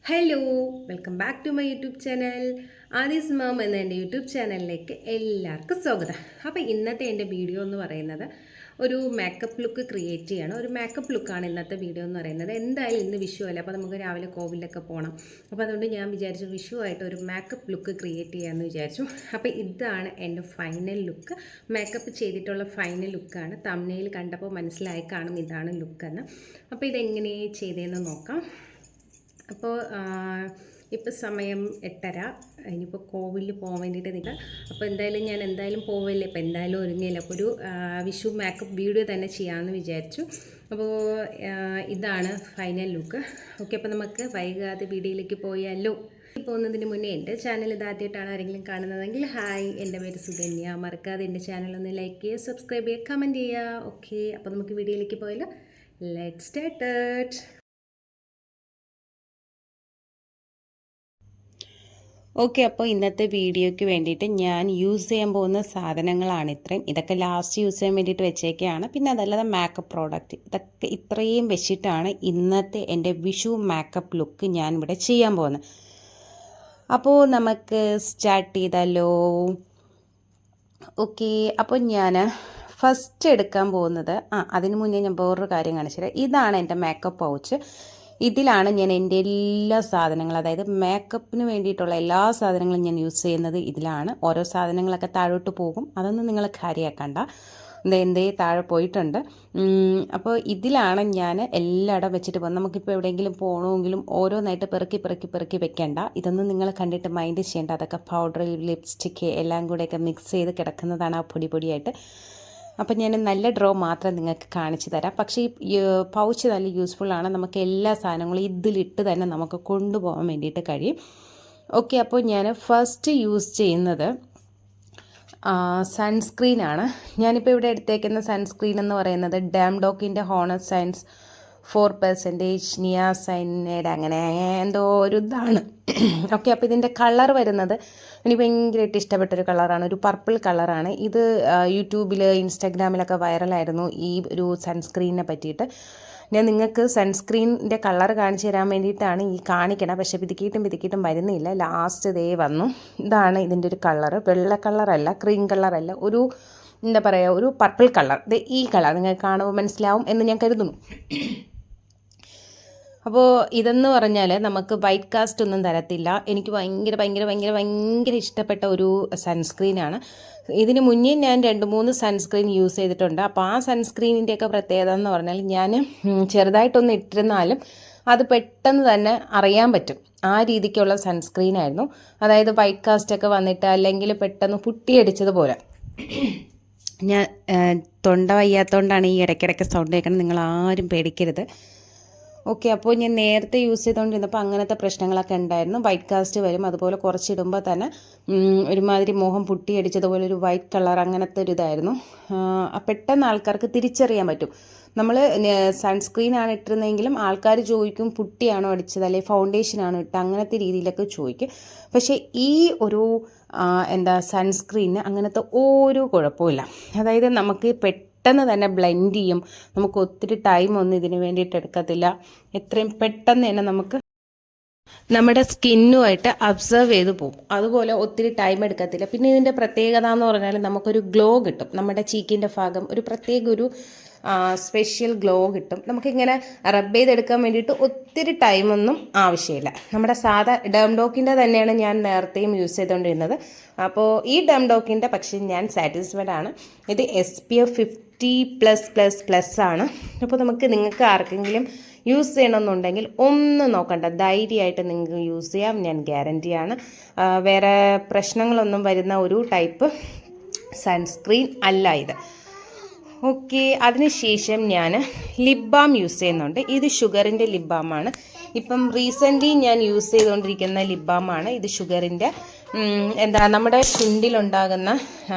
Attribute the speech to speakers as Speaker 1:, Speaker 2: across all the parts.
Speaker 1: Hello, welcome back to my YouTube channel. ആദീസ് മാം എന്ന എൻ്റെ യൂട്യൂബ് ചാനലിലേക്ക് എല്ലാവർക്കും സ്വാഗതം. അപ്പോൾ ഇന്നത്തെ എൻ്റെ വീഡിയോ എന്ന് പറയുന്നത് ഒരു മേക്കപ്പ് ലുക്ക് ക്രിയേറ്റ് ചെയ്യണം. ഒരു മേക്കപ്പ് ലുക്കാണ് ഇന്നത്തെ വീഡിയോ എന്ന് പറയുന്നത്. എന്തായാലും ഇന്ന് വിഷു അല്ല, അപ്പോൾ നമുക്ക് രാവിലെ കോവിലൊക്കെ പോകണം. അപ്പോൾ അതുകൊണ്ട് ഞാൻ വിചാരിച്ചു വിഷു ആയിട്ട് ഒരു മേക്കപ്പ് ലുക്ക് ക്രിയേറ്റ് ചെയ്യാമെന്ന് വിചാരിച്ചു. അപ്പോൾ ഇതാണ് എൻ്റെ ഫൈനൽ ലുക്ക്. മേക്കപ്പ് ചെയ്തിട്ടുള്ള ഫൈനൽ ലുക്കാണ്. തംബ്നെയിൽ കണ്ടപ്പോൾ മനസ്സിലായി കാണും ഇതാണ് ലുക്കെന്ന്. അപ്പോൾ ഇതെങ്ങനെ ചെയ്തതെന്ന് നോക്കാം. അപ്പോൾ ഇപ്പോൾ സമയം 8:30. ഇനിയിപ്പോൾ കോവിലിൽ പോകാൻ വേണ്ടിയിട്ട് നിൽക്കാം. അപ്പോൾ ഞാൻ എന്തായാലും പോവില്ലേ, ഇപ്പോൾ എന്തായാലും ഒരുങ്ങിയില്ല. അപ്പോൾ ഒരു വിഷു മേക്കപ്പ് വീഡിയോ തന്നെ ചെയ്യാമെന്ന് വിചാരിച്ചു. അപ്പോൾ ഇതാണ് ഫൈനൽ ലുക്ക്. ഓക്കെ, അപ്പോൾ നമുക്ക് വൈകാതെ വീഡിയോയിലേക്ക് പോയാലോ. പോകുന്നതിന് മുന്നേ എൻ്റെ ചാനൽ ഇതാദ്യമായിട്ടാണ് ആരെങ്കിലും കാണുന്നതെങ്കിൽ ഹായ്, എൻ്റെ പേര് സുകന്യ. മറക്കാതെ എൻ്റെ ചാനലൊന്ന് ലൈക്ക് ചെയ്യുക, സബ്സ്ക്രൈബ് ചെയ്യുക, കമൻറ്റ് ചെയ്യുക. ഓക്കെ, അപ്പോൾ നമുക്ക് വീഡിയോയിലേക്ക് പോയാലോ. Let's start. ഓക്കെ, അപ്പോൾ ഇന്നത്തെ വീഡിയോയ്ക്ക് വേണ്ടിയിട്ട് ഞാൻ യൂസ് ചെയ്യാൻ പോകുന്ന സാധനങ്ങളാണ് ഇത്രയും. ഇതൊക്കെ ലാസ്റ്റ് യൂസ് ചെയ്യാൻ വേണ്ടിയിട്ട് വെച്ചേക്കാണ്. പിന്നെ അതല്ലാതെ മേക്കപ്പ് പ്രോഡക്റ്റ്, ഇതൊക്കെ ഇത്രയും വെച്ചിട്ടാണ് ഇന്നത്തെ എൻ്റെ വിഷു മേക്കപ്പ് ലുക്ക് ഞാൻ ഇവിടെ ചെയ്യാൻ പോകുന്നത്. അപ്പോൾ നമുക്ക് സ്റ്റാർട്ട് ചെയ്താലോ. ഓക്കെ, അപ്പോൾ ഞാൻ ഫസ്റ്റ് എടുക്കാൻ പോകുന്നത് അതിന് മുന്നേ ഞാൻ വേറൊരു കാര്യം കാണിച്ചത്. ഇതാണ് എൻ്റെ മേക്കപ്പ് പൗച്ച്. ഇതിലാണ് ഞാൻ എൻ്റെ എല്ലാ സാധനങ്ങളും, അതായത് മേക്കപ്പിന് വേണ്ടിയിട്ടുള്ള എല്ലാ സാധനങ്ങളും ഞാൻ യൂസ് ചെയ്യുന്നത് ഇതിലാണ്. ഓരോ സാധനങ്ങളൊക്കെ താഴോട്ട് പോകും, അതൊന്നും നിങ്ങൾ കാര്യമാക്കണ്ട. എന്തേ താഴെ പോയിട്ടുണ്ട്. അപ്പോൾ ഇതിലാണ് ഞാൻ എല്ലായിടം വെച്ചിട്ട് പോകുന്നത്. നമുക്കിപ്പോൾ എവിടെയെങ്കിലും പോകണമെങ്കിലും ഓരോന്നായിട്ട് പെറുക്കി വെക്കേണ്ട. ഇതൊന്നും നിങ്ങൾ കണ്ടിട്ട് മൈൻഡ് ചെയ്യേണ്ട. അതൊക്കെ പൗഡർ, ലിപ്സ്റ്റിക്ക് എല്ലാം കൂടെയൊക്കെ മിക്സ് ചെയ്ത് കിടക്കുന്നതാണ് ആ പൊടിയായിട്ട്. അപ്പം ഞാൻ നല്ല ഡ്രോ മാത്രം നിങ്ങൾക്ക് കാണിച്ചു തരാം. പക്ഷേ ഈ പൗച്ച് നല്ല യൂസ്ഫുള്ളാണ്. നമുക്ക് എല്ലാ സാധനങ്ങളും ഇതിലിട്ട് തന്നെ നമുക്ക് കൊണ്ടുപോകാൻ വേണ്ടിയിട്ട് കഴിയും. ഓക്കെ, അപ്പോൾ ഞാൻ ഫസ്റ്റ് യൂസ് ചെയ്യുന്നത് സൺസ്ക്രീനാണ്. ഞാനിപ്പോൾ ഇവിടെ എടുത്തേക്കുന്ന സൺസ്ക്രീൻ എന്ന് പറയുന്നത് ഡാംഡോക്കിൻ്റെ ഹോണസ്റ്റ് സയൻസ് 4% നിയാസൈനൈഡ് അങ്ങനെ എന്തോ ഒരു ഇതാണ്. ഓക്കെ, അപ്പോൾ ഇതിൻ്റെ കളർ വരുന്നത് എനിക്ക് ഭയങ്കരമായിട്ട് ഇഷ്ടപ്പെട്ടൊരു കളറാണ്. ഒരു പർപ്പിൾ കളറാണ് ഇത്. യൂട്യൂബിൽ ഇൻസ്റ്റാഗ്രാമിലൊക്കെ വൈറലായിരുന്നു ഈ ഒരു സൺസ്ക്രീനിനെ പറ്റിയിട്ട്. ഞാൻ നിങ്ങൾക്ക് സൺസ്ക്രീനിൻ്റെ കളർ കാണിച്ചു തരാൻ വേണ്ടിയിട്ടാണ് ഈ കാണിക്കണം. പക്ഷേ പിതുക്കിയിട്ടും വരുന്നില്ല. ലാസ്റ്റ് ഇതേ വന്നു. ഇതാണ് ഇതിൻ്റെ ഒരു കളറ്. വെള്ള കളറല്ല, ക്രീം കളറല്ല, ഒരു എന്താ പറയുക, ഒരു പർപ്പിൾ കളർ. ഈ കളർ നിങ്ങൾക്ക് കാണുമ്പോൾ മനസ്സിലാവും എന്ന് ഞാൻ കരുതുന്നു. അപ്പോൾ ഇതെന്ന് പറഞ്ഞാൽ നമുക്ക് വൈറ്റ് കാസ്റ്റ് ഒന്നും തരത്തില്ല. എനിക്ക് ഭയങ്കര ഇഷ്ടപ്പെട്ട ഒരു സൺസ്ക്രീനാണ്. ഇതിന് മുന്നേ ഞാൻ 2-3 സൺസ്ക്രീൻ യൂസ് ചെയ്തിട്ടുണ്ട്. അപ്പോൾ ആ സൺസ്ക്രീനിൻ്റെയൊക്കെ പ്രത്യേകത എന്ന് പറഞ്ഞാൽ ഞാൻ ചെറുതായിട്ടൊന്ന് ഇട്ടിരുന്നാലും അത് പെട്ടെന്ന് തന്നെ അറിയാൻ പറ്റും. ആ രീതിക്കുള്ള സൺസ്ക്രീനായിരുന്നു. അതായത് വൈറ്റ് കാസ്റ്റൊക്കെ വന്നിട്ട് അല്ലെങ്കിൽ പെട്ടെന്ന് പുട്ടിയടിച്ചതുപോലെ. ഞാൻ തൊണ്ട വയ്യാത്തതുകൊണ്ടാണ് ഈ ഇടയ്ക്കിടയ്ക്ക് സൗണ്ട് കേൾക്കണം, നിങ്ങൾ ആരും പേടിക്കരുത്. ഓക്കെ, അപ്പോൾ ഞാൻ നേരത്തെ യൂസ് ചെയ്തുകൊണ്ടിരുന്നപ്പോൾ അങ്ങനത്തെ പ്രശ്നങ്ങളൊക്കെ ഉണ്ടായിരുന്നു. വൈറ്റ് കാസ്റ്റ് വരും, അതുപോലെ കുറച്ചിടുമ്പോൾ തന്നെ ഒരുമാതിരി മുഖം പുട്ടിയടിച്ചതുപോലെ ഒരു വൈറ്റ് കളർ അങ്ങനത്തെ ഒരു ഇതായിരുന്നു. പെട്ടെന്ന് ആൾക്കാർക്ക് തിരിച്ചറിയാൻ പറ്റും. നമ്മൾ സൺസ്ക്രീനാണ് ഇട്ടിരുന്നെങ്കിലും ആൾക്കാർ ചോദിക്കും പുട്ടിയാണോ അടിച്ചത് അല്ലെങ്കിൽ ഫൗണ്ടേഷനാണോ ഇട്ടത്, അങ്ങനത്തെ രീതിയിലൊക്കെ ചോദിക്കും. പക്ഷേ ഈ ഒരു സൺസ്ക്രീന് അങ്ങനത്തെ ഒരു കുഴപ്പമില്ല. അതായത് നമുക്ക് പെട്ടെന്ന് തന്നെ ബ്ലെൻഡ് ചെയ്യും. നമുക്ക് ഒത്തിരി ടൈമൊന്നും ഇതിന് വേണ്ടിയിട്ട് എടുക്കത്തില്ല. എത്രയും പെട്ടെന്ന് തന്നെ നമുക്ക് നമ്മുടെ സ്കിന്നുമായിട്ട് അബ്സർവ് ചെയ്ത് പോകും. അതുപോലെ ഒത്തിരി ടൈം എടുക്കത്തില്ല. പിന്നെ ഇതിൻ്റെ പ്രത്യേകത എന്ന് പറഞ്ഞാൽ നമുക്കൊരു ഗ്ലോ കിട്ടും. നമ്മുടെ ചീക്കിൻ്റെ ഭാഗം ഒരു പ്രത്യേക ഒരു സ്പെഷ്യൽ ഗ്ലോ കിട്ടും. നമുക്കിങ്ങനെ റബ്ബ് ചെയ്തെടുക്കാൻ വേണ്ടിയിട്ട് ഒത്തിരി ടൈമൊന്നും ആവശ്യമില്ല. നമ്മുടെ സാധാ ഡേംഡോക്കിൻ്റെ തന്നെയാണ് ഞാൻ നേരത്തെയും യൂസ് ചെയ്തുകൊണ്ടിരുന്നത്. അപ്പോൾ ഈ ഡേംഡോക്കിൻ്റെ പക്ഷേ ഞാൻ സാറ്റിസ്ഫൈഡ് ആണ്. ഇത് SPF 50+++ ആണ്. അപ്പോൾ നിങ്ങൾക്ക് ആർക്കെങ്കിലും യൂസ് ചെയ്യണമെന്നുണ്ടെങ്കിൽ ഒന്നും നോക്കണ്ട, ധൈര്യമായിട്ട് നിങ്ങൾക്ക് യൂസ് ചെയ്യാം. ഞാൻ ഗ്യാരൻറ്റിയാണ്. വേറെ പ്രശ്നങ്ങളൊന്നും വരുന്ന ഒരു ടൈപ്പ് സൺസ്ക്രീൻ അല്ല ഇത്. ഓക്കെ, അതിനുശേഷം ഞാൻ ലിപ് ബാം യൂസ് ചെയ്യുന്നുണ്ട്. ഇത് ഷുഗറിൻ്റെ ലിപ് ബാമാണ്. ഇപ്പം റീസെൻ്റ്ലി ഞാൻ യൂസ് ചെയ്തുകൊണ്ടിരിക്കുന്ന ലിപ് ബാമാണ് ഇത്. ഷുഗറിൻ്റെ നമ്മുടെ ചുണ്ടിലുണ്ടാകുന്ന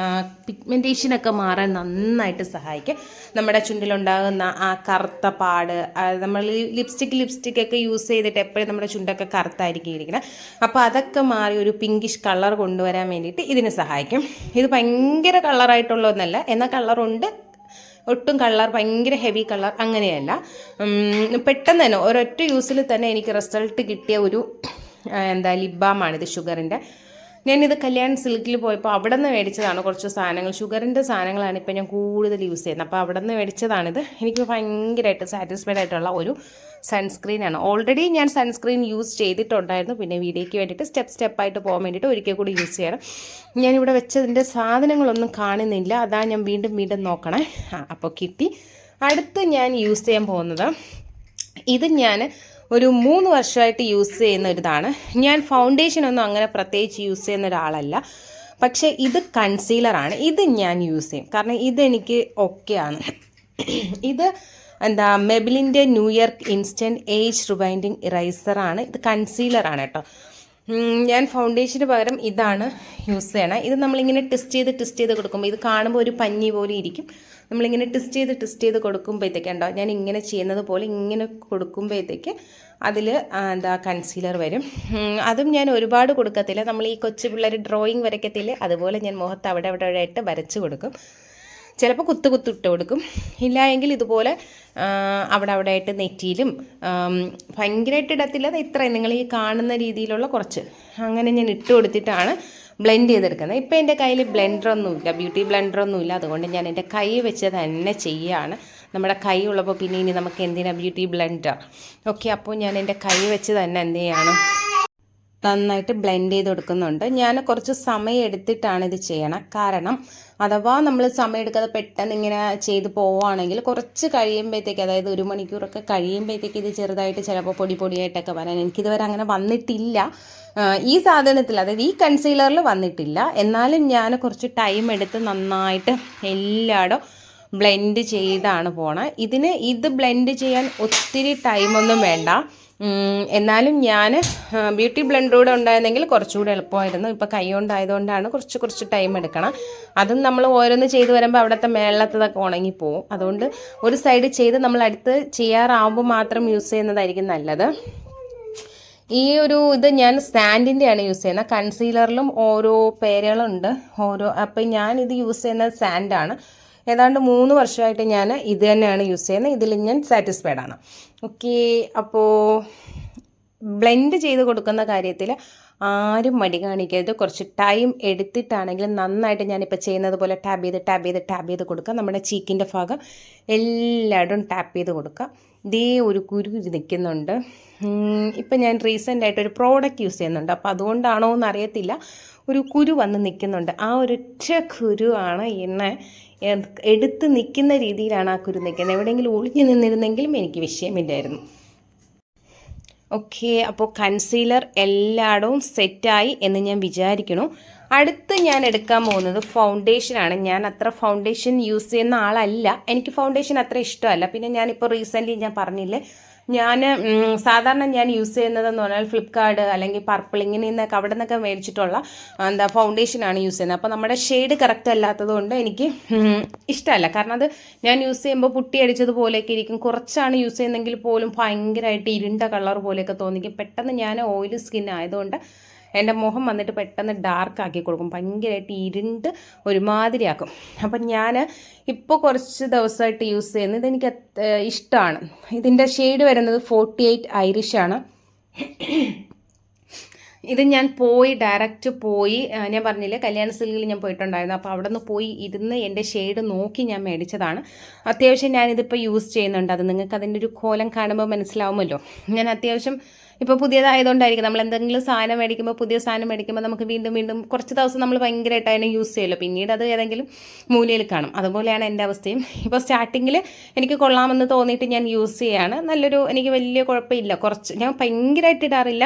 Speaker 1: പിഗ്മെൻറ്റേഷനൊക്കെ മാറാൻ നന്നായിട്ട് സഹായിക്കും. നമ്മുടെ ചുണ്ടിലുണ്ടാകുന്ന ആ കറുത്ത പാട്, നമ്മൾ ലിപ്സ്റ്റിക്കൊക്കെ യൂസ് ചെയ്തിട്ട് എപ്പോഴും നമ്മുടെ ചുണ്ടൊക്കെ കറുത്തായിരിക്കും ഇരിക്കണം. അപ്പോൾ അതൊക്കെ മാറി ഒരു പിങ്കിഷ് കളർ കൊണ്ടുവരാൻ വേണ്ടിയിട്ട് ഇതിന് സഹായിക്കും. ഇത് ഭയങ്കര കളറായിട്ടുള്ളതൊന്നല്ല, എന്നാൽ കളറുണ്ട്, ഒട്ടും കളർ ഭയങ്കര ഹെവി കളർ അങ്ങനെയല്ല. പെട്ടെന്ന് തന്നെ ഒരൊറ്റ യൂസിൽ തന്നെ എനിക്ക് റിസൾട്ട് കിട്ടിയ ഒരു ലിപ് ബാമാണിത് ഷുഗറിൻ്റെ. ഞാനിത് കല്യാൺ സിൽക്കിൽ പോയപ്പോൾ അവിടെ നിന്ന് മേടിച്ചതാണ് കുറച്ച് സാധനങ്ങൾ. ഷുഗറിൻ്റെ സാധനങ്ങളാണ് ഇപ്പോൾ ഞാൻ കൂടുതൽ യൂസ് ചെയ്യുന്നത്. അപ്പോൾ അവിടെ നിന്ന് മേടിച്ചതാണിത്. എനിക്ക് ഭയങ്കരമായിട്ട് സാറ്റിസ്ഫൈഡ് ആയിട്ടുള്ള ഒരു സൺസ്ക്രീനാണ്. ഓൾറെഡി ഞാൻ സൺസ്ക്രീൻ യൂസ് ചെയ്തിട്ടുണ്ടായിരുന്നു. പിന്നെ വീഡിയോയ്ക്ക് വേണ്ടിയിട്ട് സ്റ്റെപ്പായിട്ട് പോകാൻ വേണ്ടിയിട്ട് ഒരിക്കൽ കൂടി യൂസ് ചെയ്യണം. ഞാനിവിടെ വെച്ചതിൻ്റെ സാധനങ്ങളൊന്നും കാണുന്നില്ല, അതാ ഞാൻ വീണ്ടും നോക്കണേ. അപ്പോൾ കിട്ടി. അടുത്ത് ഞാൻ യൂസ് ചെയ്യാൻ പോകുന്നത് ഇത് ഞാൻ ഒരു 3 വർഷമായിട്ട് യൂസ് ചെയ്യുന്ന ഒരിതാണ്. ഞാൻ ഫൗണ്ടേഷനൊന്നും അങ്ങനെ പ്രത്യേകിച്ച് യൂസ് ചെയ്യുന്ന ഒരാളല്ല. പക്ഷേ ഇത് കൺസീലറാണ്. ഇത് ഞാൻ യൂസ് ചെയ്യും, കാരണം ഇതെനിക്ക് ഓക്കെയാണ്. ഇത് മെബിലിൻ്റെ ന്യൂ ഇയർ ഇൻസ്റ്റൻറ്റ് ഏജ് റിവൈൻഡിങ് ഇറൈസറാണ്. ഇത് കൺസീലറാണ് കേട്ടോ. ഞാൻ ഫൗണ്ടേഷന് പകരം ഇതാണ് യൂസ് ചെയ്യണം. ഇത് നമ്മളിങ്ങനെ ടെസ്റ്റ് ചെയ്ത് കൊടുക്കുമ്പോൾ ഇത് കാണുമ്പോൾ ഒരു പഞ്ഞി പോലെ ഇരിക്കും. നമ്മളിങ്ങനെ ടെസ്റ്റ് ചെയ്ത് കൊടുക്കുമ്പോഴത്തേക്ക് ഉണ്ടോ, ഞാൻ ഇങ്ങനെ ചെയ്യുന്നത് പോലെ ഇങ്ങനെ കൊടുക്കുമ്പോഴത്തേക്ക് അതിൽ കൺസീലർ വരും. അതും ഞാൻ ഒരുപാട് കൊടുക്കത്തില്ല. നമ്മൾ ഈ കൊച്ചു പിള്ളേർ ഡ്രോയിങ് വരയ്ക്കത്തില്ലേ, അതുപോലെ ഞാൻ മുഖത്ത് അവിടെ ആയിട്ട് വരച്ച് കൊടുക്കും. ചിലപ്പോൾ കുത്ത് ഇട്ട് കൊടുക്കും. ഇല്ല എങ്കിൽ ഇതുപോലെ അവിടെ ആയിട്ട് നെറ്റിയിലും ഭയങ്കരമായിട്ട് ഇടത്തില്ല. അത് ഇത്രയും നിങ്ങൾ ഈ കാണുന്ന രീതിയിലുള്ള കുറച്ച് അങ്ങനെ ഞാൻ ഇട്ട് കൊടുത്തിട്ടാണ് ബ്ലെൻഡ് ചെയ്തെടുക്കുന്നത്. ഇപ്പോൾ എൻ്റെ കയ്യിൽ ബ്ലെൻഡറൊന്നുമില്ല, ബ്യൂട്ടി ബ്ലെൻഡറൊന്നുമില്ല. അതുകൊണ്ട് ഞാൻ എൻ്റെ കൈ വെച്ച് തന്നെ ചെയ്യുകയാണ്. നമ്മുടെ കൈ ഉള്ളപ്പോൾ പിന്നെ ഇനി നമുക്ക് എന്തിനാ ബ്യൂട്ടി ബ്ലെൻഡർ. ഓക്കെ, അപ്പോൾ ഞാൻ എൻ്റെ കൈ വെച്ച് തന്നെ എന്ത് ചെയ്യണം, നന്നായിട്ട് ബ്ലെൻഡ് ചെയ്ത് കൊടുക്കുന്നുണ്ട്. ഞാൻ കുറച്ച് സമയം എടുത്തിട്ടാണ് ഇത് ചെയ്യണം. കാരണം അഥവാ നമ്മൾ സമയം എടുക്കാതെ പെട്ടെന്ന് ഇങ്ങനെ ചെയ്ത് പോവുകയാണെങ്കിൽ കുറച്ച് കഴിയുമ്പോഴത്തേക്ക്, അതായത് 1 മണിക്കൂറൊക്കെ കഴിയുമ്പോഴത്തേക്ക് ഇത് ചെറുതായിട്ട് ചിലപ്പോൾ പൊടിയായിട്ടൊക്കെ വരാൻ എനിക്കിതുവരെ അങ്ങനെ വന്നിട്ടില്ല. ഈ സാധനത്തിൽ, അതായത് ഈ കൺസീലറിൽ വന്നിട്ടില്ല. എന്നാലും ഞാൻ കുറച്ച് ടൈം എടുത്ത് നന്നായിട്ട് എല്ലായിടും ബ്ലെൻഡ് ചെയ്താണ് പോണത്. ഇത് ബ്ലെൻഡ് ചെയ്യാൻ ഒത്തിരി ടൈമൊന്നും വേണ്ട. എന്നാലും ഞാൻ ബ്യൂട്ടി ബ്ലെൻഡറൂടെ ഉണ്ടായിരുന്നെങ്കിൽ കുറച്ചുകൂടി എളുപ്പമായിരുന്നു. ഇപ്പോൾ കൈ കൊണ്ടായതുകൊണ്ടാണ് കുറച്ച് ടൈം എടുക്കണം. അതും നമ്മൾ ഓരോന്ന് ചെയ്ത് വരുമ്പോൾ അവിടുത്തെ മേളത്തതൊക്കെ ഉണങ്ങിപ്പോവും. അതുകൊണ്ട് ഒരു സൈഡ് ചെയ്ത് നമ്മൾ അടുത്ത് ചെയ്യാറാവുമ്പോൾ മാത്രം യൂസ് ചെയ്യുന്നതായിരിക്കും നല്ലത്. ഈ ഇത് ഞാൻ സാൻഡിൻ്റെയാണ് യൂസ് ചെയ്യുന്നത്. കൺസീലറിലും ഓരോ പേരുകളുണ്ട്. അപ്പോൾ ഞാനിത് യൂസ് ചെയ്യുന്നത് സാൻഡാണ്. ഏതാണ്ട് 3 വർഷമായിട്ട് ഞാൻ ഇത് തന്നെയാണ് യൂസ് ചെയ്യുന്നത്. ഇതിൽ ഞാൻ സാറ്റിസ്ഫൈഡ് ആണ്. ഓക്കെ, അപ്പോൾ ബ്ലെൻഡ് ചെയ്ത് കൊടുക്കുന്ന കാര്യത്തിൽ ആരും മടി കാണിക്കരുത്. കുറച്ച് ടൈം എടുത്തിട്ടാണെങ്കിലും നന്നായിട്ട് ഞാനിപ്പോൾ ചെയ്യുന്നത് പോലെ ടാപ്പ് ചെയ്ത് കൊടുക്കുക. നമ്മുടെ ചീക്കിൻ്റെ ഭാഗം എല്ലായിടും ടാപ്പ് ചെയ്ത് കൊടുക്കുക. ഇതേ ഒരു കുരു നിൽക്കുന്നുണ്ട്. ഇപ്പം ഞാൻ റീസെൻ്റായിട്ട് ഒരു പ്രോഡക്റ്റ് യൂസ് ചെയ്യുന്നുണ്ട്. അപ്പോൾ അതുകൊണ്ടാണോ എന്നറിയത്തില്ല, ഒരു കുരു വന്ന് നിൽക്കുന്നുണ്ട്. ആ ഒരൊറ്റ കുരു ആണ് എന്നെ എടുത്ത് നിൽക്കുന്ന രീതിയിലാണ് ആ കുരു നിൽക്കുന്നത്. എവിടെയെങ്കിലും ഒളിഞ്ഞു നിന്നിരുന്നെങ്കിലും എനിക്ക് വിഷയമില്ലായിരുന്നു. ഓക്കെ, അപ്പോൾ കൺസീലർ എല്ലായിടവും സെറ്റായി എന്ന് ഞാൻ വിചാരിക്കുന്നു. അടുത്ത് ഞാൻ എടുക്കാൻ പോകുന്നത് ഫൗണ്ടേഷനാണ്. ഞാൻ അത്ര ഫൗണ്ടേഷൻ യൂസ് ചെയ്യുന്ന ആളല്ല. എനിക്ക് ഫൗണ്ടേഷൻ അത്ര ഇഷ്ടമല്ല. പിന്നെ ഞാനിപ്പോൾ റീസെൻ്റ്ലി ഞാൻ പറഞ്ഞില്ലേ, ഞാൻ സാധാരണ ഞാൻ യൂസ് ചെയ്യുന്നതെന്ന് പറഞ്ഞാൽ ഫ്ലിപ്കാർട്ട് അല്ലെങ്കിൽ പർപ്പിൾ ഇങ്ങനെയൊക്കെ അവിടെ നിന്നൊക്കെ മേടിച്ചിട്ടുള്ള ഫൗണ്ടേഷനാണ് യൂസ് ചെയ്യുന്നത്. അപ്പോൾ നമ്മുടെ ഷെയ്ഡ് കറക്റ്റ് അല്ലാത്തത് കൊണ്ട് എനിക്ക് ഇഷ്ടമല്ല. കാരണം അത് ഞാൻ യൂസ് ചെയ്യുമ്പോൾ പുട്ടി അടിച്ചതുപോലെയൊക്കെ ഇരിക്കും. കുറച്ചാണ് യൂസ് ചെയ്യുന്നതെങ്കിൽ പോലും ഭയങ്കരമായിട്ട് ഇരുണ്ട കളർ പോലെയൊക്കെ തോന്നിക്കും. പെട്ടെന്ന് ഞാൻ ഓയിലി സ്കിൻ ആയതുകൊണ്ട് എൻ്റെ മുഖം വന്നിട്ട് പെട്ടെന്ന് ഡാർക്കാക്കി കൊടുക്കും, ഭയങ്കരമായിട്ട് ഇരുണ്ട് ഒരുമാതിരിയാക്കും. അപ്പം ഞാൻ ഇപ്പോൾ കുറച്ച് ദിവസമായിട്ട് യൂസ് ചെയ്യുന്നത് ഇതെനിക്ക് ഇഷ്ടമാണ്. ഇതിൻ്റെ ഷെയ്ഡ് വരുന്നത് 48 ഐറിഷാണ്. ഇത് ഞാൻ ഡയറക്റ്റ് പോയി ഞാൻ പറഞ്ഞില്ലേ, കല്യാണ സിൽക്കിൽ ഞാൻ പോയിട്ടുണ്ടായിരുന്നു. അപ്പോൾ അവിടെ നിന്ന് പോയി ഇരുന്ന് എൻ്റെ ഷെയ്ഡ് നോക്കി ഞാൻ മേടിച്ചതാണ്. അത്യാവശ്യം ഞാനിതിപ്പോൾ യൂസ് ചെയ്യുന്നുണ്ട്. അത് നിങ്ങൾക്ക് അതിൻ്റെ ഒരു കോലം കാണുമ്പോൾ മനസ്സിലാവുമല്ലോ. ഞാൻ അത്യാവശ്യം ഇപ്പോൾ പുതിയതായതുകൊണ്ടായിരിക്കും, നമ്മൾ എന്തെങ്കിലും സാധനം മേടിക്കുമ്പോൾ, പുതിയ സാധനം മേടിക്കുമ്പോൾ നമുക്ക് വീണ്ടും കുറച്ച് ദിവസം നമ്മൾ ഭയങ്കരമായിട്ട് അതിനെ യൂസ് ചെയ്യുമല്ലോ. പിന്നീട് അത് ഏതെങ്കിലും മൂലയിൽ കാണും. അതുപോലെയാണ് എൻ്റെ അവസ്ഥയും. ഇപ്പോൾ സ്റ്റാർട്ടിങ്ങിൽ എനിക്ക് കൊള്ളാമെന്ന് തോന്നിയിട്ട് ഞാൻ യൂസ് ചെയ്യുകയാണ്. എനിക്ക് വലിയ കുഴപ്പമില്ല. ഞാൻ ഭയങ്കരമായിട്ട് ഇടാറില്ല.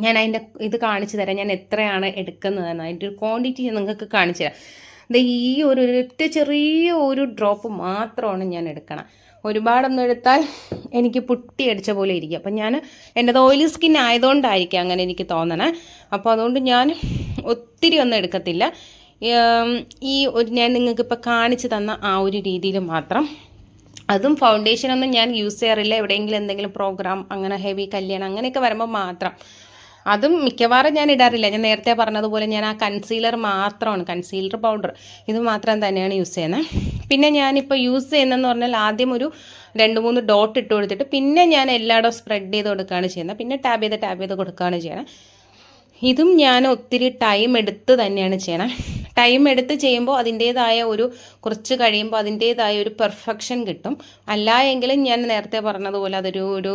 Speaker 1: ഞാൻ അതിൻ്റെ ഇത് കാണിച്ചു തരാം, ഞാൻ എത്രയാണ് എടുക്കുന്നതെന്ന്. അതിൻ്റെ ഒരു ക്വാണ്ടിറ്റി നിങ്ങൾക്ക് കാണിച്ചു തരാം. ഈ ഒരൊറ്റ ചെറിയ ഒരു ഡ്രോപ്പ് മാത്രമാണ് ഞാൻ എടുക്കണം. ഒരുപാടൊന്നും എടുത്താൽ എനിക്ക് പുട്ടി അടിച്ച പോലെ ഇരിക്കും. അപ്പം ഞാൻ എൻ്റെ ഓയിലി സ്കിൻ ആയതുകൊണ്ടായിരിക്കും അങ്ങനെ എനിക്ക് തോന്നണേ. അപ്പോൾ അതുകൊണ്ട് ഞാൻ ഒത്തിരി ഒന്നും എടുക്കത്തില്ല. ഞാൻ നിങ്ങൾക്കിപ്പോൾ കാണിച്ചു തന്ന ആ ഒരു രീതിയിൽ മാത്രം. അതും ഫൗണ്ടേഷനൊന്നും ഞാൻ യൂസ് ചെയ്യാറില്ല. എവിടെയെങ്കിലും എന്തെങ്കിലും പ്രോഗ്രാം, അങ്ങനെ ഹെവി കല്യാണം അങ്ങനെയൊക്കെ വരുമ്പോൾ മാത്രം. അതും മിക്കവാറും ഞാൻ ഇടാറില്ല. ഞാൻ നേരത്തെ പറഞ്ഞതുപോലെ ഞാൻ ആ കൺസീലർ മാത്രമാണ്, കൺസീലർ പൗഡർ ഇത് മാത്രം തന്നെയാണ് യൂസ് ചെയ്യുന്നത്. പിന്നെ ഞാനിപ്പോൾ യൂസ് ചെയ്യുന്നതെന്ന് പറഞ്ഞാൽ ആദ്യം ഒരു 2-3 ഡോട്ട് ഇട്ട് കൊടുത്തിട്ട് പിന്നെ ഞാൻ എല്ലായിടവും സ്പ്രെഡ് ചെയ്ത് കൊടുക്കുകയാണ് ചെയ്യുന്നത്. പിന്നെ ടാബ് ചെയ്ത് കൊടുക്കുകയാണ് ചെയ്യണം. ഇതും ഞാൻ ഒത്തിരി ടൈം എടുത്ത് തന്നെയാണ് ചെയ്യണം. ടൈം എടുത്ത് ചെയ്യുമ്പോൾ അതിൻ്റേതായ കുറച്ച് കഴിയുമ്പോൾ അതിൻ്റേതായ ഒരു പെർഫെക്ഷൻ കിട്ടും. അല്ല എങ്കിലും ഞാൻ നേരത്തെ പറഞ്ഞതുപോലെ അതൊരു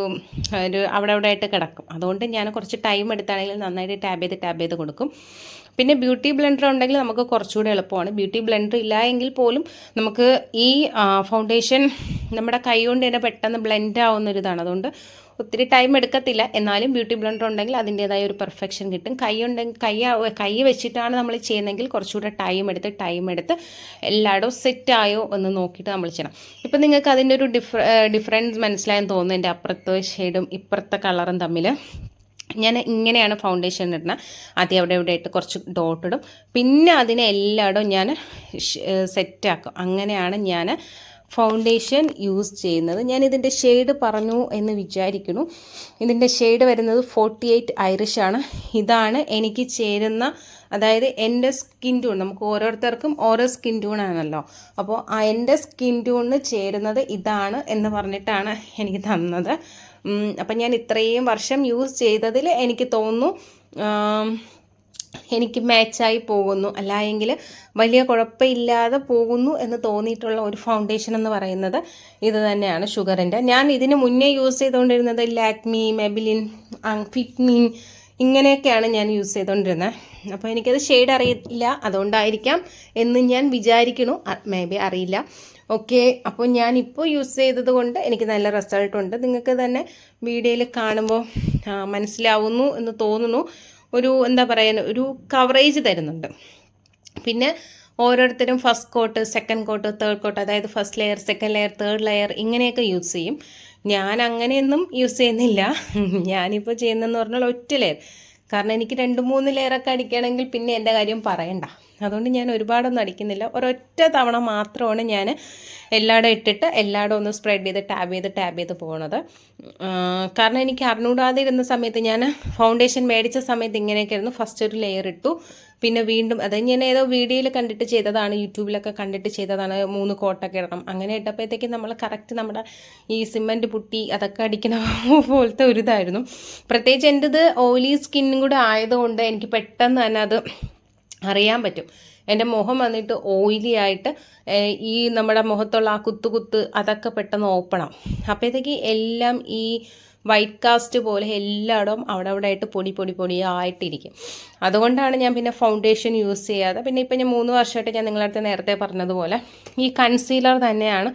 Speaker 1: അവിടെ ആയിട്ട് കിടക്കും. അതുകൊണ്ട് ഞാൻ കുറച്ച് ടൈം എടുത്താണെങ്കിലും നന്നായിട്ട് ടാബ് ചെയ്ത് കൊടുക്കും. പിന്നെ ബ്യൂട്ടി ബ്ലെൻഡർ ഉണ്ടെങ്കിൽ നമുക്ക് കുറച്ചുകൂടി എളുപ്പമാണ്. ബ്യൂട്ടി ബ്ലെൻഡർ ഇല്ല എങ്കിൽ പോലും നമുക്ക് ഈ ഫൗണ്ടേഷൻ നമ്മുടെ കൈ കൊണ്ട് തന്നെ പെട്ടെന്ന് ബ്ലെൻഡ് ആവുന്നൊരിതാണ്. അതുകൊണ്ട് ഒത്തിരി ടൈം എടുക്കത്തില്ല. എന്നാലും ബ്യൂട്ടി ബ്ലെൻഡർ ഉണ്ടെങ്കിൽ അതിൻ്റേതായ ഒരു പെർഫെക്ഷൻ കിട്ടും. കൈ വെച്ചിട്ടാണ് നമ്മൾ ചെയ്യുന്നതെങ്കിൽ കുറച്ചുകൂടെ ടൈം എടുത്ത് എല്ലായിടവും സെറ്റായോ എന്ന് നോക്കിയിട്ട് നമ്മൾ ചെയ്യണം. ഇപ്പം നിങ്ങൾക്ക് അതിൻ്റെ ഒരു ഡിഫറൻസ് മനസ്സിലായെന്ന് തോന്നുന്നു. എൻ്റെ അപ്പുറത്തെ ഷെയ്ഡും ഇപ്പുറത്തെ കളറും തമ്മിൽ. ഞാൻ ഇങ്ങനെയാണ് ഫൗണ്ടേഷൻ ഇടുന്നത്. ആദ്യം അവിടെ ആയിട്ട് കുറച്ച് ഡോട്ട് ഇടും, പിന്നെ അതിനെ എല്ലായിടവും ഞാൻ സെറ്റാക്കും. അങ്ങനെയാണ് ഞാൻ ഫൗണ്ടേഷൻ യൂസ് ചെയ്യുന്നത്. ഞാൻ ഇതിൻ്റെ ഷെയ്ഡ് പറഞ്ഞു എന്ന് വിചാരിക്കുന്നു. ഇതിൻ്റെ ഷെയ്ഡ് വരുന്നത് 48 ഐറിഷ് ആണ്. ഇതാണ് എനിക്ക് ചേരുന്ന, അതായത് എൻ്റെ സ്കിൻ ട്യൂൺ. നമുക്ക് ഓരോരുത്തർക്കും ഓരോ സ്കിൻ ട്യൂൺ ആണല്ലോ. അപ്പോൾ എൻ്റെ സ്കിൻ ട്യൂണിന് ചേരുന്നത് ഇതാണ് എന്ന് പറഞ്ഞിട്ടാണ് എനിക്ക് തന്നത്. അപ്പം ഞാൻ ഇത്രയും വർഷം യൂസ് ചെയ്തതിൽ എനിക്ക് തോന്നുന്നു എനിക്ക് മാച്ചായി പോകുന്നു, അല്ലായെങ്കിൽ വലിയ കുഴപ്പമില്ലാതെ പോകുന്നു എന്ന് തോന്നിയിട്ടുള്ള ഒരു ഫൗണ്ടേഷൻ എന്ന് പറയുന്നത് ഇത് തന്നെയാണ്, ഷുഗറിൻ്റെ. ഞാൻ ഇതിന് മുന്നേ യൂസ് ചെയ്തുകൊണ്ടിരുന്നത് ലാക്മി, മെബിലിൻ, ഫിറ്റ്മിൻ ഇങ്ങനെയൊക്കെയാണ് ഞാൻ യൂസ് ചെയ്തുകൊണ്ടിരുന്നത്. അപ്പോൾ എനിക്കത് ഷെയ്ഡ് അറിയില്ല, അതുകൊണ്ടായിരിക്കാം എന്ന് ഞാൻ വിചാരിക്കുന്നു. മേ ബി അറിയില്ല. ഓക്കെ, അപ്പോൾ ഞാനിപ്പോൾ യൂസ് ചെയ്തത് കൊണ്ട് എനിക്ക് നല്ല റിസൾട്ടുണ്ട്. നിങ്ങൾക്ക് തന്നെ വീഡിയോയിൽ കാണുമ്പോൾ മനസ്സിലാവുന്നു എന്ന് തോന്നുന്നു. എന്താ പറയുക, ഒരു കവറേജ് തരുന്നുണ്ട്. പിന്നെ ഓരോരുത്തരും first coat, second coat, third coat, അതായത് first layer, second layer, third layer ഇങ്ങനെയൊക്കെ യൂസ് ചെയ്യും. ഞാൻ അങ്ങനെയൊന്നും യൂസ് ചെയ്യുന്നില്ല. ഞാനിപ്പോൾ ചെയ്യുന്നതെന്ന് പറഞ്ഞാൽ ഒറ്റ ലെയർ. കാരണം എനിക്ക് 2-3 ലെയറൊക്കെ അടിക്കുകയാണെങ്കിൽ പിന്നെ എൻ്റെ കാര്യം പറയണ്ട. അതുകൊണ്ട് ഞാൻ ഒരുപാടൊന്നും അടിക്കുന്നില്ല. ഒരൊറ്റ തവണ മാത്രമാണ് ഞാൻ എല്ലായിടും ഇട്ടിട്ട് എല്ലായിടും ഒന്ന് സ്പ്രെഡ് ചെയ്ത് ടാബ് ചെയ്ത് പോകുന്നത്. കാരണം എനിക്ക് അറിഞ്ഞൂടാതെ ഇരുന്ന സമയത്ത്, ഞാൻ ഫൗണ്ടേഷൻ മേടിച്ച സമയത്ത് ഇങ്ങനെയൊക്കെ ആയിരുന്നു. ഫസ്റ്റ് ഒരു ലെയർ ഇട്ടു, പിന്നെ വീണ്ടും അത് ഞാൻ ഏതോ വീഡിയോയിൽ കണ്ടിട്ട് ചെയ്തതാണ്, യൂട്യൂബിലൊക്കെ കണ്ടിട്ട് ചെയ്തതാണ്. 3 കോട്ടൊക്കെ ഇടണം. അങ്ങനെ ഇട്ടപ്പോഴത്തേക്കും നമ്മൾ കറക്റ്റ് നമ്മുടെ ഈ സിമൻറ്റ് പുട്ടി അതൊക്കെ അടിക്കണ പോലത്തെ ഒരു ഇതായിരുന്നു. പ്രത്യേകിച്ച് എൻ്റെത് ഓയിലി സ്കിന്നും കൂടെ ആയതുകൊണ്ട് എനിക്ക് പെട്ടെന്ന് തന്നെ അത് അറിയാൻ പറ്റും. എൻ്റെ മുഖം വന്നിട്ട് ഓയിലി ആയിട്ട് ഈ നമ്മുടെ മുഖത്തുള്ള ആ കുത്ത് അതൊക്കെ പെട്ടെന്ന് ഓപ്പണാവും. അപ്പോഴത്തേക്ക് എല്ലാം ഈ വൈറ്റ് കാസ്റ്റ് പോലെ എല്ലായിടവും അവിടെ ആയിട്ട് പൊടിയായിട്ടിരിക്കും. അതുകൊണ്ടാണ് ഞാൻ പിന്നെ ഫൗണ്ടേഷൻ യൂസ് ചെയ്യാതെ, പിന്നെ ഇപ്പം ഞാൻ 3 വർഷമായിട്ട് ഞാൻ നിങ്ങളടുത്ത് നേരത്തെ പറഞ്ഞതുപോലെ ഈ കൺസീലർ തന്നെയാണ്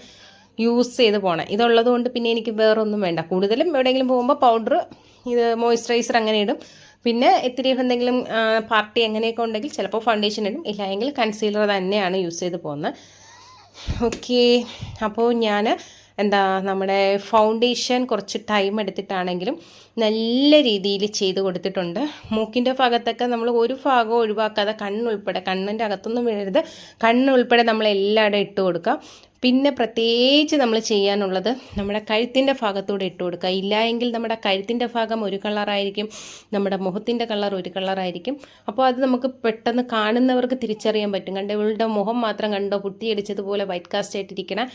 Speaker 1: യൂസ് ചെയ്ത് പോകണം. ഇതുള്ളത് കൊണ്ട് പിന്നെ എനിക്ക് വേറൊന്നും വേണ്ട. കൂടുതലും എവിടെയെങ്കിലും പോകുമ്പോൾ പൗഡർ, ഇത് മോയ്സ്ചറൈസർ അങ്ങനെ ഇടും. പിന്നെ ഇത്തിരി എന്തെങ്കിലും പാർട്ടി അങ്ങനെയൊക്കെ ഉണ്ടെങ്കിൽ ചിലപ്പോൾ ഫൗണ്ടേഷൻ ഇടും, ഇല്ലെങ്കിൽ കൺസീലർ തന്നെയാണ് യൂസ് ചെയ്ത് പോകുന്നത്. ഓക്കെ, അപ്പോൾ ഞാൻ നമ്മുടെ ഫൗണ്ടേഷൻ കുറച്ച് ടൈം എടുത്തിട്ടാണെങ്കിലും നല്ല രീതിയിൽ ചെയ്ത് കൊടുത്തിട്ടുണ്ട്. മൂക്കിൻ്റെ ഭാഗത്തൊക്കെ നമ്മൾ ഒരു ഭാഗവും ഒഴിവാക്കാതെ കണ്ണിൻ്റെ അകത്തൊന്നും വീഴരുത്, കണ്ണുൾപ്പെടെ നമ്മൾ എല്ലായിടും ഇട്ട് കൊടുക്കുക. പിന്നെ പ്രത്യേകിച്ച് നമ്മൾ ചെയ്യാനുള്ളത് നമ്മുടെ കഴുത്തിൻ്റെ ഭാഗത്തൂടെ ഇട്ട് കൊടുക്കുക. ഇല്ല എങ്കിൽ നമ്മുടെ കഴുത്തിൻ്റെ ഭാഗം ഒരു കളറായിരിക്കും, നമ്മുടെ മുഖത്തിൻ്റെ കളർ ഒരു കളറായിരിക്കും. അപ്പോൾ അത് നമുക്ക് പെട്ടെന്ന് കാണുന്നവർക്ക് തിരിച്ചറിയാൻ പറ്റും. ഇവളുടെ മുഖം മാത്രം കണ്ടോ പുട്ടിയടിച്ചതുപോലെ വൈറ്റ് കാസ്റ്റ് ആയിട്ടിരിക്കണം,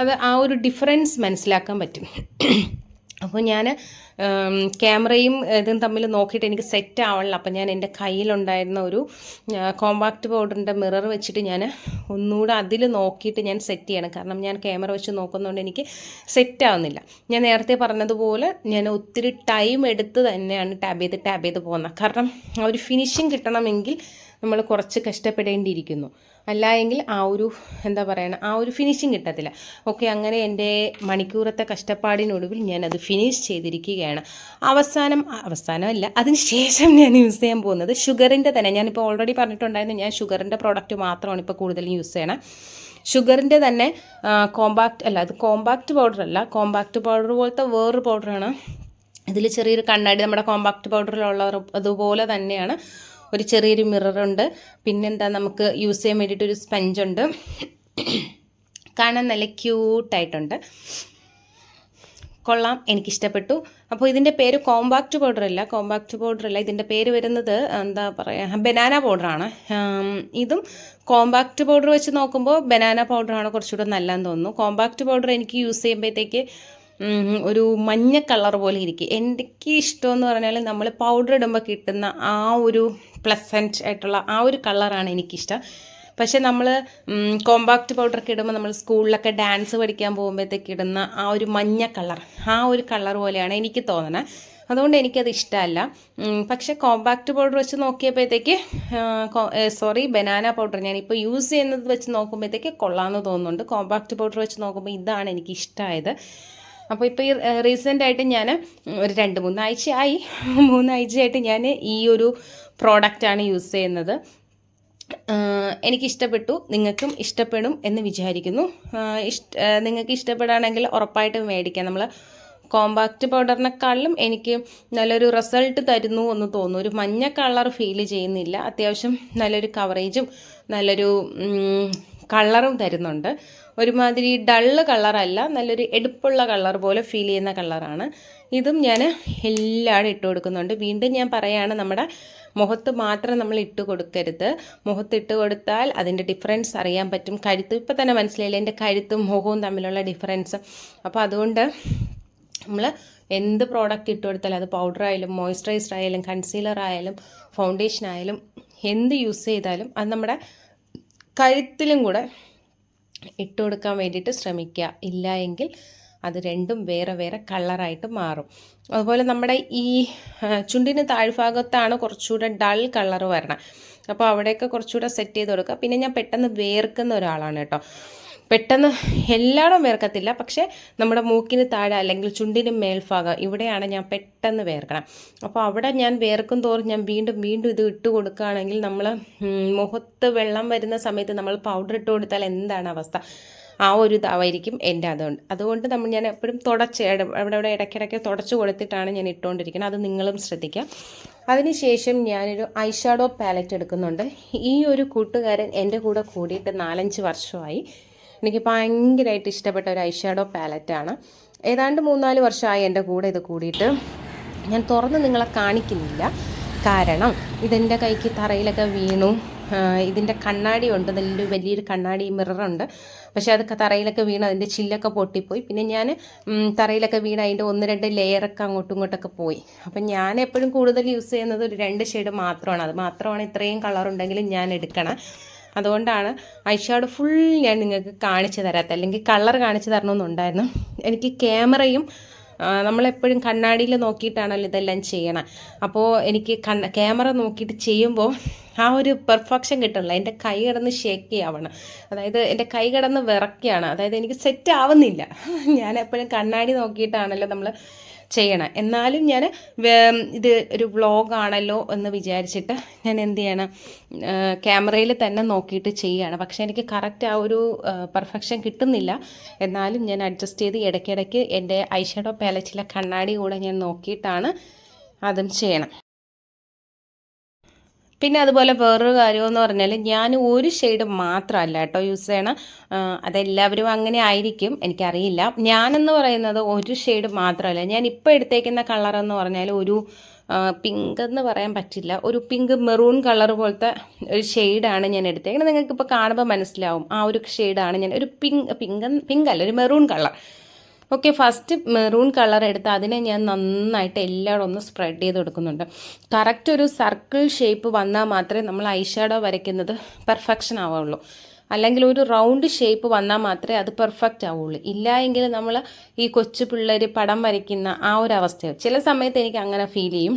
Speaker 1: അത് ആ ഒരു ഡിഫറൻസ് മനസ്സിലാക്കാൻ പറ്റും. അപ്പോൾ ഞാൻ ക്യാമറയും ഇതും തമ്മിൽ നോക്കിയിട്ട് എനിക്ക് സെറ്റ് ആവണില്ല. അപ്പം ഞാൻ എൻ്റെ കയ്യിലുണ്ടായിരുന്ന ഒരു കോമ്പാക്റ്റ് പൗഡറിൻ്റെ മിറർ വെച്ചിട്ട് ഞാൻ ഒന്നുകൂടെ അതിൽ നോക്കിയിട്ട് ഞാൻ സെറ്റ് ചെയ്യണം. കാരണം ഞാൻ ക്യാമറ വെച്ച് നോക്കുന്നതുകൊണ്ട് എനിക്ക് സെറ്റ് ആവുന്നില്ല. ഞാൻ നേരത്തെ പറഞ്ഞതുപോലെ ഞാൻ ഒത്തിരി ടൈം എടുത്ത് തന്നെയാണ് ടാബ് ചെയ്ത് പോകുന്നത്. കാരണം ആ ഒരു ഫിനിഷിങ് കിട്ടണമെങ്കിൽ നമ്മൾ കുറച്ച് കഷ്ടപ്പെടേണ്ടിയിരിക്കുന്നു. അല്ല എങ്കിൽ ആ ഒരു ഫിനിഷിങ് കിട്ടത്തില്ല. ഓക്കെ, അങ്ങനെ എൻ്റെ മണിക്കൂറത്തെ കഷ്ടപ്പാടിനൊടുവിൽ ഞാനത് ഫിനിഷ് ചെയ്തിരിക്കുകയാണ്. അവസാനമല്ല, അതിന് ശേഷം ഞാൻ യൂസ് ചെയ്യാൻ പോകുന്നത് ഷുഗറിൻ്റെ തന്നെ. ഞാനിപ്പോൾ ഓൾറെഡി പറഞ്ഞിട്ടുണ്ടായിരുന്നു, ഞാൻ ഷുഗറിൻ്റെ പ്രോഡക്റ്റ് മാത്രമാണ് ഇപ്പോൾ കൂടുതലും യൂസ് ചെയ്യണം. ഷുഗറിൻ്റെ തന്നെ കോമ്പാക്റ്റ് പൗഡറല്ല, കോമ്പാക്റ്റ് പൗഡർ പോലത്തെ വേറൊരു പൗഡറാണ്. ഇതിൽ ചെറിയൊരു കണ്ണാടി നമ്മുടെ കോമ്പാക്റ്റ് പൗഡറിലുള്ള അതുപോലെ തന്നെയാണ്. ഒരു ചെറിയൊരു മിററുണ്ട്. പിന്നെന്താ, നമുക്ക് യൂസ് ചെയ്യാൻ വേണ്ടിയിട്ടൊരു സ്പഞ്ചുണ്ട്. കാണാൻ നല്ല ക്യൂട്ടായിട്ടുണ്ട്. കൊള്ളാം, എനിക്കിഷ്ടപ്പെട്ടു. അപ്പോൾ ഇതിൻ്റെ പേര് കോമ്പാക്റ്റ് പൗഡർ അല്ല, ഇതിൻ്റെ പേര് വരുന്നത് എന്താ പറയുക, ബനാന പൗഡറാണ്. ഇതും കോമ്പാക്റ്റ് പൗഡർ വെച്ച് നോക്കുമ്പോൾ ബനാന പൗഡറാണ് കുറച്ചുകൂടെ നല്ലതെന്ന് തോന്നുന്നു. കോമ്പാക്റ്റ് പൗഡർ എനിക്ക് യൂസ് ചെയ്യുമ്പോഴത്തേക്ക് ഒരു മഞ്ഞ കളർ പോലെ ഇരിക്കും. എനിക്ക് ഇഷ്ടമെന്ന് പറഞ്ഞാൽ നമ്മൾ പൗഡർ ഇടുമ്പോൾ കിട്ടുന്ന ആ ഒരു പ്ലസൻറ്റ് ആയിട്ടുള്ള ആ ഒരു കളറാണ് എനിക്കിഷ്ടം. പക്ഷേ നമ്മൾ കോമ്പാക്റ്റ് പൗഡറൊക്കെ ഇടുമ്പോൾ നമ്മൾ സ്കൂളിലൊക്കെ ഡാൻസ് പഠിക്കാൻ പോകുമ്പോഴത്തേക്ക് ഇടുന്ന ആ ഒരു മഞ്ഞ കളർ, ആ ഒരു കളർ പോലെയാണ് എനിക്ക് തോന്നുന്നത്. അതുകൊണ്ട് എനിക്കത് ഇഷ്ടമല്ല. പക്ഷേ കോമ്പാക്റ്റ് പൗഡർ വെച്ച് നോക്കിയപ്പോഴത്തേക്ക് ബനാന പൗഡർ ഞാനിപ്പോൾ യൂസ് ചെയ്യുന്നത് വെച്ച് നോക്കുമ്പോഴത്തേക്ക് കൊള്ളാമെന്ന് തോന്നുന്നുണ്ട്. കോമ്പാക്റ്റ് പൗഡർ വെച്ച് നോക്കുമ്പോൾ ഇതാണ് എനിക്ക് ഇഷ്ടമായത്. അപ്പോൾ ഇപ്പോൾ ഈ റീസെൻ്റായിട്ട് ഞാൻ ഒരു 2-3 ആഴ്ചയായിട്ട് ഞാൻ ഈ ഒരു പ്രോഡക്റ്റാണ് യൂസ് ചെയ്യുന്നത്. എനിക്കിഷ്ടപ്പെട്ടു, നിങ്ങൾക്കും ഇഷ്ടപ്പെടും എന്ന് വിചാരിക്കുന്നു. നിങ്ങൾക്ക് ഇഷ്ടപ്പെടുകയാണെങ്കിൽ ഉറപ്പായിട്ടും മേടിക്കാം. നമ്മൾ കോമ്പാക്റ്റ് പൗഡറിനെക്കാളും എനിക്ക് നല്ലൊരു റിസൾട്ട് തരുന്നു എന്ന് തോന്നുന്നു. ഒരു മഞ്ഞ കളർ ഫീൽ ചെയ്യുന്നില്ല. അത്യാവശ്യം നല്ലൊരു കവറേജും നല്ലൊരു കളറും തരുന്നുണ്ട്. ഒരുമാതിരി ഡള്ള് കളറല്ല, നല്ലൊരു എടുപ്പുള്ള കളർ പോലെ ഫീൽ ചെയ്യുന്ന കളറാണ്. ഇതും ഞാൻ എല്ലായിടും ഇട്ട് കൊടുക്കുന്നുണ്ട്. വീണ്ടും ഞാൻ പറയുകയാണ്, നമ്മുടെ മുഖത്ത് മാത്രം നമ്മൾ ഇട്ട് കൊടുക്കരുത്. മുഖത്തിട്ട് കൊടുത്താൽ അതിൻ്റെ ഡിഫറൻസ് അറിയാൻ പറ്റും. കഴുത്ത് ഇപ്പം തന്നെ മനസ്സിലായില്ല എൻ്റെ കഴുത്തും മുഖവും തമ്മിലുള്ള ഡിഫറൻസ്. അപ്പോൾ അതുകൊണ്ട് നമ്മൾ എന്ത് പ്രോഡക്റ്റ് ഇട്ട് കൊടുത്താലും, അത് പൗഡർ ആയാലും മോയ്സ്ചറൈസർ ആയാലും കൺസീലർ ആയാലും ഫൗണ്ടേഷൻ ആയാലും എന്ത് യൂസ് ചെയ്താലും അത് നമ്മുടെ കഴുത്തിലും കൂടെ ഇട്ട് കൊടുക്കാൻ വേണ്ടിയിട്ട് ശ്രമിക്കുക. ഇല്ല എങ്കിൽ അത് രണ്ടും വേറെ വേറെ കളറായിട്ട് മാറും. അതുപോലെ നമ്മുടെ ഈ ചുണ്ടിന് താഴ്ഭാഗത്താണ് കുറച്ചുകൂടെ ഡൾ കളർ വരണം. അപ്പോൾ അവിടെയൊക്കെ കുറച്ചുകൂടെ സെറ്റ് ചെയ്ത് കൊടുക്കുക. പിന്നെ ഞാൻ പെട്ടെന്ന് വേർക്കുന്ന ഒരാളാണ് കേട്ടോ. പെട്ടെന്ന് എല്ലായിടും വേർക്കത്തില്ല, പക്ഷേ നമ്മുടെ മൂക്കിന് താഴെ അല്ലെങ്കിൽ ചുണ്ടിന് മേൽഭാഗം ഇവിടെയാണ് ഞാൻ പെട്ടെന്ന് വേർക്കണം. അപ്പോൾ അവിടെ ഞാൻ വേർക്കും തോറും ഞാൻ വീണ്ടും ഇത് ഇട്ട് കൊടുക്കുകയാണെങ്കിൽ നമ്മൾ മുഖത്ത് വെള്ളം വരുന്ന സമയത്ത് നമ്മൾ പൗഡർ ഇട്ട് കൊടുത്താൽ എന്താണ് അവസ്ഥ, ആ ഒരു ഇതായിരിക്കും എൻ്റെ. അതുകൊണ്ട് ഞാൻ എപ്പോഴും അവിടെ ഇടയ്ക്കിടയ്ക്ക് തുടച്ച് കൊടുത്തിട്ടാണ് ഞാൻ ഇട്ടുകൊണ്ടിരിക്കുന്നത്. അത് നിങ്ങളും ശ്രദ്ധിക്കുക. അതിനുശേഷം ഞാനൊരു ഐ ഷാഡോ പാലറ്റ് എടുക്കുന്നുണ്ട്. ഈ ഒരു കൂട്ടുകാരൻ എൻ്റെ കൂടെ കൂടിയിട്ട് 4-5 വർഷമായി. എനിക്ക് ഭയങ്കരമായിട്ട് ഇഷ്ടപ്പെട്ട ഒരു ഐ ഷാഡോ പാലറ്റാണ്. ഏതാണ്ട് 3-4 വർഷമായി എൻ്റെ കൂടെ ഇത് കൂടിയിട്ട്. ഞാൻ തുറന്ന് നിങ്ങളെ കാണിക്കുന്നില്ല, കാരണം ഇതെൻ്റെ കൈക്ക് തറയിലൊക്കെ വീണു. ഇതിൻ്റെ കണ്ണാടി ഉണ്ട്, നല്ലൊരു വലിയൊരു കണ്ണാടി മിററുണ്ട്. പക്ഷേ അതൊക്കെ തറയിലൊക്കെ വീണ് അതിൻ്റെ ചില്ലൊക്കെ പൊട്ടിപ്പോയി. പിന്നെ ഞാൻ തറയിലൊക്കെ വീണ് അതിൻ്റെ 1-2 ലെയറൊക്കെ അങ്ങോട്ടും ഇങ്ങോട്ടൊക്കെ പോയി. അപ്പം ഞാൻ എപ്പോഴും കൂടുതൽ യൂസ് ചെയ്യുന്നത് ഒരു 2 ഷെയ്ഡ് മാത്രമാണ്. അത് മാത്രമാണ് ഇത്രയും കളറുണ്ടെങ്കിലും ഞാൻ എടുക്കണം. അതുകൊണ്ടാണ് ഐ ഷാഡോ ഫുൾ ഞാൻ നിങ്ങൾക്ക് കാണിച്ചു തരാത്ത, അല്ലെങ്കിൽ കളർ കാണിച്ചു തരണമെന്നുണ്ടായിരുന്നു. എനിക്ക് ക്യാമറയും നമ്മളെപ്പോഴും കണ്ണാടിയിൽ നോക്കിയിട്ടാണല്ലോ ഇതെല്ലാം ചെയ്യണം. അപ്പോൾ എനിക്ക് ക്യാമറ നോക്കിയിട്ട് ചെയ്യുമ്പോൾ ആ ഒരു പെർഫെക്ഷൻ കിട്ടണില്ല. എൻ്റെ കൈ കിടന്ന് ഷേക്ക് ചെയ്യാവണം, അതായത് എൻ്റെ കൈ കിടന്ന് വിറയ്ക്കുകയാണ്, അതായത് എനിക്ക് സെറ്റ് ആവുന്നില്ല. ഞാൻ എപ്പോഴും കണ്ണാടി നോക്കിയിട്ടാണല്ലോ നമ്മൾ ചെയ്യണം. എന്നാലും ഞാൻ ഇത് ഒരു വ്ളോഗാണല്ലോ എന്ന് വിചാരിച്ചിട്ട് ഞാൻ എന്ത് ചെയ്യണം, ക്യാമറയിൽ തന്നെ നോക്കിയിട്ട് ചെയ്യുകയാണ്. പക്ഷേ എനിക്ക് കറക്റ്റ് ആ ഒരു പെർഫെക്ഷൻ കിട്ടുന്നില്ല. എന്നാലും ഞാൻ അഡ്ജസ്റ്റ് ചെയ്ത് ഇടയ്ക്കിടയ്ക്ക് എൻ്റെ ഐ ഷാഡോ പാലറ്റിലെ കണ്ണാടി കൂടെ ഞാൻ നോക്കിയിട്ടാണ് അതും ചെയ്യണം. പിന്നെ അതുപോലെ വേറൊരു കാര്യമെന്ന് പറഞ്ഞാൽ ഞാൻ ഒരു ഷെയ്ഡ് മാത്രമല്ല കേട്ടോ യൂസ് ചെയ്യണം. അതെല്ലാവരും അങ്ങനെ ആയിരിക്കും, എനിക്കറിയില്ല. ഞാനെന്ന് പറയുന്നത് ഒരു ഷെയ്ഡ് മാത്രമല്ല. ഞാൻ ഇപ്പോൾ എടുത്തേക്കുന്ന കളറെന്ന് പറഞ്ഞാൽ ഒരു പിങ്ക് എന്ന് പറയാൻ പറ്റില്ല, ഒരു പിങ്ക് മെറൂൺ കളർ പോലത്തെ ഒരു ഷെയ്ഡാണ് ഞാൻ എടുത്തേക്കുന്നത്. നിങ്ങൾക്കിപ്പോൾ കാണുമ്പോൾ മനസ്സിലാവും ആ ഒരു ഷെയ്ഡാണ് ഞാൻ, ഒരു പിങ്ക് അല്ല, ഒരു maroon colour. Okay, first maroon colour എടുത്ത് അതിനെ ഞാൻ നന്നായിട്ട് എല്ലായിടും ഒന്ന് സ്പ്രെഡ് ചെയ്ത് കൊടുക്കുന്നുണ്ട്. കറക്റ്റ് ഒരു സർക്കിൾ ഷേപ്പ് വന്നാൽ മാത്രമേ നമ്മൾ ഐ ഷാഡോ വരയ്ക്കുന്നത് പെർഫെക്ഷൻ ആവുള്ളൂ. അല്ലെങ്കിൽ ഒരു റൗണ്ട് ഷേപ്പ് വന്നാൽ മാത്രമേ അത് പെർഫെക്റ്റ് ആവുള്ളൂ. ഇല്ല എങ്കിൽ നമ്മൾ ഈ കൊച്ചു പിള്ളേർ പടം വരയ്ക്കുന്ന ആ ഒരു അവസ്ഥയാവും. ചില സമയത്ത് എനിക്ക് അങ്ങനെ ഫീൽ ചെയ്യും,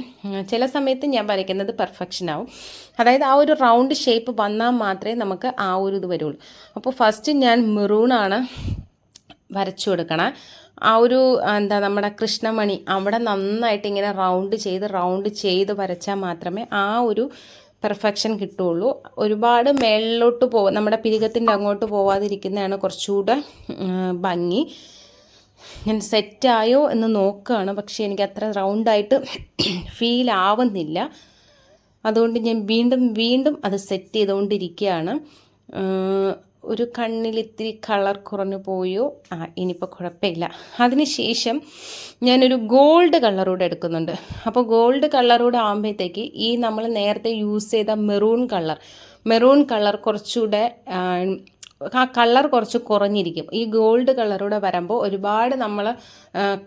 Speaker 1: ചില സമയത്ത് ഞാൻ വരയ്ക്കുന്നത് പെർഫെക്ഷൻ ആവും. അതായത് ആ ഒരു റൗണ്ട് ഷേപ്പ് വന്നാൽ മാത്രമേ നമുക്ക് ആ ഒരു ഇത് വരുള്ളൂ. അപ്പോൾ ഫസ്റ്റ് ഞാൻ മെറൂണാണ് വരച്ചു കൊടുക്കണം. ആ ഒരു നമ്മുടെ കൃഷ്ണമണി അവിടെ നന്നായിട്ട് ഇങ്ങനെ റൗണ്ട് ചെയ്ത് വരച്ചാൽ മാത്രമേ ആ ഒരു പെർഫെക്ഷൻ കിട്ടുള്ളൂ. ഒരുപാട് മേളിലോട്ട് നമ്മുടെ പിരികത്തിൻ്റെ അങ്ങോട്ട് പോവാതിരിക്കുന്നതാണ് കുറച്ചുകൂടെ ഭംഗി. ഞാൻ സെറ്റായോ എന്ന് നോക്കുകയാണ്, പക്ഷേ എനിക്ക് അത്ര റൗണ്ടായിട്ട് ഫീൽ ആവുന്നില്ല. അതുകൊണ്ട് ഞാൻ വീണ്ടും അത് സെറ്റ് ചെയ്തുകൊണ്ടിരിക്കുകയാണ്. ഒരു കണ്ണിൽ ഇത്തിരി കളർ കുറഞ്ഞു പോയോ, ഇനിയിപ്പോൾ കുഴപ്പമില്ല. അതിനുശേഷം ഞാനൊരു ഗോൾഡ് കളറൂടെ എടുക്കുന്നുണ്ട്. അപ്പോൾ ഗോൾഡ് കളറൂടെ ആകുമ്പോഴത്തേക്ക് ഈ നമ്മൾ നേരത്തെ യൂസ് ചെയ്ത മെറൂൺ കളർ കുറച്ചുകൂടെ ആ കളർ കുറച്ച് കുറഞ്ഞിരിക്കും. ഈ ഗോൾഡ് കളറൂടെ വരുമ്പോൾ ഒരുപാട് നമ്മൾ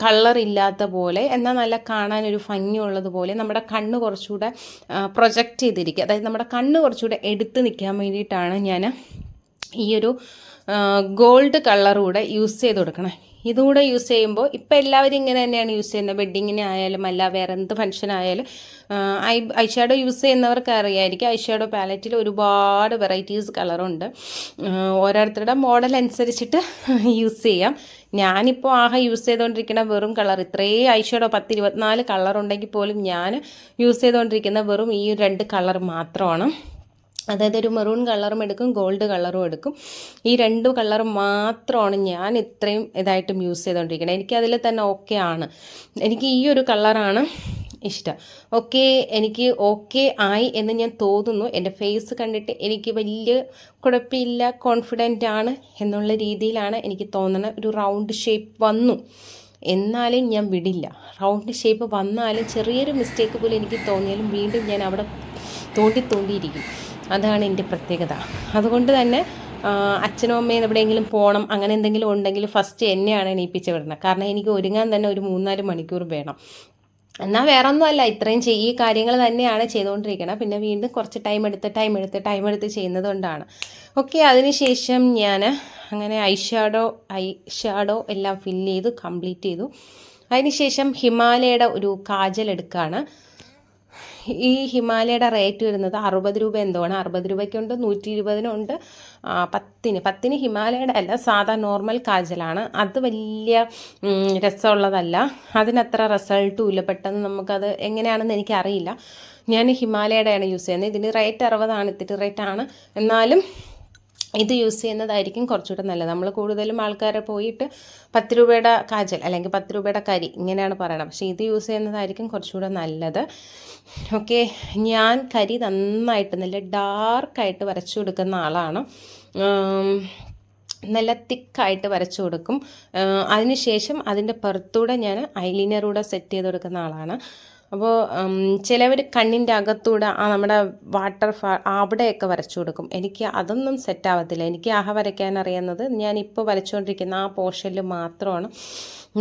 Speaker 1: കളർ ഇല്ലാത്ത പോലെ എന്നാൽ നല്ല കാണാനൊരു ഭംഗിയുള്ളതുപോലെ നമ്മുടെ കണ്ണ് കുറച്ചുകൂടെ പ്രൊജക്റ്റ് ചെയ്തിരിക്കും. അതായത് നമ്മുടെ കണ്ണ് കുറച്ചുകൂടെ എടുത്ത് നിൽക്കാൻ വേണ്ടിയിട്ടാണ് ഞാൻ ഈ ഒരു ഗോൾഡ് കളറൂടെ യൂസ് ചെയ്ത് കൊടുക്കണം. ഇതുകൂടെ യൂസ് ചെയ്യുമ്പോൾ ഇപ്പോൾ എല്ലാവരും ഇങ്ങനെ തന്നെയാണ് യൂസ് ചെയ്യുന്നത്. വെഡ്ഡിങ്ങിന് ആയാലും അല്ല വേറെ എന്ത് ഫംഗ്ഷനായാലും ഐ ഷാഡോ യൂസ് ചെയ്യുന്നവർക്ക് അറിയായിരിക്കും. ഐ ഷാഡോ പാലറ്റിൽ ഒരുപാട് വെറൈറ്റീസ് കളറുണ്ട്. ഓരോരുത്തരുടെ മോഡൽ അനുസരിച്ചിട്ട് യൂസ് ചെയ്യാം. ഞാനിപ്പോൾ യൂസ് ചെയ്തുകൊണ്ടിരിക്കുന്ന വെറും കളർ ഇത്രയും ഐ ഷാഡോ 10-24 കളർ ഉണ്ടെങ്കിൽ പോലും ഞാൻ യൂസ് ചെയ്തുകൊണ്ടിരിക്കുന്ന വെറും ഈ 2 കളർ മാത്രമാണ്. അതായത് ഒരു മെറൂൺ കളറും എടുക്കും, ഗോൾഡ് കളറും എടുക്കും. ഈ 2 കളർ മാത്രമാണ് ഞാൻ ഇത്രയും ഇതായിട്ടും യൂസ് ചെയ്തുകൊണ്ടിരിക്കുന്നത്. എനിക്കതിൽ തന്നെ ഓക്കെ ആണ്. എനിക്ക് ഈ ഒരു കളറാണ് ഇഷ്ടം. എനിക്ക് ഓക്കെ ആയി എന്ന് ഞാൻ തോന്നുന്നു. എൻ്റെ ഫേസ് കണ്ടിട്ട് എനിക്ക് വലിയ കുഴപ്പമില്ല, കോൺഫിഡൻ്റ് ആണ് എന്നുള്ള രീതിയിലാണ് എനിക്ക് തോന്നുന്നത്. ഒരു റൗണ്ട് ഷേപ്പ് വന്നു എന്നാലും ഞാൻ വിടില്ല. റൗണ്ട് ഷേപ്പ് വന്നാലും ചെറിയൊരു മിസ്റ്റേക്ക് പോലും എനിക്ക് തോന്നിയാലും വീണ്ടും ഞാൻ അവിടെ തോണ്ടിയിരിക്കും. അതാണ് എൻ്റെ പ്രത്യേകത. അതുകൊണ്ട് തന്നെ അച്ഛനും അമ്മയും എവിടെയെങ്കിലും പോകണം അങ്ങനെ എന്തെങ്കിലും ഉണ്ടെങ്കിൽ ഫസ്റ്റ് എന്നെയാണ് എണീപ്പിച്ച് വിടണം. കാരണം എനിക്ക് ഒരുങ്ങാൻ തന്നെ ഒരു 3-4 മണിക്കൂർ വേണം. എന്നാൽ വേറെ ഒന്നുമല്ല, ഇത്രയും ഈ കാര്യങ്ങൾ തന്നെയാണ് ചെയ്തുകൊണ്ടിരിക്കണം. പിന്നെ വീണ്ടും കുറച്ച് ടൈം എടുത്ത് ചെയ്യുന്നത് കൊണ്ടാണ്. അതിനുശേഷം ഞാൻ അങ്ങനെ ഐ ഷാഡോ എല്ലാം കംപ്ലീറ്റ് ചെയ്തു. അതിനുശേഷം ഹിമാലയയുടെ ഒരു കാജൽ എടുക്കുകയാണ്. ഈ ഹിമാലയയുടെ റേറ്റ് വരുന്നത് 60 രൂപ എന്തോണ്. 60 രൂപയ്ക്കുണ്ട്, 120-നുണ്ട്, 10-ന് ഹിമാലയയുടെ അല്ല, സാധാ നോർമൽ കാജലാണ്. അത് വലിയ രസമുള്ളതല്ല, അതിനത്ര റിസൾട്ടും ഇല്ല. പെട്ടെന്ന് നമുക്കത് എങ്ങനെയാണെന്ന് എനിക്കറിയില്ല. ഞാൻ ഹിമാലയയുടെയാണ് യൂസ് ചെയ്യുന്നത്. ഇതിന് റേറ്റ് 60 ഇത്തിരി റേറ്റാണ്. എന്നാലും ഇത് യൂസ് ചെയ്യുന്നതായിരിക്കും കുറച്ചുകൂടെ നല്ലത്. നമ്മൾ കൂടുതലും ആൾക്കാരെ പോയിട്ട് 10 രൂപയുടെ കാജൽ അല്ലെങ്കിൽ 10 രൂപയുടെ കരി ഇങ്ങനെയാണ് പറയണം. പക്ഷേ ഇത് യൂസ് ചെയ്യുന്നതായിരിക്കും കുറച്ചുകൂടെ നല്ലത്. ഞാൻ കരി നന്നായിട്ട് നല്ല ഡാർക്കായിട്ട് വരച്ചു കൊടുക്കുന്ന ആളാണ്. നല്ല തിക്കായിട്ട് വരച്ചു കൊടുക്കും. അതിനുശേഷം അതിൻ്റെ പുറത്തൂടെ ഞാൻ ഐലൈനറൂടെ സെറ്റ് ചെയ്ത് കൊടുക്കുന്ന ആളാണ്. അപ്പോൾ ചിലവർ കണ്ണിൻ്റെ അകത്തൂടെ നമ്മുടെ വാട്ടർഫാൾ അവിടെയൊക്കെ വരച്ചു കൊടുക്കും. എനിക്ക് അതൊന്നും സെറ്റാവത്തില്ല. എനിക്ക് വരയ്ക്കാൻ അറിയുന്നത് ഞാനിപ്പോൾ വരച്ചുകൊണ്ടിരിക്കുന്ന ആ പോർഷനിൽ മാത്രമാണ്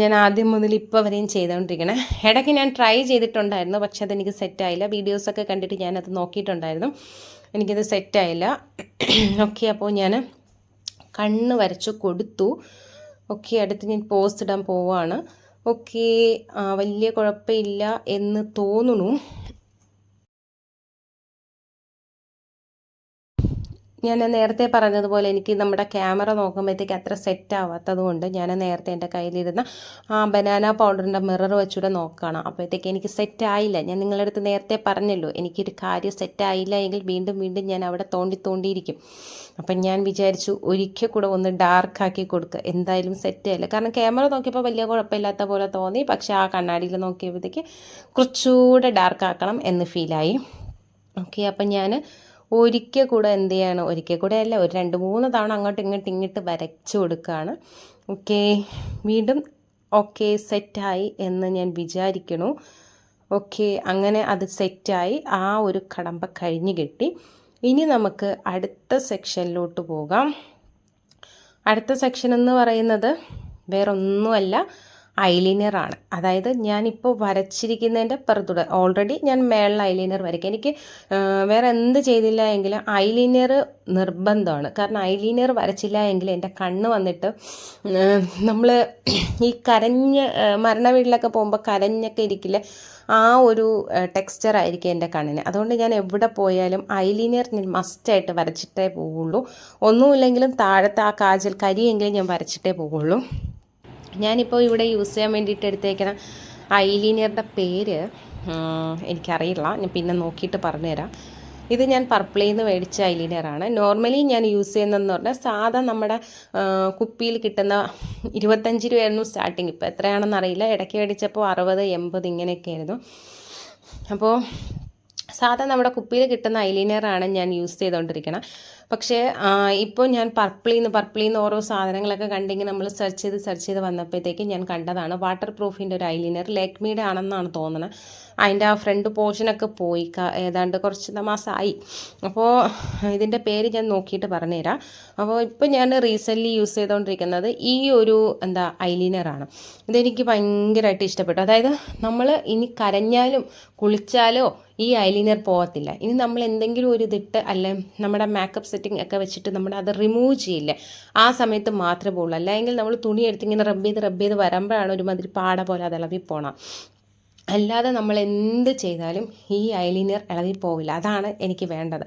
Speaker 1: ഞാൻ ആദ്യം മുതൽ ഇപ്പോൾ വരെയും ചെയ്തുകൊണ്ടിരിക്കണേ. ഇടയ്ക്ക് ഞാൻ ട്രൈ ചെയ്തിട്ടുണ്ടായിരുന്നു, പക്ഷെ അതെനിക്ക് സെറ്റായില്ല. വീഡിയോസൊക്കെ കണ്ടിട്ട് ഞാനത് നോക്കിയിട്ടുണ്ടായിരുന്നു, എനിക്കത് സെറ്റായില്ല. അപ്പോൾ ഞാൻ കണ്ണ് വരച്ചു കൊടുത്തു. അടുത്ത് ഞാൻ പോസ്റ്റ് ഇടാൻ പോവാണ്. വലിയ കുഴപ്പമില്ല എന്ന് തോന്നുന്നു. ഞാൻ നേരത്തെ പറഞ്ഞതുപോലെ എനിക്ക് നമ്മുടെ ക്യാമറ നോക്കുമ്പോഴത്തേക്ക് അത്ര സെറ്റ് ആവാത്തത് കൊണ്ട് ഞാൻ നേരത്തെ എൻ്റെ കയ്യിലിരുന്ന ബനാന പൗഡറിൻ്റെ മിറർ വെച്ചുകൂടെ നോക്കുകയാണ്. അപ്പോഴത്തേക്ക് എനിക്ക് സെറ്റായില്ല. ഞാൻ നിങ്ങളുടെ അടുത്ത് നേരത്തെ പറഞ്ഞല്ലോ, എനിക്കൊരു കാര്യം സെറ്റായില്ല എങ്കിൽ വീണ്ടും ഞാൻ അവിടെ തോണ്ടിയിരിക്കും. അപ്പം ഞാൻ വിചാരിച്ചു ഒരിക്കൽ കൂടെ ഒന്ന് ഡാർക്കാക്കി കൊടുക്കുക, എന്തായാലും സെറ്റായില്ല. കാരണം ക്യാമറ നോക്കിയപ്പോൾ വലിയ കുഴപ്പമില്ലാത്ത പോലെ തോന്നി, പക്ഷേ ആ കണ്ണാടിയിൽ നോക്കിയപ്പോഴത്തേക്ക് കുറച്ചുകൂടെ ഡാർക്കാക്കണം എന്ന് ഫീലായി. അപ്പം ഞാൻ ഒരിക്കൽ കൂടെ ഒരിക്കൽ കൂടെ അല്ല, ഒരു 2-3 തവണ അങ്ങോട്ട് ഇങ്ങോട്ട് വരച്ചു കൊടുക്കുകയാണ്. വീണ്ടും സെറ്റായി എന്ന് ഞാൻ വിചാരിക്കണു. അങ്ങനെ അത് സെറ്റായി. ആ ഒരു കടമ്പ കഴിഞ്ഞ് കിട്ടി. ഇനി നമുക്ക് അടുത്ത സെക്ഷനിലോട്ട് പോകാം. അടുത്ത സെക്ഷൻ എന്ന് പറയുന്നത് വേറൊന്നുമല്ല, ഐലൈനറാണ്. അതായത് ഞാനിപ്പോൾ വരച്ചിരിക്കുന്നതിൻ്റെ പുറത്തൂടെ ഓൾറെഡി ഞാൻ മേളിൽ ഐലൈനർ വരയ്ക്കുക. എനിക്ക് വേറെ എന്ത് ചെയ്തില്ല എങ്കിലും ഐലൈനർ നിർബന്ധമാണ്. കാരണം ഐലൈനർ വരച്ചില്ല എങ്കിൽ എൻ്റെ കണ്ണ് വന്നിട്ട് നമ്മൾ ഈ മരണ വീട്ടിലൊക്കെ പോകുമ്പോൾ കരഞ്ഞൊക്കെ ഇരിക്കില്ല, ആ ഒരു ടെക്സ്ചർ ആയിരിക്കും എൻ്റെ കണ്ണിന്. അതുകൊണ്ട് ഞാൻ എവിടെ പോയാലും ഐലൈനർ ഞാൻ മസ്റ്റായിട്ട് വരച്ചിട്ടേ പോവുള്ളൂ. ഒന്നുമില്ലെങ്കിലും താഴത്തെ ആ കാജൽ കരിയെങ്കിലും ഞാൻ വരച്ചിട്ടേ പോവുള്ളൂ. ഞാനിപ്പോൾ ഇവിടെ യൂസ് ചെയ്യാൻ വേണ്ടിയിട്ട് എടുത്തേക്കുന്ന ഐലൈനറുടെ പേര് എനിക്കറിയില്ല, ഞാൻ പിന്നെ നോക്കിയിട്ട് പറഞ്ഞുതരാം. ഇത് ഞാൻ പർപ്പിളിൽ നിന്ന് മേടിച്ച ഐലൈനറാണ്. നോർമലി ഞാൻ യൂസ് ചെയ്യുന്നതെന്ന് പറഞ്ഞാൽ സാധാ നമ്മുടെ കുപ്പിയിൽ കിട്ടുന്ന 25 രൂപയായിരുന്നു സ്റ്റാർട്ടിങ്. ഇപ്പോൾ എത്രയാണെന്ന് അറിയില്ല. ഇടയ്ക്ക് മേടിച്ചപ്പോൾ 60-80 ഇങ്ങനെയൊക്കെ ആയിരുന്നു. അപ്പോൾ സാധാ നമ്മുടെ കുപ്പിയിൽ കിട്ടുന്ന ഐലൈനറാണ് ഞാൻ യൂസ് ചെയ്തുകൊണ്ടിരിക്കണം. പക്ഷേ ഇപ്പോൾ ഞാൻ പർപ്പിളിന്ന് ഓരോ സാധനങ്ങളൊക്കെ കണ്ടെങ്കിൽ നമ്മൾ സെർച്ച് ചെയ്ത് വന്നപ്പോഴത്തേക്കും ഞാൻ കണ്ടതാണ് വാട്ടർ പ്രൂഫിൻ്റെ ഒരു ഐലൈനർ ലാക്മിയുടെ ആണെന്നാണ് തോന്നുന്നത്. അതിൻ്റെ ആ ഫ്രണ്ട് പോർഷനൊക്കെ പോയി, ഏതാണ്ട് കുറച്ച് മാസമായി. അപ്പോൾ ഇതിൻ്റെ പേര് ഞാൻ നോക്കിയിട്ട് പറഞ്ഞുതരാം. അപ്പോൾ ഇപ്പോൾ ഞാൻ റീസെൻ്റ്ലി യൂസ് ചെയ്തുകൊണ്ടിരിക്കുന്നത് ഈ ഒരു ഐലൈനറാണ്. ഇതെനിക്ക് ഭയങ്കരമായിട്ട് ഇഷ്ടപ്പെട്ടു. അതായത് നമ്മൾ ഇനി കരഞ്ഞാലും കുളിച്ചാലോ ഈ ഐലൈനർ പോകത്തില്ല. ഇനി നമ്മൾ എന്തെങ്കിലും ഒരു ഇതിട്ട് അല്ലെ നമ്മുടെ മേക്കപ്പ് സെറ്റിംഗ് ഒക്കെ വെച്ചിട്ട് നമ്മൾ അത് റിമൂവ് ചെയ്യില്ലേ, ആ സമയത്ത് മാത്രമേ പോകുള്ളൂ. അല്ലെങ്കിൽ നമ്മൾ തുണി എടുത്ത് ഇങ്ങനെ റബ്ബ് ചെയ്ത് വരുമ്പോഴാണ് ഒരുമാതിരി പാട പോലെ അത് ഇളകി പോകണം. അല്ലാതെ നമ്മൾ എന്ത് ചെയ്താലും ഈ ഐലൈനർ ഇളകി പോവില്ല. അതാണ് എനിക്ക് വേണ്ടത്.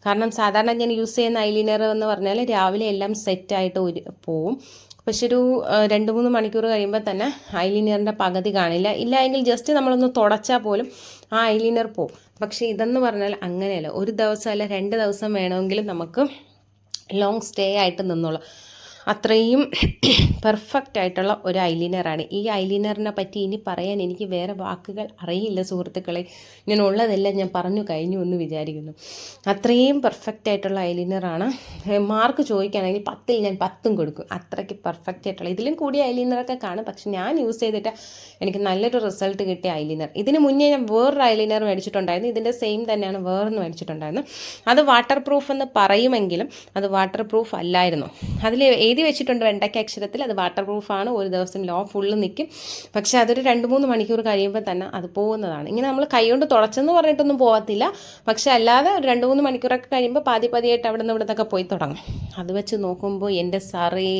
Speaker 1: കാരണം സാധാരണ ഞാൻ യൂസ് ചെയ്യുന്ന ഐലൈനർ എന്ന് പറഞ്ഞാൽ രാവിലെ എല്ലാം സെറ്റായിട്ട് പോവും. പക്ഷെ ഒരു 2-3 മണിക്കൂർ കഴിയുമ്പോൾ തന്നെ ഐലൈനറിൻ്റെ പകുതി കാണില്ല. ഇല്ല എങ്കിൽ ജസ്റ്റ് നമ്മളൊന്ന് തുടച്ചാൽ പോലും ആ ഐലൈനർ പോവും. പക്ഷേ ഇതെന്ന് പറഞ്ഞാൽ അങ്ങനെയല്ല. ഒരു ദിവസം അല്ല 2 ദിവസം വേണമെങ്കിലും നമുക്ക് ലോങ് സ്റ്റേ ആയിട്ട് നിന്നോളൂ. അത്രയും പെർഫെക്റ്റ് ആയിട്ടുള്ള ഒരു ഐലൈനറാണ്. ഈ ഐലൈനറിനെ പറ്റി ഇനി പറയാൻ എനിക്ക് വേറെ വാക്കുകൾ അറിയില്ല സുഹൃത്തുക്കളെ. ഞാൻ ഉള്ളതെല്ലാം ഞാൻ പറഞ്ഞു കഴിഞ്ഞു എന്ന് വിചാരിക്കുന്നു. അത്രയും പെർഫെക്റ്റ് ആയിട്ടുള്ള ഐലൈനറാണ്. മാർക്ക് ചോദിക്കുകയാണെങ്കിൽ 10ൽ ഞാൻ 10ഉം കൊടുക്കും. അത്രയ്ക്ക് പെർഫെക്റ്റ് ആയിട്ടുള്ള, ഇതിലും കൂടിയ ഐലൈനറൊക്കെ കാണും. പക്ഷെ ഞാൻ യൂസ് ചെയ്തിട്ട് എനിക്ക് നല്ലൊരു റിസൾട്ട് കിട്ടിയ ഐലൈനർ. ഇതിന് മുന്നേ ഞാൻ വേറൊരു ഐലൈനർ മേടിച്ചിട്ടുണ്ടായിരുന്നു. ഇതിൻ്റെ സെയിം തന്നെയാണ് വേറൊന്ന് മേടിച്ചിട്ടുണ്ടായിരുന്നു. അത് വാട്ടർ പ്രൂഫ് എന്ന് പറയുമെങ്കിലും അത് വാട്ടർ പ്രൂഫ് അല്ലായിരുന്നു. അതിൽ എഴുതി വെച്ചിട്ടുണ്ട് വെണ്ടയ്ക്ക അക്ഷരത്തിൽ അത് വാട്ടർ പ്രൂഫാണ്, ഒരു ദിവസം ഫുള്ള് നിൽക്കും. പക്ഷേ അതൊരു 2-3 മണിക്കൂർ കഴിയുമ്പോൾ തന്നെ അത് പോകുന്നതാണ്. ഇങ്ങനെ നമ്മൾ കൈകൊണ്ട് തുടച്ചെന്ന് പറഞ്ഞിട്ടൊന്നും പോകത്തില്ല. പക്ഷേ അല്ലാതെ ഒരു 2-3 മണിക്കൂറൊക്കെ കഴിയുമ്പോൾ പതിയായിട്ട് അവിടെ നിന്ന് ഇവിടുന്നൊക്കെ പോയി തുടങ്ങും. അത് വെച്ച് നോക്കുമ്പോൾ എൻ്റെ സാറേ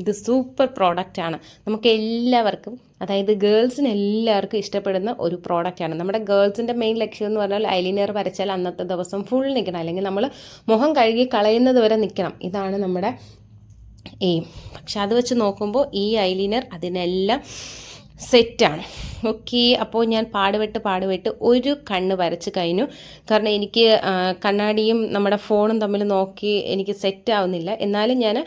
Speaker 1: ഇത് സൂപ്പർ പ്രോഡക്റ്റാണ്. നമുക്ക് എല്ലാവർക്കും, അതായത് ഗേൾസിന് എല്ലാവർക്കും ഇഷ്ടപ്പെടുന്ന ഒരു പ്രോഡക്റ്റാണ്. നമ്മുടെ ഗേൾസിൻ്റെ മെയിൻ ലക്ഷ്യം എന്ന് പറഞ്ഞാൽ ഐലൈനർ വരച്ചാൽ അന്നത്തെ ദിവസം ഫുൾ നിൽക്കണം, അല്ലെങ്കിൽ നമ്മൾ മുഖം കഴുകി കളയുന്നത് വരെ നിൽക്കണം. ഇതാണ് നമ്മുടെ എയിം. പക്ഷെ അത് വെച്ച് നോക്കുമ്പോൾ ഈ ഐലൈനർ അതിനെല്ലാം സെറ്റാണ്. ഓക്കെ, അപ്പോൾ ഞാൻ പാടുപെട്ട് ഒരു കണ്ണ് വരച്ച് കഴിഞ്ഞു. കാരണം എനിക്ക് കണ്ണാടിയും നമ്മുടെ ഫോണും തമ്മിൽ നോക്കി എനിക്ക് സെറ്റ് ആവുന്നില്ല. എന്നാലും ഞാൻ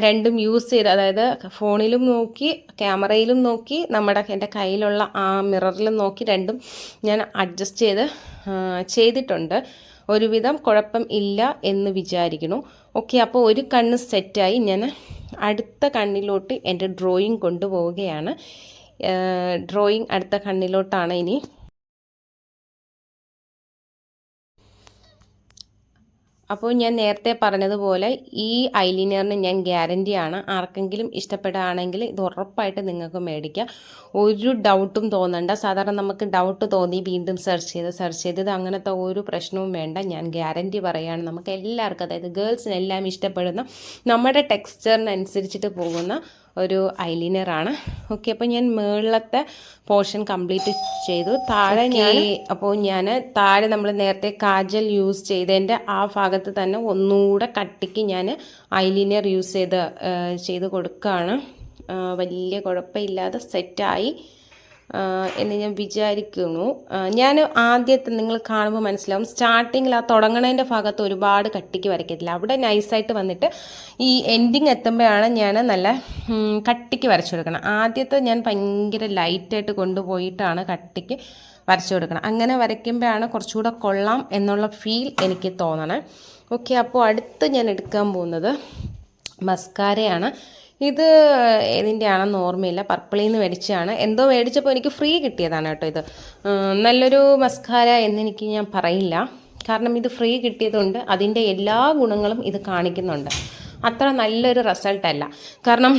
Speaker 1: രണ്ടും യൂസ് ചെയ്ത്, അതായത് ഫോണിലും നോക്കി ക്യാമറയിലും നോക്കി എൻ്റെ കയ്യിലുള്ള ആ മിററിലും നോക്കി രണ്ടും ഞാൻ അഡ്ജസ്റ്റ് ചെയ്തിട്ടുണ്ട്. ഒരുവിധം കുഴപ്പം ഇല്ല എന്ന് വിചാരിക്കുന്നു. ഓക്കെ, അപ്പോൾ ഒരു കണ്ണ് സെറ്റായി. ഞാൻ അടുത്ത കണ്ണിലോട്ട് എൻ്റെ ഡ്രോയിങ് കൊണ്ടുപോവുകയാണ്. ഡ്രോയിങ് അടുത്ത കണ്ണിലോട്ടാണ് ഇനി. അപ്പോൾ ഞാൻ നേരത്തെ പറഞ്ഞതുപോലെ ഈ ഐലൈനറിന് ഞാൻ ഗ്യാരൻറ്റിയാണ്. ആർക്കെങ്കിലും ഇഷ്ടപ്പെടുകയാണെങ്കിൽ ഇത് ഉറപ്പായിട്ട് നിങ്ങൾക്ക് മേടിക്കാം. ഒരു ഡൗട്ടും തോന്നണ്ട. സാധാരണ നമുക്ക് ഡൗട്ട് തോന്നി വീണ്ടും സെർച്ച് ചെയ്ത് അങ്ങനത്തെ ഒരു പ്രശ്നവും വേണ്ട. ഞാൻ ഗ്യാരൻറ്റി പറയുകയാണ്. നമുക്ക് എല്ലാവർക്കും, അതായത് ഗേൾസിനെല്ലാം ഇഷ്ടപ്പെടുന്ന നമ്മുടെ ടെക്സ്ചറിനനുസരിച്ചിട്ട് പോകുന്ന ഒരു ഐലൈനറാണ്. ഓക്കെ, അപ്പോൾ ഞാൻ മുകളിലത്തെ പോർഷൻ കംപ്ലീറ്റ് ചെയ്തു. താഴെ ഞാൻ താഴെ നമ്മൾ നേരത്തെ കാജൽ യൂസ് ചെയ്തതിൻ്റെ ആ ഭാഗത്ത് തന്നെ ഒന്നുകൂടെ കട്ടിക്ക് ഞാൻ ഐലൈനർ യൂസ് ചെയ്ത് കൊടുക്കുകയാണ്. വലിയ കുഴപ്പമില്ലാതെ സെറ്റായി എന്ന് ഞാൻ വിചാരിക്കുന്നു. ഞാൻ ആദ്യത്തെ നിങ്ങൾ കാണുമ്പോൾ മനസ്സിലാവും, സ്റ്റാർട്ടിങ്ങിൽ ആ തുടങ്ങണതിൻ്റെ ഭാഗത്ത് ഒരുപാട് കട്ടിക്ക് വരയ്ക്കത്തില്ല. അവിടെ നൈസായിട്ട് വന്നിട്ട് ഈ എൻഡിങ് എത്തുമ്പോഴാണ് ഞാൻ നല്ല കട്ടിക്ക് വരച്ചു കൊടുക്കണം. ആദ്യത്തെ ഞാൻ ഭയങ്കര ലൈറ്റായിട്ട് കൊണ്ടുപോയിട്ടാണ് കട്ടിക്ക് വരച്ചു കൊടുക്കണം. അങ്ങനെ വരയ്ക്കുമ്പോഴാണ് കുറച്ചുകൂടെ കൊള്ളാം എന്നുള്ള ഫീൽ എനിക്ക് തോന്നണേ. ഓക്കെ, അപ്പോൾ അടുത്ത് ഞാൻ എടുക്കാൻ പോകുന്നത് മസ്കാരയാണ്. ഇത് ഏതിൻ്റെയാണെന്ന് ഓർമ്മയില്ല, പർപ്പിളിൽ നിന്ന് മേടിച്ചതാണ്. എന്തോ മേടിച്ചപ്പോൾ എനിക്ക് ഫ്രീ കിട്ടിയതാണ് കേട്ടോ. ഇത് നല്ലൊരു മസ്കാര എന്നെനിക്ക് ഞാൻ പറയില്ല, കാരണം ഇത് ഫ്രീ കിട്ടിയതുകൊണ്ട് അതിൻ്റെ എല്ലാ ഗുണങ്ങളും ഇത് കാണിക്കുന്നുണ്ട്. അത്ര നല്ലൊരു റിസൾട്ടല്ല. കാരണം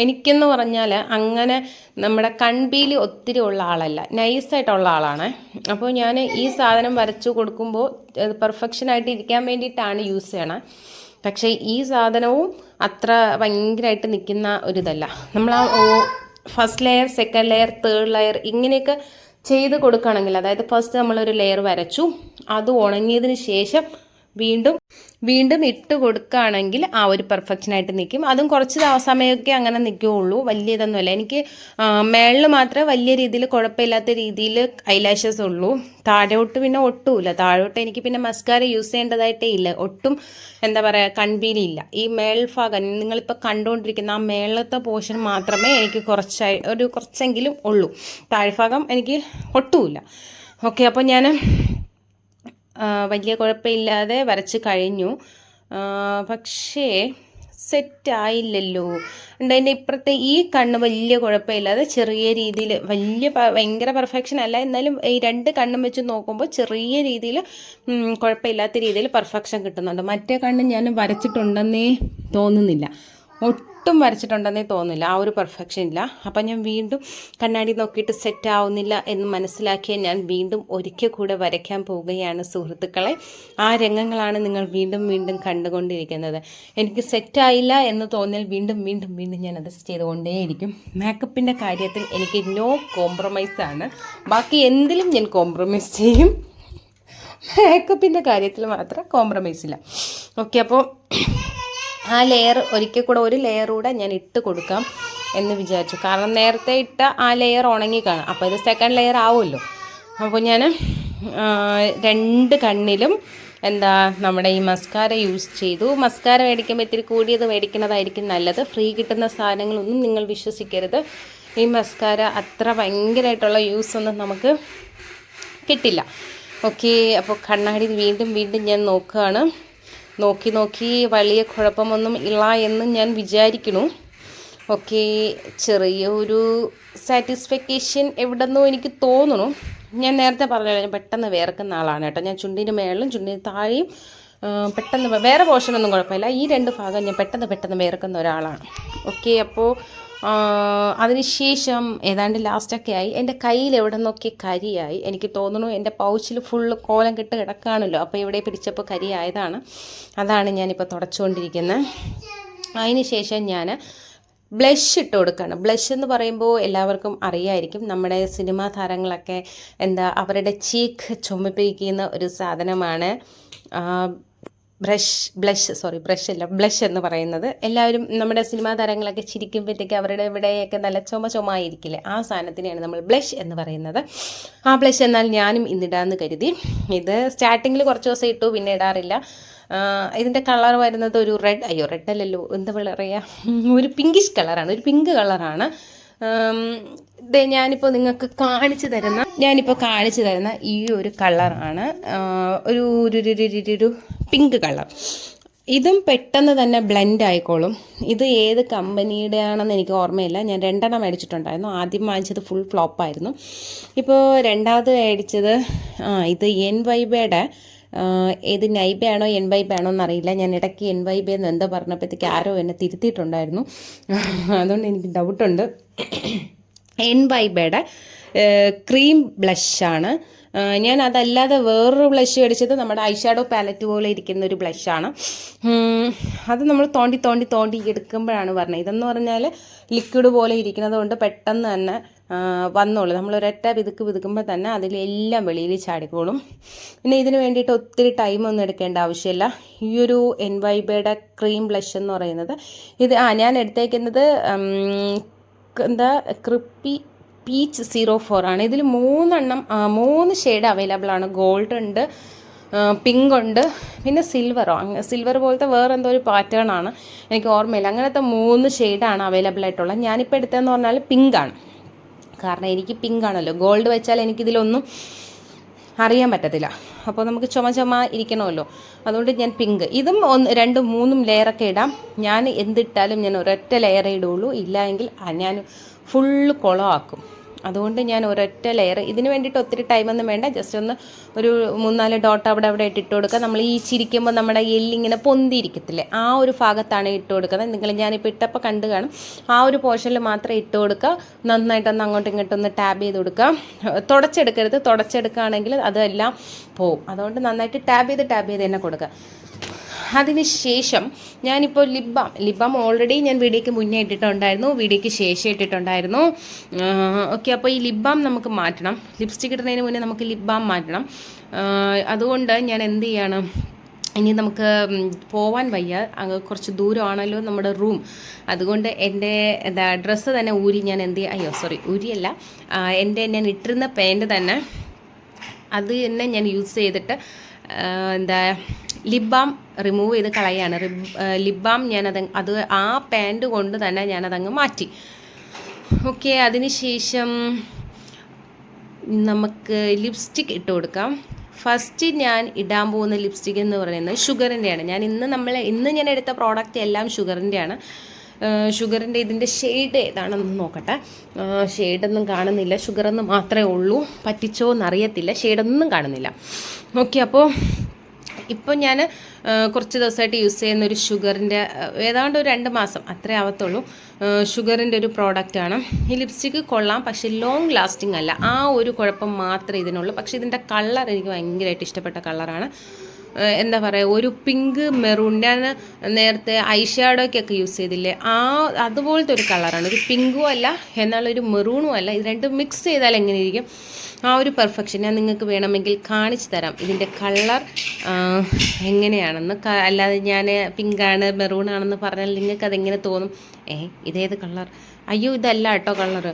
Speaker 1: എനിക്കെന്ന് പറഞ്ഞാൽ അങ്ങനെ നമ്മുടെ കൺപീലി ഒത്തിരി ഉള്ള ആളല്ല, നൈസായിട്ടുള്ള ആളാണ്. അപ്പോൾ ഞാൻ ഈ സാധനം വരച്ചു കൊടുക്കുമ്പോൾ പെർഫെക്ഷനായിട്ട് ഇരിക്കാൻ വേണ്ടിയിട്ടാണ് യൂസ് ചെയ്യണത്. പക്ഷേ ഈ സാധനവും അത്ര ഭയങ്കരമായിട്ട് നിൽക്കുന്ന ഒരിതല്ല. നമ്മൾ ആ first layer, second layer, third layer ഇങ്ങനെയൊക്കെ ചെയ്ത് കൊടുക്കുകയാണെങ്കിൽ, അതായത് ഫസ്റ്റ് നമ്മളൊരു ലെയർ വരച്ചു, അത് ഉണങ്ങിയതിന് ശേഷം വീണ്ടും ഇട്ട് കൊടുക്കുകയാണെങ്കിൽ ആ ഒരു പെർഫെക്ഷനായിട്ട് നിൽക്കും. അതും കുറച്ച് സമയമൊക്കെ അങ്ങനെ നിൽക്കുകയുള്ളൂ, വലിയ ഇതൊന്നുമല്ല. എനിക്ക് മേളിൽ മാത്രമേ വലിയ രീതിയിൽ കുഴപ്പമില്ലാത്ത രീതിയിൽ ഐലാഷസ് ഉള്ളൂ. താഴോട്ട് പിന്നെ ഒട്ടുമില്ല. താഴോട്ട് എനിക്ക് പിന്നെ മസ്കാര യൂസ് ചെയ്യേണ്ടതായിട്ടേ ഇല്ല. ഒട്ടും എന്താ പറയുക, കൺപീലില്ല. ഈ മേൽഭാഗം നിങ്ങളിപ്പോൾ കണ്ടുകൊണ്ടിരിക്കുന്ന ആ മേളത്തെ പോർഷൻ മാത്രമേ എനിക്ക് കുറച്ചെങ്കിലും ഉള്ളൂ. താഴ്ഭാഗം എനിക്ക് ഒട്ടുമില്ല. ഓക്കെ, അപ്പോൾ ഞാൻ വലിയ കുഴപ്പമില്ലാതെ വരച്ച് കഴിഞ്ഞു. പക്ഷേ സെറ്റായില്ലല്ലോ. എൻ്റെ ഇപ്പുറത്തെ ഈ കണ്ണ് വലിയ കുഴപ്പമില്ലാതെ ചെറിയ രീതിയിൽ ഭയങ്കര പെർഫെക്ഷൻ അല്ല, എന്നാലും ഈ 2 കണ്ണും വെച്ച് നോക്കുമ്പോൾ ചെറിയ രീതിയിൽ കുഴപ്പമില്ലാത്ത രീതിയിൽ പെർഫെക്ഷൻ കിട്ടുന്നുണ്ട്. മറ്റേ കണ്ണ് ഞാൻ വരച്ചിട്ടുണ്ടെന്നേ തോന്നുന്നില്ല, ഒട്ടും വരച്ചിട്ടുണ്ടെന്നേ തോന്നുന്നില്ല, ആ ഒരു പെർഫെക്ഷൻ ഇല്ല. അപ്പം ഞാൻ വീണ്ടും കണ്ണാടി നോക്കിയിട്ട് സെറ്റ് ആവുന്നില്ല എന്ന് മനസ്സിലാക്കിയ ഞാൻ വീണ്ടും ഒരിക്കൽ കൂടെ വരയ്ക്കാൻ പോവുകയാണ് സുഹൃത്തുക്കളെ. ആ രംഗങ്ങളാണ് നിങ്ങൾ വീണ്ടും വീണ്ടും കണ്ടുകൊണ്ടിരിക്കുന്നത്. എനിക്ക് സെറ്റായില്ല എന്ന് തോന്നിയാൽ വീണ്ടും വീണ്ടും വീണ്ടും ഞാൻ അത് ചെയ്തുകൊണ്ടേയിരിക്കും. മേക്കപ്പിൻ്റെ കാര്യത്തിൽ എനിക്ക് നോ കോംപ്രമൈസ് ആണ്. ബാക്കി എന്തിലും ഞാൻ കോംപ്രമൈസ് ചെയ്യും, മേക്കപ്പിൻ്റെ കാര്യത്തിൽ മാത്രം കോംപ്രമൈസ് ഇല്ല. ഓക്കെ, അപ്പോൾ ആ ലെയർ ഒരിക്കൽ കൂടെ ഒരു ലെയർ കൂടെ ഞാൻ ഇട്ട് കൊടുക്കാം എന്ന് വിചാരിച്ചു. കാരണം നേരത്തെ ഇട്ട ആ ലെയർ ഉണങ്ങി കാണും, അപ്പോൾ ഇത് സെക്കൻഡ് ലെയർ ആവുമല്ലോ. അപ്പോൾ ഞാൻ 2 കണ്ണിലും നമ്മുടെ ഈ മസ്കാര യൂസ് ചെയ്തു. മസ്കാര മേടിക്കുമ്പോൾ ഇത്തിരി കൂടിയത് മേടിക്കുന്നതായിരിക്കും നല്ലത്. ഫ്രീ കിട്ടുന്ന സാധനങ്ങളൊന്നും നിങ്ങൾ വിശ്വസിക്കരുത്. ഈ മസ്കാര അത്ര ഭയങ്കരമായിട്ടുള്ള യൂസൊന്നും നമുക്ക് കിട്ടില്ല. ഓക്കെ, അപ്പോൾ കണ്ണാടി വീണ്ടും വീണ്ടും ഞാൻ നോക്കുകയാണ്. നോക്കി വലിയ കുഴപ്പമൊന്നും ഇല്ല എന്ന് ഞാൻ വിചാരിക്കുന്നു. ഓക്കെ, ചെറിയൊരു സാറ്റിസ്ഫാക്ഷൻ എവിടെന്നോ എനിക്ക് തോന്നുന്നു. ഞാൻ നേരത്തെ പറഞ്ഞല്ലോ, ഞാൻ പെട്ടെന്ന് വേർക്കുന്ന ആളാണ് കേട്ടോ. ഞാൻ ചുണ്ടിന് മേളിലും ചുണ്ടിന് താഴെയും പെട്ടെന്ന് വേറെ പോർഷനൊന്നും കുഴപ്പമില്ല, ഈ 2 ഭാഗം ഞാൻ പെട്ടെന്ന് വേർക്കുന്ന ഒരാളാണ്. ഓക്കെ, അപ്പോൾ അതിനുശേഷം ഏതാണ്ട് ലാസ്റ്റൊക്കെ ആയി. എൻ്റെ കയ്യിൽ എവിടെ നോക്കി കരിയായി. എനിക്ക് തോന്നുന്നു എൻ്റെ പൗച്ചിൽ ഫുള്ള് കോലം കെട്ട് കിടക്കുകയാണല്ലോ, അപ്പോൾ ഇവിടെ പിടിച്ചപ്പോൾ കരിയായതാണ്. അതാണ് ഞാനിപ്പോൾ തുടച്ചുകൊണ്ടിരിക്കുന്നത്. അതിന് ശേഷം ഞാൻ ബ്ലഷ് ഇട്ട് കൊടുക്കുകയാണ്. ബ്ലഷ് എന്ന് പറയുമ്പോൾ എല്ലാവർക്കും അറിയായിരിക്കും, നമ്മുടെ സിനിമാ താരങ്ങളൊക്കെ അവരുടെ ചുമപ്പിക്കുന്ന ഒരു സാധനമാണ് ബ്ലഷ് എന്ന് പറയുന്നത്. എല്ലാവരും നമ്മുടെ സിനിമാ താരങ്ങളൊക്കെ ചിരിക്കുമ്പോഴത്തേക്ക് അവരുടെ ഇവിടെയൊക്കെ നല്ല ചുമയായിരിക്കില്ലേ, ആ സാധനത്തിനെയാണ് നമ്മൾ ബ്ലഷ് എന്ന് പറയുന്നത്. ആ ബ്ലഷ് എന്നാൽ ഞാനും ഇന്നിടാമെന്ന് കരുതി. ഇത് സ്റ്റാർട്ടിങ്ങിൽ കുറച്ച് ദിവസം ഇട്ടു, പിന്നെ ഇടാറില്ല. ഇതിൻ്റെ കളർ വരുന്നത് ഒരു റെഡ് അല്ലല്ലോ, എന്താ പറയുക, ഒരു പിങ്കിഷ് കളറാണ്, ഒരു പിങ്ക് കളറാണ്. ഞാനിപ്പോൾ നിങ്ങൾക്ക് കാണിച്ചു തരുന്ന ഈ ഒരു കളറാണ്, ഒരു പിങ്ക് കളർ. ഇതും പെട്ടെന്ന് തന്നെ ബ്ലെൻഡ് ആയിക്കോളും. ഇത് ഏത് കമ്പനിയുടെ ആണെന്ന് എനിക്ക് ഓർമ്മയില്ല. ഞാൻ 2 മേടിച്ചിട്ടുണ്ടായിരുന്നു. ആദ്യം വാങ്ങിച്ചത് ഫുൾ ഫ്ലോപ്പായിരുന്നു. ഇപ്പോൾ രണ്ടാമത് മേടിച്ചത് ഇത് NYBയുടെ ഏത് നൈബേ ആണോ NYB ആണോ എന്നറിയില്ല. ഞാൻ ഇടയ്ക്ക് NYB എന്ന് എന്താ പറഞ്ഞപ്പോഴത്തേക്ക് ആരോ എന്നെ തിരുത്തിയിട്ടുണ്ടായിരുന്നു, അതുകൊണ്ട് എനിക്ക് ഡൗട്ടുണ്ട്. NYBയുടെ ക്രീം ബ്ലഷാണ്. ഞാൻ അതല്ലാതെ വേറൊരു ബ്ലഷ് മേടിച്ചത് നമ്മുടെ ഐഷാഡോ പാലറ്റ് പോലെ ഇരിക്കുന്ന ഒരു ബ്ലഷാണ്. അത് നമ്മൾ തോണ്ടി എടുക്കുമ്പോഴാണ് പറഞ്ഞത്. ഇതെന്ന് പറഞ്ഞാൽ ലിക്വിഡ് പോലെ ഇരിക്കുന്നത് കൊണ്ട് പെട്ടെന്ന് തന്നെ വന്നോളൂ. നമ്മൾ ഒരൊറ്റ വിതുക്കുമ്പോൾ തന്നെ അതിലെല്ലാം വെളിയിൽ ചാടിക്കോളും. പിന്നെ ഇതിന് വേണ്ടിയിട്ട് ഒത്തിരി ടൈമൊന്നും എടുക്കേണ്ട ആവശ്യമില്ല. ഈ ഒരു NYBയുടെ ക്രീം ബ്ലഷ് എന്ന് പറയുന്നത് ഇത് ഞാൻ എടുത്തേക്കുന്നത് ക്രിപ്പി പീച്ച് 04 ആണ്. ഇതിൽ 3 ഷെയ്ഡ് അവൈലബിൾ ആണ്. ഗോൾഡ് ഉണ്ട്, പിങ്ക് ഉണ്ട്, പിന്നെ സിൽവർ പോലത്തെ വേറെ എന്തോ ഒരു പാറ്റേൺ ആണ്, എനിക്ക് ഓർമ്മയില്ല. അങ്ങനത്തെ 3 ഷെയ്ഡാണ് അവൈലബിൾ ആയിട്ടുള്ളത്. ഞാനിപ്പോൾ എടുത്തതെന്ന് പറഞ്ഞാൽ പിങ്കാണ്. കാരണം എനിക്ക് പിങ്കാണല്ലോ, ഗോൾഡ് വെച്ചാൽ എനിക്കിതിലൊന്നും അറിയാൻ പറ്റത്തില്ല. അപ്പോൾ നമുക്ക് ചുമ ഇരിക്കണമല്ലോ, അതുകൊണ്ട് ഞാൻ പിങ്ക്. ഇതും 2, 3 ലെയറൊക്കെ ഇടാം. ഞാൻ എന്തിട്ടാലും ഞാൻ ഒരൊറ്റ ലെയറേ ഇടുള്ളൂ, ഇല്ലെങ്കിൽ ഞാൻ ഫുള്ള് കുളമാക്കും. അതുകൊണ്ട് ഞാൻ ഒരൊറ്റ ലെയർ. ഇതിന് വേണ്ടിയിട്ട് ഒത്തിരി ടൈമൊന്നും വേണ്ട, ജസ്റ്റ് ഒരു 3-4 ഡോട്ട് അവിടെ ഇട്ട് കൊടുക്കുക. നമ്മൾ ഈ ചിരിക്കുമ്പോൾ നമ്മുടെ എല്ലിങ്ങനെ പൊന്തിയിരിക്കത്തില്ലേ, ആ ഒരു ഭാഗത്താണ് ഇട്ട് കൊടുക്കുന്നത്. ഞാനിപ്പോൾ ഇട്ടപ്പോൾ കണ്ടു കാണും, ആ ഒരു പോർഷനിൽ മാത്രം ഇട്ട് കൊടുക്കുക. നന്നായിട്ടൊന്ന് അങ്ങോട്ടും ഇങ്ങോട്ടൊന്ന് ടാബ് ചെയ്ത് കൊടുക്കുക. തുടച്ചെടുക്കരുത്, തുടച്ചെടുക്കുകയാണെങ്കിൽ അതെല്ലാം പോവും. അതുകൊണ്ട് നന്നായിട്ട് ടാബ് ചെയ്ത് തന്നെ കൊടുക്കുക. അതിനുശേഷം ഞാനിപ്പോൾ ലിപ് ബാം ഓൾറെഡി ഞാൻ വീഡിയോയ്ക്ക് മുന്നേ ഇട്ടിട്ടുണ്ടായിരുന്നു, വീഡിയോയ്ക്ക് ശേഷം ഇട്ടിട്ടുണ്ടായിരുന്നു. ഓക്കെ, അപ്പോൾ ഈ ലിപ് ബാം നമുക്ക് മാറ്റണം. ലിപ്സ്റ്റിക് ഇടുന്നതിന് മുന്നേ നമുക്ക് ലിപ് ബാം മാറ്റണം. അതുകൊണ്ട് ഞാൻ എന്ത് ചെയ്യണം, ഇനി നമുക്ക് പോവാൻ വയ്യ, കുറച്ച് ദൂരമാണല്ലോ നമ്മുടെ റൂം. അതുകൊണ്ട് എൻ്റെ ഡ്രസ്സ് തന്നെ ഊരി ഞാൻ ഊരിയല്ല, ഞാൻ ഇട്ടിരുന്ന പാൻറ്റ് തന്നെ അത് തന്നെ ഞാൻ യൂസ് ചെയ്തിട്ട് ലിപ് ബാം റിമൂവ് ചെയ്ത് കളയാണ്. ലിപ് ബാം അത് ആ പാൻറ്റ് കൊണ്ട് തന്നെ ഞാനതങ്ങ് മാറ്റി. ഓക്കെ, അതിന് ശേഷം നമുക്ക് ലിപ്സ്റ്റിക് ഇട്ട് കൊടുക്കാം. ഫസ്റ്റ് ഞാൻ ഇടാൻ പോകുന്ന ലിപ്സ്റ്റിക് എന്ന് പറയുന്നത് ഷുഗറിൻ്റെയാണ്. ഇന്ന് ഞാൻ എടുത്ത പ്രോഡക്റ്റ് എല്ലാം ഷുഗറിൻ്റെയാണ്. ഷുഗറിൻ്റെ ഇതിൻ്റെ ഷെയ്ഡ് ഏതാണെന്ന് നോക്കട്ടെ. ഷെയ്ഡൊന്നും കാണുന്നില്ല, ഷുഗറെന്ന് മാത്രമേ ഉള്ളൂ. പറ്റിച്ചോ എന്നറിയത്തില്ല, ഷെയ്ഡൊന്നും കാണുന്നില്ല. ഓക്കെ, അപ്പോൾ ഇപ്പോൾ ഞാൻ കുറച്ച് ദിവസമായിട്ട് യൂസ് ചെയ്യുന്നൊരു ഷുഗറിൻ്റെ ഏതാണ്ട് ഒരു 2 മാസം അത്രേ ആവത്തുള്ളൂ. ഷുഗറിൻ്റെ ഒരു പ്രോഡക്റ്റാണ്. ഈ ലിപ്സ്റ്റിക്ക് കൊള്ളാം, പക്ഷേ ലോങ് ലാസ്റ്റിംഗ് അല്ല. ആ ഒരു കുഴപ്പം മാത്രമേ ഇതിനുള്ളൂ. പക്ഷേ ഇതിൻ്റെ കളർ എനിക്ക് ഭയങ്കരമായിട്ട് ഇഷ്ടപ്പെട്ട കളറാണ്. എന്താ പറയുക, ഒരു പിങ്ക് മെറൂൺ. ഞാൻ നേരത്തെ ഐഷാഡോയ്ക്കൊക്കെ യൂസ് ചെയ്തില്ലേ, അതുപോലത്തെ ഒരു കളറാണ്. ഒരു പിങ്കും അല്ല എന്നാലൊരു മെറൂണും അല്ല. ഇത് രണ്ടും മിക്സ് ചെയ്താൽ എങ്ങനെ ഇരിക്കും, ആ ഒരു പെർഫെക്ഷൻ ഞാൻ നിങ്ങൾക്ക് വേണമെങ്കിൽ കാണിച്ചു തരാം. ഇതിൻ്റെ കളർ എങ്ങനെയാണെന്ന്. അല്ലാതെ ഞാൻ പിങ്കാണ് മെറൂണാണെന്ന് പറഞ്ഞാൽ നിങ്ങൾക്ക് അതെങ്ങനെ തോന്നും? ഇതേത് കളർ? അയ്യോ, ഇതല്ല കേട്ടോ കളറ്.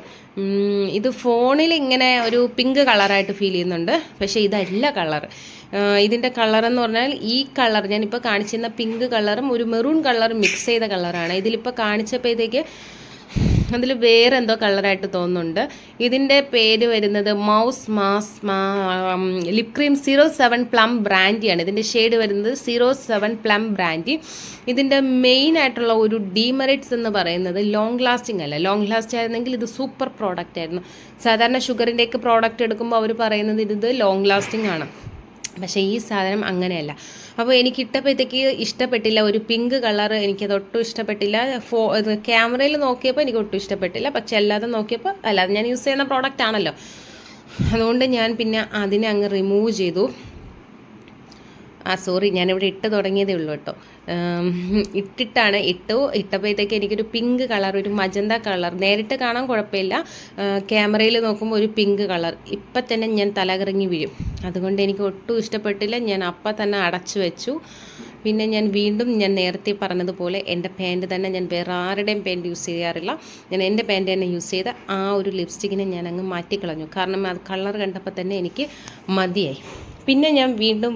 Speaker 1: ഇത് ഫോണിൽ ഇങ്ങനെ ഒരു പിങ്ക് കളറായിട്ട് ഫീൽ ചെയ്യുന്നുണ്ട്, പക്ഷേ ഇതല്ല കളർ. ഇതിൻ്റെ കളറെന്ന് പറഞ്ഞാൽ ഈ കളർ ഞാനിപ്പോൾ കാണിച്ചിരുന്ന പിങ്ക് കളറും ഒരു മെറൂൺ കളറും മിക്സ് ചെയ്ത കളറാണ്. ഇതിലിപ്പോൾ കാണിച്ചപ്പോഴത്തേക്ക് അതിൽ വേറെ എന്തോ കളറായിട്ട് തോന്നുന്നുണ്ട്. ഇതിൻ്റെ പേര് വരുന്നത് മൗസ് മാസ് ലിപ് ക്രീം 07 പ്ലം ബ്രാൻഡിയാണ്. ഇതിൻ്റെ ഷെയ്ഡ് വരുന്നത് 07 പ്ലം ബ്രാൻഡി. ഇതിൻ്റെ മെയിൻ ആയിട്ടുള്ള ഒരു ഡീമെറിറ്റ്സ് എന്ന് പറയുന്നത് ലോങ് ലാസ്റ്റിംഗ് അല്ല. ലോങ് ലാസ്റ്റ് ആയിരുന്നെങ്കിൽ ഇത് സൂപ്പർ പ്രോഡക്റ്റ് ആയിരുന്നു. സാധാരണ ഷുഗറിൻ്റെയൊക്കെ പ്രോഡക്റ്റ് എടുക്കുമ്പോൾ അവർ പറയുന്നത് ഇത് ലോങ് ലാസ്റ്റിംഗ് ആണ്, പക്ഷേ ഈ സാധനം അങ്ങനെയല്ല. അപ്പോൾ എനിക്ക് ഇട്ടപ്പോഴത്തേക്ക് ഇഷ്ടപ്പെട്ടില്ല. ഒരു പിങ്ക് കളർ എനിക്കത് ഒട്ടും ഇഷ്ടപ്പെട്ടില്ല. ക്യാമറയിൽ നോക്കിയപ്പോൾ എനിക്ക് ഒട്ടും ഇഷ്ടപ്പെട്ടില്ല, പക്ഷെ അല്ലാതെ നോക്കിയപ്പോൾ അല്ലാതെ ഞാൻ യൂസ് ചെയ്യുന്ന പ്രോഡക്റ്റ് ആണല്ലോ, അതുകൊണ്ട് ഞാൻ പിന്നെ അതിനെ അങ്ങ് റിമൂവ് ചെയ്തു. സോറി, ഞാനിവിടെ ഇട്ട് തുടങ്ങിയതേ ഉള്ളൂ കേട്ടോ. ഇട്ടപ്പോഴത്തേക്ക് എനിക്കൊരു പിങ്ക് കളർ, ഒരു മജന്ത കളർ, നേരിട്ട് കാണാൻ കുഴപ്പമില്ല, ക്യാമറയിൽ നോക്കുമ്പോൾ ഒരു പിങ്ക് കളർ. ഇപ്പം തന്നെ ഞാൻ തലകറങ്ങി വീഴും. അതുകൊണ്ട് എനിക്ക് ഒട്ടും ഇഷ്ടപ്പെട്ടില്ല. ഞാൻ അപ്പം തന്നെ അടച്ചു വെച്ചു. പിന്നെ ഞാൻ വീണ്ടും നേരത്തെ പറഞ്ഞതുപോലെ എൻ്റെ പാൻറ്റ് തന്നെ, ഞാൻ വേറെ ആരുടെയും പാൻറ്റ് യൂസ് ചെയ്യാറില്ല. ഞാൻ എൻ്റെ പാൻറ്റ് തന്നെ യൂസ് ചെയ്ത് ആ ഒരു ലിപ്സ്റ്റിക്കിനെ ഞാൻ അങ്ങ് മാറ്റിക്കളഞ്ഞു. കാരണം അത് കളർ കണ്ടപ്പോൾ തന്നെ എനിക്ക് മതിയായി. പിന്നെ ഞാൻ വീണ്ടും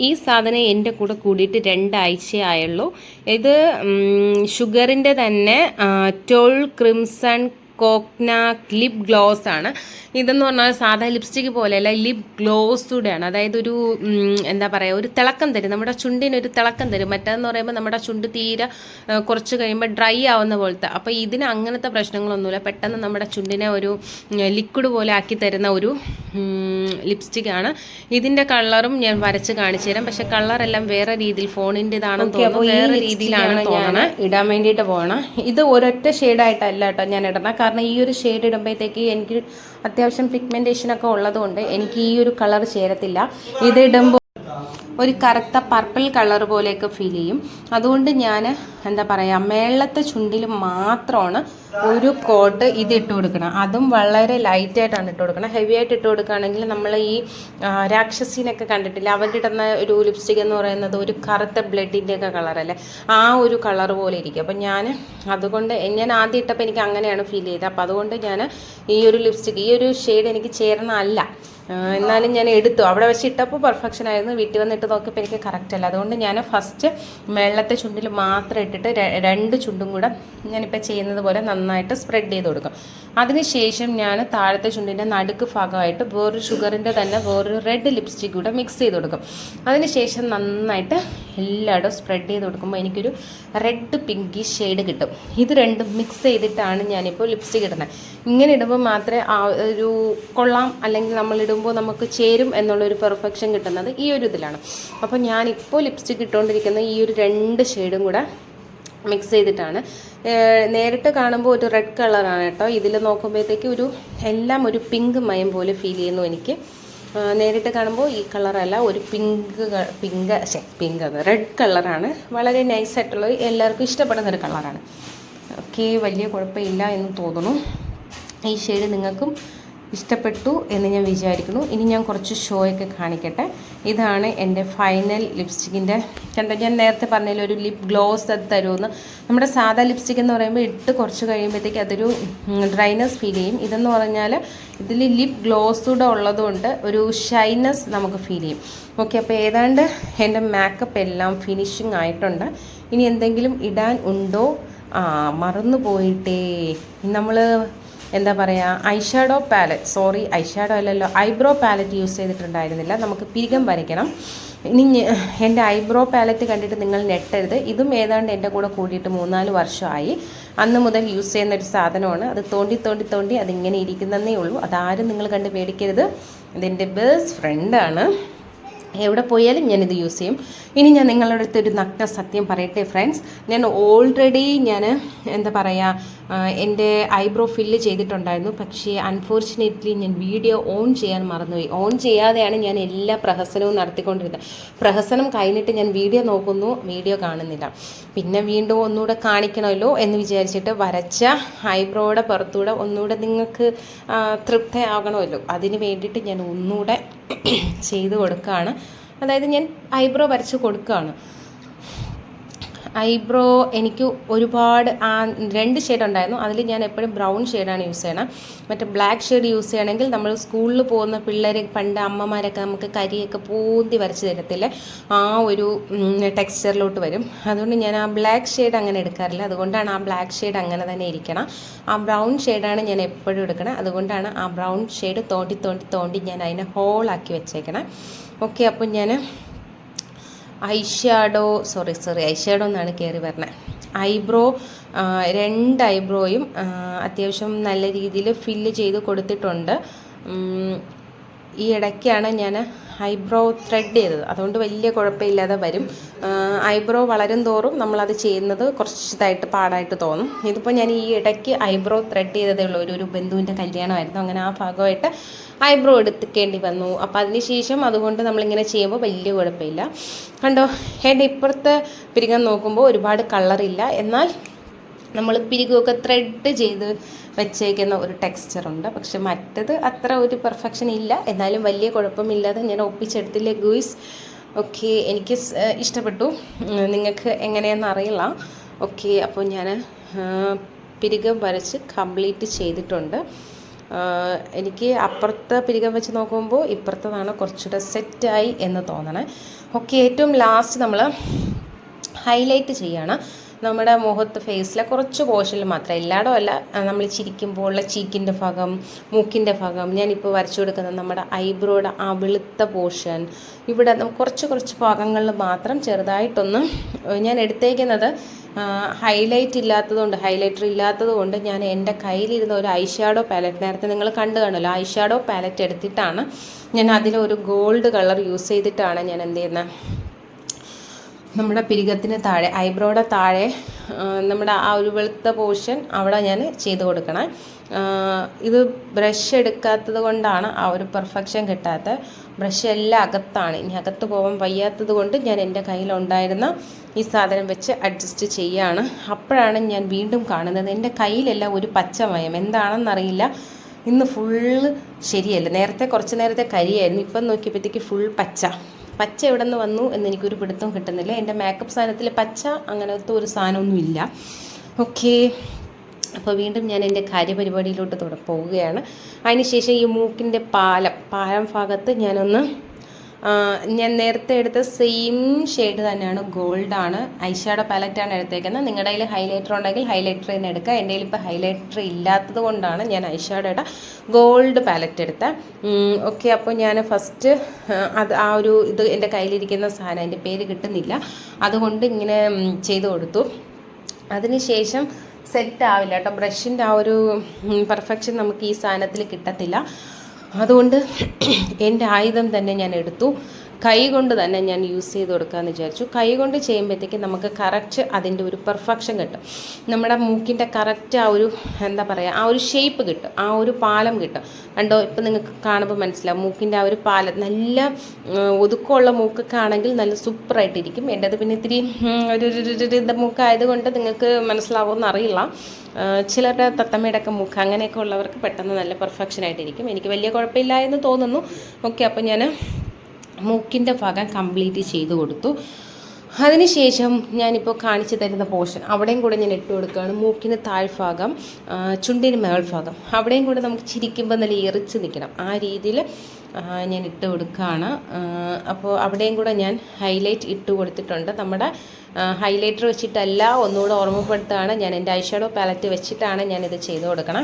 Speaker 1: ഈ സാധനം എൻ്റെ കൂടെ കൂടിയിട്ട് 2 ആഴ്ചയായുള്ളൂ. ഇത് ഷുഗറിൻ്റെ തന്നെ 12 ക്രിംസൺ കോക്നാക് ലിപ് ഗ്ലോസ് ആണ്. ഇതെന്ന് പറഞ്ഞാൽ സാധാ ലിപ്സ്റ്റിക്ക് പോലെയല്ല, ലിപ് ഗ്ലോസൂടെയാണ്. അതായത് ഒരു എന്താ പറയുക, ഒരു തിളക്കം തരും, നമ്മുടെ ചുണ്ടിനൊരു തിളക്കം തരും. മറ്റേതെന്ന് പറയുമ്പോൾ നമ്മുടെ ചുണ്ട് തീരെ കുറച്ച് കഴിയുമ്പോൾ ഡ്രൈ ആവുന്ന പോലത്തെ. അപ്പോൾ ഇതിന് അങ്ങനത്തെ പ്രശ്നങ്ങളൊന്നുമില്ല. പെട്ടെന്ന് നമ്മുടെ ചുണ്ടിനെ ഒരു ലിക്വിഡ് പോലെ ആക്കി തരുന്ന ഒരു ലിപ്സ്റ്റിക്കാണ്. ഇതിൻ്റെ കളറും ഞാൻ വരച്ച് കാണിച്ചു തരാം. പക്ഷേ കളറെല്ലാം വേറെ രീതിയിൽ, ഫോണിൻ്റെ ഇതാണെന്ന് തോന്നുന്നു, വേറെ രീതിയിലാണ് തോന്നണം ഇടാൻ വേണ്ടിയിട്ട് പോകണം. ഇത് ഒരൊറ്റ ഷെയ്ഡായിട്ടല്ല കേട്ടോ ഞാൻ ഇടണം. കാരണം ഈ ഒരു ഷെയ്ഡ് ഇടുമ്പോഴത്തേക്ക് എനിക്ക് അത്യാവശ്യം പിഗ്മെൻറ്റേഷനൊക്കെ ഉള്ളതുകൊണ്ട് എനിക്ക് ഈ ഒരു കളർ ചേരത്തില്ല. ഇത് ഇടുമ്പോൾ ഒരു കറുത്ത പർപ്പിൾ കളർ പോലെയൊക്കെ ഫീൽ ചെയ്യും. അതുകൊണ്ട് ഞാൻ എന്താ പറയുക, മേളത്തെ ചുണ്ടിൽ മാത്രമാണ് ഒരു കോട്ട് ഇത് ഇട്ട് കൊടുക്കണം. അതും വളരെ ലൈറ്റായിട്ടാണ് ഇട്ട് കൊടുക്കണം. ഹെവി ആയിട്ട് ഇട്ട് കൊടുക്കുകയാണെങ്കിൽ നമ്മൾ ഈ രാക്ഷസീനൊക്കെ കണ്ടിട്ടില്ല, അവരുടെ ഇടുന്ന ഒരു ലിപ്സ്റ്റിക് എന്ന് പറയുന്നത് ഒരു കറുത്ത ബ്ലഡിൻ്റെയൊക്കെ കളറല്ലേ, ആ ഒരു കളർ പോലെ ഇരിക്കും. അപ്പം അതുകൊണ്ട് ഞാൻ ആദ്യം ഇട്ടപ്പോൾ എനിക്ക് അങ്ങനെയാണ് ഫീൽ ചെയ്തത്. അപ്പോൾ അതുകൊണ്ട് ഞാൻ ഈ ഒരു ലിപ്സ്റ്റിക്, ഈ ഒരു ഷെയ്ഡ് എനിക്ക് ചേരണമല്ല, എന്നാലും ഞാൻ എടുത്തു. അവിടെ വെച്ച് ഇട്ടപ്പോൾ പെർഫെക്ഷൻ ആയിരുന്നു. വീട്ടിൽ വന്നിട്ട് നോക്കിയപ്പോൾ എനിക്ക് കറക്റ്റ് അല്ല. അതുകൊണ്ട് ഞാൻ ഫസ്റ്റ് മേളത്തെ ചുണ്ടിൽ മാത്രം ഇട്ടിട്ട് 2 ചുണ്ടും കൂടെ ഞാനിപ്പോൾ ചെയ്യുന്നത് പോലെ നന്നായിട്ട് സ്പ്രെഡ് ചെയ്ത് കൊടുക്കും. അതിനുശേഷം ഞാൻ താഴത്തെ ചുണ്ടിൻ്റെ നടുക്ക് ഭാഗമായിട്ട് വേറൊരു ഷുഗറിൻ്റെ തന്നെ വേറൊരു റെഡ് ലിപ്സ്റ്റിക് കൂടെ മിക്സ് ചെയ്ത് കൊടുക്കും. അതിനുശേഷം നന്നായിട്ട് എല്ലായിടും സ്പ്രെഡ് ചെയ്ത് കൊടുക്കുമ്പോൾ എനിക്കൊരു റെഡ് പിങ്കി ഷെയ്ഡ് കിട്ടും. ഇത് രണ്ടും മിക്സ് ചെയ്തിട്ടാണ് ഞാനിപ്പോൾ ലിപ്സ്റ്റിക് ഇടുന്നത്. ഇങ്ങനെ ഇടുമ്പോൾ മാത്രമേ ആ ഒരു കൊള്ളാം, അല്ലെങ്കിൽ നമ്മളിടുമ്പോൾ നമുക്ക് ചേരും എന്നുള്ളൊരു പെർഫെക്ഷൻ കിട്ടുന്നത് ഈ ഒരു ഇതിലാണ്. അപ്പോൾ ഞാനിപ്പോൾ ലിപ്സ്റ്റിക് ഇട്ടുകൊണ്ടിരിക്കുന്ന ഈ ഒരു 2 ഷെയ്ഡും കൂടെ മിക്സ് ചെയ്തിട്ടാണ്. നേരിട്ട് കാണുമ്പോൾ ഒരു റെഡ് കളറാണ് കേട്ടോ. ഇതിൽ നോക്കുമ്പോഴത്തേക്ക് എല്ലാം ഒരു പിങ്ക് മയം പോലെ ഫീൽ ചെയ്യുന്നു എനിക്ക്. നേരിട്ട് കാണുമ്പോൾ ഈ കളറല്ല, ഒരു റെഡ് കളറാണ്. വളരെ നൈസായിട്ടുള്ള, എല്ലാവർക്കും ഇഷ്ടപ്പെടുന്നൊരു കളറാണ്. ഓക്കെ, വലിയ കുഴപ്പമില്ല എന്ന് തോന്നുന്നു. ഈ ഷെയ്ഡ് നിങ്ങൾക്കും ഇഷ്ടപ്പെട്ടു എന്ന് ഞാൻ വിചാരിക്കുന്നു. ഇനി ഞാൻ കുറച്ച് ഷോയൊക്കെ കാണിക്കട്ടെ. ഇതാണ് എൻ്റെ ഫൈനൽ ലിപ്സ്റ്റിക്കിൻ്റെ. കണ്ടോ, ഞാൻ നേരത്തെ പറഞ്ഞതിൽ ഒരു ലിപ് ഗ്ലോസ് അത് തരുമെന്ന്. നമ്മുടെ സാധാ ലിപ്സ്റ്റിക് എന്ന് പറയുമ്പോൾ ഇട്ട് കുറച്ച് കഴിയുമ്പോഴത്തേക്ക് അതൊരു ഡ്രൈനെസ് ഫീൽ ചെയ്യും. ഇതെന്ന് പറഞ്ഞാൽ ഇതിൽ ലിപ് ഗ്ലോസ് കൂടെ ഉള്ളതുകൊണ്ട് ഒരു ഷൈനസ് നമുക്ക് ഫീൽ ചെയ്യും. ഓക്കെ, അപ്പോൾ ഏതാണ്ട് എൻ്റെ മേക്കപ്പ് എല്ലാം ഫിനിഷിങ് ആയിട്ടുണ്ട്. ഇനി എന്തെങ്കിലും ഇടാൻ ഉണ്ടോ? മറന്നു പോയിട്ടേ, നമ്മൾ എന്താ പറയുക, ഐഷാഡോ അല്ലല്ലോ, ഐബ്രോ പാലറ്റ് യൂസ് ചെയ്തിട്ടുണ്ടായിരുന്നില്ല. നമുക്ക് പിരികം വരയ്ക്കണം. ഇനി എൻ്റെ ഐബ്രോ പാലറ്റ് കണ്ടിട്ട് നിങ്ങൾ ഞെട്ടരുത്. ഇതും ഏതാണ്ട് എൻ്റെ കൂടെ കൂടിയിട്ട് 3-4 വർഷമായി. അന്ന് മുതൽ യൂസ് ചെയ്യുന്ന ഒരു സാധനമാണ്. അത് തോണ്ടി അതിങ്ങനെ ഇരിക്കുന്നതേ ഉള്ളൂ. അതാരും നിങ്ങൾ കണ്ട് പേടിക്കരുത്. ഇതെൻ്റെ ബെസ്റ്റ് ഫ്രണ്ടാണ്. എവിടെ പോയാലും ഞാനിത് യൂസ് ചെയ്യും. ഇനി ഞാൻ നിങ്ങളുടെ അടുത്ത് ഒരു നഗ്ന സത്യം പറയട്ടെ ഫ്രണ്ട്സ്. ഞാൻ ഓൾറെഡി എന്താ പറയുക, എൻ്റെ ഐബ്രോ ഫില്ല് ചെയ്തിട്ടുണ്ടായിരുന്നു. പക്ഷേ അൺഫോർച്ചുനേറ്റ്ലി ഞാൻ വീഡിയോ ഓൺ ചെയ്യാൻ മറന്നുപോയി. ഓൺ ചെയ്യാതെയാണ് ഞാൻ എല്ലാ പ്രഹസനവും നടത്തിക്കൊണ്ടിരുന്നത്. പ്രഹസനം കഴിഞ്ഞിട്ട് ഞാൻ വീഡിയോ നോക്കുന്നു, വീഡിയോ കാണുന്നില്ല. പിന്നെ വീണ്ടും ഒന്നുകൂടെ കാണിക്കണമല്ലോ എന്ന് വിചാരിച്ചിട്ട് വരച്ച ഐബ്രോയുടെ പുറത്തൂടെ ഒന്നുകൂടെ നിങ്ങൾക്ക് തൃപ്തയാകണമല്ലോ, അതിന് വേണ്ടിയിട്ട് ഞാൻ ഒന്നുകൂടെ ചെയ്ത് കൊടുക്കുകയാണ്. അതായത് ഞാൻ ഐബ്രോ വരച്ച് കൊടുക്കുകയാണ്. ഐബ്രോ എനിക്ക് ഒരുപാട് 2 ഷെയ്ഡ് ഉണ്ടായിരുന്നു. അതിൽ ഞാൻ എപ്പോഴും ബ്രൗൺ ഷെയ്ഡാണ് യൂസ് ചെയ്യണം. മറ്റേ ബ്ലാക്ക് ഷെയ്ഡ് യൂസ് ചെയ്യണമെങ്കിൽ നമ്മൾ സ്കൂളിൽ പോകുന്ന പിള്ളേർ, പണ്ട് അമ്മമാരൊക്കെ നമുക്ക് കരിയൊക്കെ പൂന്തി വരച്ച് തരത്തില്ല, ആ ഒരു ടെക്സ്ചറിലോട്ട് വരും. അതുകൊണ്ട് ഞാൻ ആ ബ്ലാക്ക് ഷെയ്ഡ് അങ്ങനെ എടുക്കാറില്ല. അതുകൊണ്ടാണ് ആ ബ്ലാക്ക് ഷെയ്ഡ് അങ്ങനെ തന്നെ ഇരിക്കണം. ആ ബ്രൗൺ ഷെയ്ഡാണ് ഞാൻ എപ്പോഴും എടുക്കണം. അതുകൊണ്ടാണ് ആ ബ്രൗൺ ഷെയ്ഡ് തോണ്ടി ഞാൻ അതിനെ ഹോളാക്കി വെച്ചേക്കണം. ഓക്കെ, അപ്പം ഞാൻ ഐഷാഡോ എന്നാണ് കയറി വരുന്നത്. ഐബ്രോ 2 ഐബ്രോയും അത്യാവശ്യം നല്ല രീതിയിൽ ഫില്ല് ചെയ്ത് കൊടുത്തിട്ടുണ്ട്. ഈ ഇടയ്ക്കാണ് ഞാൻ ഐബ്രോ ത്രെഡ് ചെയ്തത്, അതുകൊണ്ട് വലിയ കുഴപ്പമില്ലാതെ വരും. ഐബ്രോ വളരും തോറും നമ്മളത് ചെയ്യുന്നത് കുറച്ചതായിട്ട് പാടായിട്ട് തോന്നും. ഇതിപ്പോൾ ഞാൻ ഈ ഇടയ്ക്ക് ഐബ്രോ ത്രെഡ് ചെയ്തതേ ഉള്ളൂ. ഒരു ബന്ധുവിൻ്റെ കല്യാണമായിരുന്നു, അങ്ങനെ ആ ഭാഗമായിട്ട് ഐബ്രോ എടുക്കേണ്ടി വന്നു. അപ്പോൾ അതിന് ശേഷം അതുകൊണ്ട് നമ്മളിങ്ങനെ ചെയ്യുമ്പോൾ വലിയ കുഴപ്പമില്ല. കണ്ടോ, എൻ്റെ ഇപ്പുറത്തെ പിരികം നോക്കുമ്പോൾ ഒരുപാട് കളറില്ല, എന്നാൽ നമ്മൾ പിരികമൊക്കെ ത്രെഡ് ചെയ്ത് വെച്ചേക്കുന്ന ഒരു ടെക്സ്ചറുണ്ട്. പക്ഷെ മറ്റത് അത്ര ഒരു പെർഫെക്ഷൻ ഇല്ല, എന്നാലും വലിയ കുഴപ്പമില്ലാതെ ഞാൻ ഒപ്പിച്ചെടുത്തില്ലേ ഗൂയ്സ്. ഓക്കെ, എനിക്ക് ഇഷ്ടപ്പെട്ടു. നിങ്ങൾക്ക് എങ്ങനെയാണെന്ന് അറിയില്ല. ഓക്കെ, അപ്പോൾ ഞാൻ പിരികം വരച്ച് കംപ്ലീറ്റ് ചെയ്തിട്ടുണ്ട്. എനിക്ക് അപ്പുറത്തെ പിരികം വെച്ച് നോക്കുമ്പോൾ ഇപ്പുറത്തതാണ് കുറച്ചുകൂടെ സെറ്റായി എന്ന് തോന്നണേ. ഓക്കെ, ഏറ്റവും ലാസ്റ്റ് നമ്മൾ ഹൈലൈറ്റ് ചെയ്യാണ്. നമ്മുടെ മുഖത്ത് ഫേസിലെ കുറച്ച് പോർഷനിൽ മാത്രം, എല്ലായിടും അല്ല. നമ്മൾ ചിരിക്കുമ്പോൾ ഉള്ള ചീക്കിൻ്റെ ഭാഗം, മൂക്കിൻ്റെ ഭാഗം, ഞാനിപ്പോൾ വരച്ചു കൊടുക്കുന്നത് നമ്മുടെ ഐബ്രോയുടെ ആ വെളുത്ത പോർഷൻ, ഇവിടെ കുറച്ച് ഭാഗങ്ങളിൽ മാത്രം ചെറുതായിട്ടൊന്ന് ഞാൻ എടുത്തേക്കുന്നത്. ഹൈലൈറ്റർ ഇല്ലാത്തതുകൊണ്ട് ഞാൻ എൻ്റെ കയ്യിലിരുന്ന ഒരു ഐഷാഡോ പാലറ്റ്, നേരത്തെ നിങ്ങൾ കണ്ടു കാണുമല്ലോ, ഐഷാഡോ പാലറ്റ് എടുത്തിട്ടാണ് ഞാൻ അതിലൊരു ഗോൾഡ് കളർ യൂസ് ചെയ്തിട്ടാണ് ഞാൻ എന്ത് ചെയ്യുന്നത്, നമ്മുടെ പിരികത്തിന് താഴെ, ഐബ്രോയുടെ താഴെ നമ്മുടെ ആ ഒരു വെളുത്ത പോർഷൻ അവിടെ ഞാൻ ചെയ്ത് കൊടുക്കണം. ഇത് ബ്രഷ് എടുക്കാത്തത് കൊണ്ടാണ് ആ ഒരു പെർഫെക്ഷൻ കിട്ടാത്തത്. ബ്രഷ് എല്ലാം അകത്താണ്. ഇനി അകത്ത് പോകാൻ വയ്യാത്തത് കൊണ്ട് ഞാൻ എൻ്റെ കയ്യിലുണ്ടായിരുന്ന ഈ സാധനം വെച്ച് അഡ്ജസ്റ്റ് ചെയ്യുകയാണ്. അപ്പോഴാണ് ഞാൻ വീണ്ടും കാണുന്നത് എൻ്റെ കയ്യിലെല്ലാം ഒരു പച്ചമയം, എന്താണെന്നറിയില്ല. ഇന്ന് ഫുള്ള് ശരിയല്ല. കുറച്ച് നേരത്തെ കരിയായിരുന്നു, ഇപ്പം നോക്കിയപ്പോഴത്തേക്ക് ഫുൾ പച്ച എവിടെ നിന്ന് വന്നു എന്ന് എനിക്കൊരു പിടുത്തം കിട്ടുന്നില്ല. എൻ്റെ മേക്കപ്പ് സാധനത്തിൽ പച്ച അങ്ങനത്തെ ഒരു സാധനമൊന്നുമില്ല. ഓക്കെ, അപ്പോൾ വീണ്ടും ഞാൻ എൻ്റെ കാര്യപരിപാടിയിലോട്ട് പോവുകയാണ്. അതിനുശേഷം ഈ മൂക്കിൻ്റെ പാലം ഭാഗത്ത് ഞാൻ നേരത്തെ എടുത്ത സെയിം ഷെയ്ഡ് തന്നെയാണ്, ഗോൾഡാണ്, ഐഷാഡോ പാലറ്റാണ് എടുത്തേക്കുന്നത്. നിങ്ങളുടെ കയ്യിൽ ഹൈലൈറ്റർ ഉണ്ടെങ്കിൽ ഹൈലൈറ്റർ തന്നെ എടുക്കുക. എൻ്റെ കയ്യിൽ ഇപ്പോൾ ഹൈലൈറ്റർ ഇല്ലാത്തത് കൊണ്ടാണ് ഞാൻ ഐഷാഡോയുടെ ഗോൾഡ് പാലറ്റ് എടുത്തത്. ഓക്കെ, അപ്പോൾ ഞാൻ ഫസ്റ്റ് ഇത് എൻ്റെ കയ്യിലിരിക്കുന്ന സാധനം, എൻ്റെ പേര് കിട്ടുന്നില്ല, അതുകൊണ്ട് ഇങ്ങനെ ചെയ്ത് കൊടുത്തു. അതിനുശേഷം സെറ്റ് ആവില്ല കേട്ടോ, ബ്രഷിൻ്റെ ആ ഒരു പെർഫെക്ഷൻ നമുക്ക് ഈ സാധനത്തിൽ കിട്ടത്തില്ല. അതുകൊണ്ട് എൻ്റെ ആയുധം തന്നെ ഞാൻ എടുത്തു. കൈ കൊണ്ട് തന്നെ ഞാൻ യൂസ് ചെയ്ത് കൊടുക്കാമെന്ന് വിചാരിച്ചു. കൈ കൊണ്ട് ചെയ്യുമ്പോഴത്തേക്ക് നമുക്ക് കറക്റ്റ് അതിൻ്റെ ഒരു പെർഫെക്ഷൻ കിട്ടും. നമ്മുടെ മൂക്കിൻ്റെ കറക്റ്റ് ആ ഒരു എന്താ പറയുക, ആ ഒരു ഷേപ്പ് കിട്ടും, ആ ഒരു പാലം കിട്ടും. കണ്ടോ, ഇപ്പം നിങ്ങൾക്ക് കാണുമ്പോൾ മനസ്സിലാവും മൂക്കിൻ്റെ ആ ഒരു പാലം. നല്ല ഒതുക്കമുള്ള മൂക്കൊക്കെ ആണെങ്കിൽ നല്ല സൂപ്പറായിട്ടിരിക്കും. എൻ്റെത് പിന്നെ ഇത്തിരി ഒരു മൂക്കായതുകൊണ്ട് നിങ്ങൾക്ക് മനസ്സിലാവുമെന്ന് അറിയില്ല. ചിലരുടെ തത്തമ്മയുടെ ഒക്കെ മൂക്ക് അങ്ങനെയൊക്കെ ഉള്ളവർക്ക് പെട്ടെന്ന് നല്ല പെർഫെക്ഷൻ ആയിട്ടിരിക്കും. എനിക്ക് വലിയ കുഴപ്പമില്ല എന്ന് തോന്നുന്നു. ഓക്കെ, അപ്പോൾ ഞാൻ മൂക്കിൻ്റെ ഭാഗം കംപ്ലീറ്റ് ചെയ്ത് കൊടുത്തു. അതിനുശേഷം ഞാനിപ്പോൾ കാണിച്ചു തരുന്ന പോർഷൻ അവിടെയും കൂടെ ഞാൻ ഇട്ട് കൊടുക്കുകയാണ്. മൂക്കിന് താഴ്ഭാഗം, ചുണ്ടിന് മേൾഭാഗം, അവിടെയും കൂടെ നമുക്ക് ചിരിക്കുമ്പോൾ നല്ല എറിച്ച് നിൽക്കണം. ആ രീതിയിൽ ഞാൻ ഇട്ട് കൊടുക്കുകയാണ്. അപ്പോൾ അവിടെയും കൂടെ ഞാൻ ഹൈലൈറ്റ് ഇട്ട് കൊടുത്തിട്ടുണ്ട്. നമ്മുടെ ഹൈലൈറ്റർ വെച്ചിട്ടല്ല, ഒന്നുകൂടെ ഓർമ്മപ്പെടുത്തുകയാണ്, ഞാൻ എൻ്റെ ഐഷാഡോ പാലറ്റ് വെച്ചിട്ടാണ് ഞാനിത് ചെയ്ത് കൊടുക്കണം.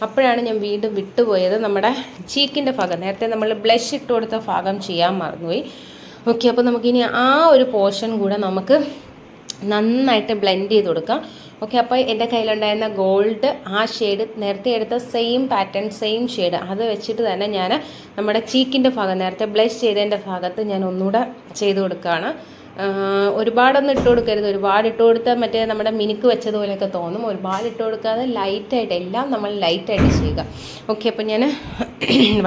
Speaker 1: അപ്പോഴാണ് ഞാൻ വീണ്ടും വിട്ടുപോയത് നമ്മുടെ ചീക്കിൻ്റെ ഭാഗം, നേരത്തെ നമ്മൾ ബ്ലഷ് ഇട്ട് കൊടുത്ത ഭാഗം ചെയ്യാൻ മറന്നുപോയി. ഓക്കെ, അപ്പോൾ നമുക്കിനി ആ ഒരു പോർഷൻ കൂടെ നമുക്ക് നന്നായിട്ട് ബ്ലെൻഡ് ചെയ്ത് കൊടുക്കാം. ഓക്കെ, അപ്പോൾ എൻ്റെ കയ്യിലുണ്ടായിരുന്ന ഗോൾഡ് ആ ഷെയ്ഡ്, നേരത്തെ എടുത്ത സെയിം പാറ്റേൺ സെയിം ഷെയ്ഡ്, അത് വെച്ചിട്ട് തന്നെ ഞാൻ നമ്മുടെ ചീക്കിൻ്റെ ഭാഗം, നേരത്തെ ബ്ലഷ് ചെയ്തതിൻ്റെ ഭാഗത്ത് ഞാൻ ഒന്നുകൂടെ ചെയ്ത് കൊടുക്കുകയാണ്. ഒരുപാടൊന്നും ഇട്ട് കൊടുക്കരുത്. ഒരുപാട് ഇട്ട് കൊടുത്താൽ മറ്റേ നമ്മുടെ മിനുക്ക് വെച്ചതുപോലെയൊക്കെ തോന്നും. ഒരുപാട് ഇട്ട് കൊടുക്കാതെ ലൈറ്റായിട്ട്, എല്ലാം നമ്മൾ ലൈറ്റായിട്ട് ചെയ്യുക. ഓക്കെ, അപ്പോൾ ഞാൻ